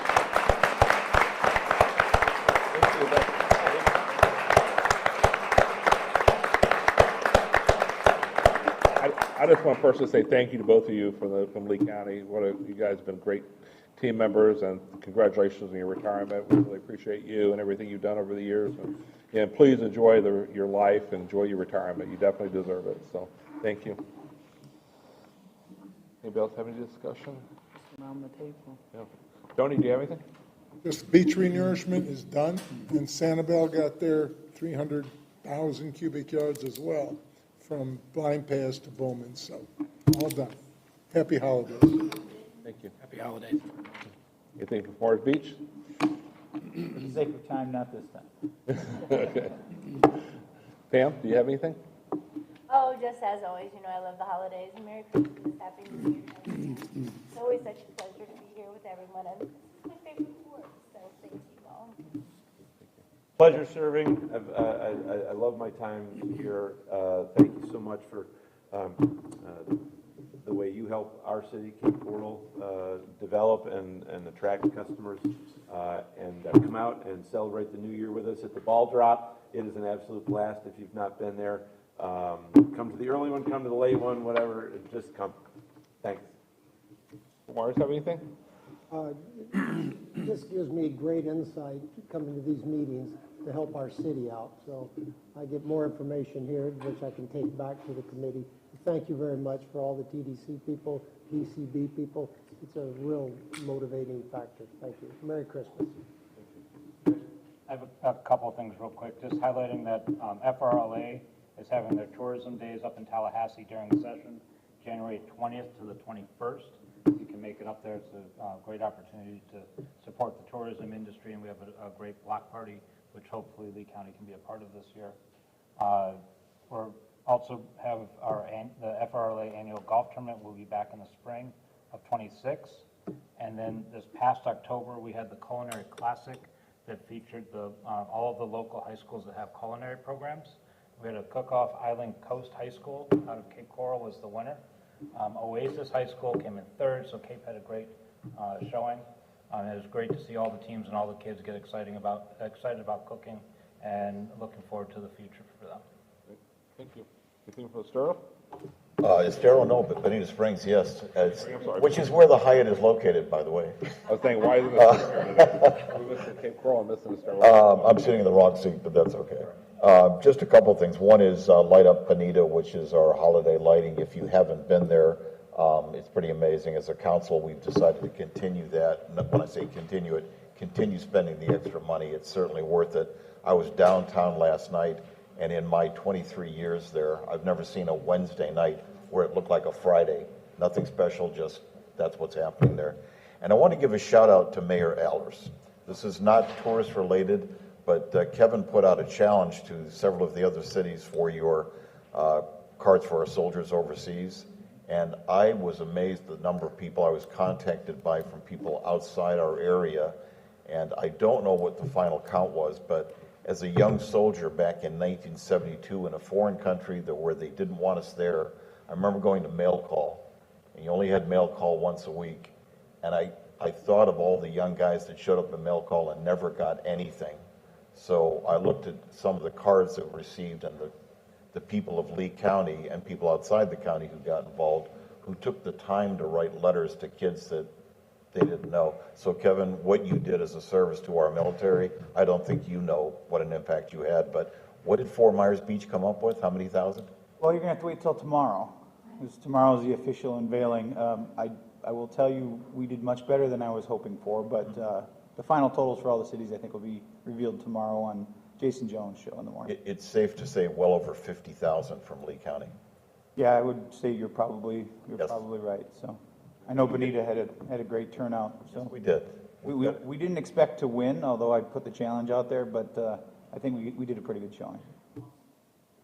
[SPEAKER 1] I just want to personally say thank you to both of you from Lee County. You guys have been great team members, and congratulations on your retirement. We really appreciate you and everything you've done over the years. And please enjoy your life and enjoy your retirement. You definitely deserve it. So thank you. Anybody else have any discussion?
[SPEAKER 5] around the table.
[SPEAKER 1] Yeah. Tony, do you have anything?
[SPEAKER 2] Just beach renourishment is done, and Sanibel got their 300 1,000 cubic yards as well from Blind Pass to Bowman, so all done. Happy holidays.
[SPEAKER 1] Thank you.
[SPEAKER 4] Happy holidays.
[SPEAKER 1] Anything from Forest Beach?
[SPEAKER 17] For the sake of time, not this time.
[SPEAKER 1] Okay. Pam, do you have anything?
[SPEAKER 21] Oh, just as always, I love the holidays. Merry Christmas, Happy New Year. It's always such a pleasure to be here with everyone, and this is my favorite board, so thank you all.
[SPEAKER 6] Pleasure serving. I love my time here. Thank you so much for the way you help our city, Cape Coral, develop and attract customers and come out and celebrate the new year with us at the ball drop. It is an absolute blast. If you've not been there, come to the early one, come to the late one, whatever, just come. Thanks.
[SPEAKER 1] Mars, have anything?
[SPEAKER 3] This gives me great insight coming to these meetings to help our city out. So I get more information here, which I can take back to the committee. Thank you very much for all the TDC people, DCB people. It's a real motivating factor. Thank you. Merry Christmas.
[SPEAKER 9] I have a couple of things real quick, just highlighting that FRLA is having their tourism days up in Tallahassee during the session, January 20th to the 21st. You can make it up there. It's a great opportunity to support the tourism industry, and we have a great block party, which hopefully Lee County can be a part of this year. We're also have the FRLA annual golf tournament will be back in the spring of 26. And then this past October, we had the Culinary Classic that featured all of the local high schools that have culinary programs. We had a cook-off. Island Coast High School out of Cape Coral was the winner. Oasis High School came in third, so Cape had a great showing. It was great to see all the teams and all the kids get excited about cooking, and looking forward to the future for them.
[SPEAKER 1] Thank you. Anything from Estero?
[SPEAKER 19] Estero, no, but Bonita Springs, yes. Which is where the Hyatt is located, by the way.
[SPEAKER 1] I was saying, why isn't it we missing Cape Coral and missing Estero?
[SPEAKER 19] I'm sitting in the wrong seat, but that's okay. Just a couple things. One is Light Up Bonita, which is our holiday lighting. If you haven't been there, it's pretty amazing. As a council, we've decided to continue that. And when I say continue it, continue spending the extra money. It's certainly worth it. I was downtown last night, and in my 23 years there, I've never seen a Wednesday night where it looked like a Friday. Nothing special, just that's what's happening there. And I want to give a shout out to Mayor Allers. This is not tourist related, but Kevin put out a challenge to several of the other cities for your cards for our soldiers overseas. And I was amazed at the number of people I was contacted by from people outside our area. And I don't know what the final count was, but as a young soldier back in 1972 in a foreign country where they didn't want us there, I remember going to mail call. And you only had mail call once a week. And I thought of all the young guys that showed up at mail call and never got anything. So I looked at some of the cards that were received, and the people of Lee County and people outside the county who got involved, who took the time to write letters to kids that they didn't know. So Kevin, what you did as a service to our military, I don't think you know what an impact you had, but what did Fort Myers Beach come up with? How many thousand?
[SPEAKER 17] Well, you're going to have to wait till tomorrow, because tomorrow is the official unveiling. I will tell you, we did much better than I was hoping for, but the final totals for all the cities, I think, will be revealed tomorrow on Jason Jones' show in the morning.
[SPEAKER 19] It's safe to say well over 50,000 from Lee County.
[SPEAKER 17] Yeah, I would say you're probably right. So I know Bonita had a great turnout. So
[SPEAKER 19] yes, we did.
[SPEAKER 17] We didn't expect to win, although I put the challenge out there, but I think we did a pretty good showing.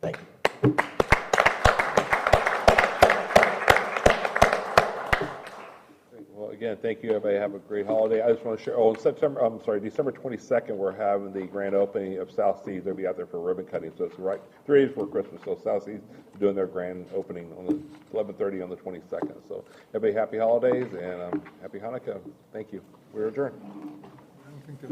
[SPEAKER 19] Thank you.
[SPEAKER 1] Well, again, thank you, everybody. Have a great holiday. I just want to share, December 22nd, we're having the grand opening of South Seas. They'll be out there for ribbon cutting, so it's right 3 days before Christmas. So South Seas doing their grand opening on the 11:30 on the 22nd. So everybody, happy holidays and happy Hanukkah. Thank you. We're adjourned.
[SPEAKER 2] I don't think that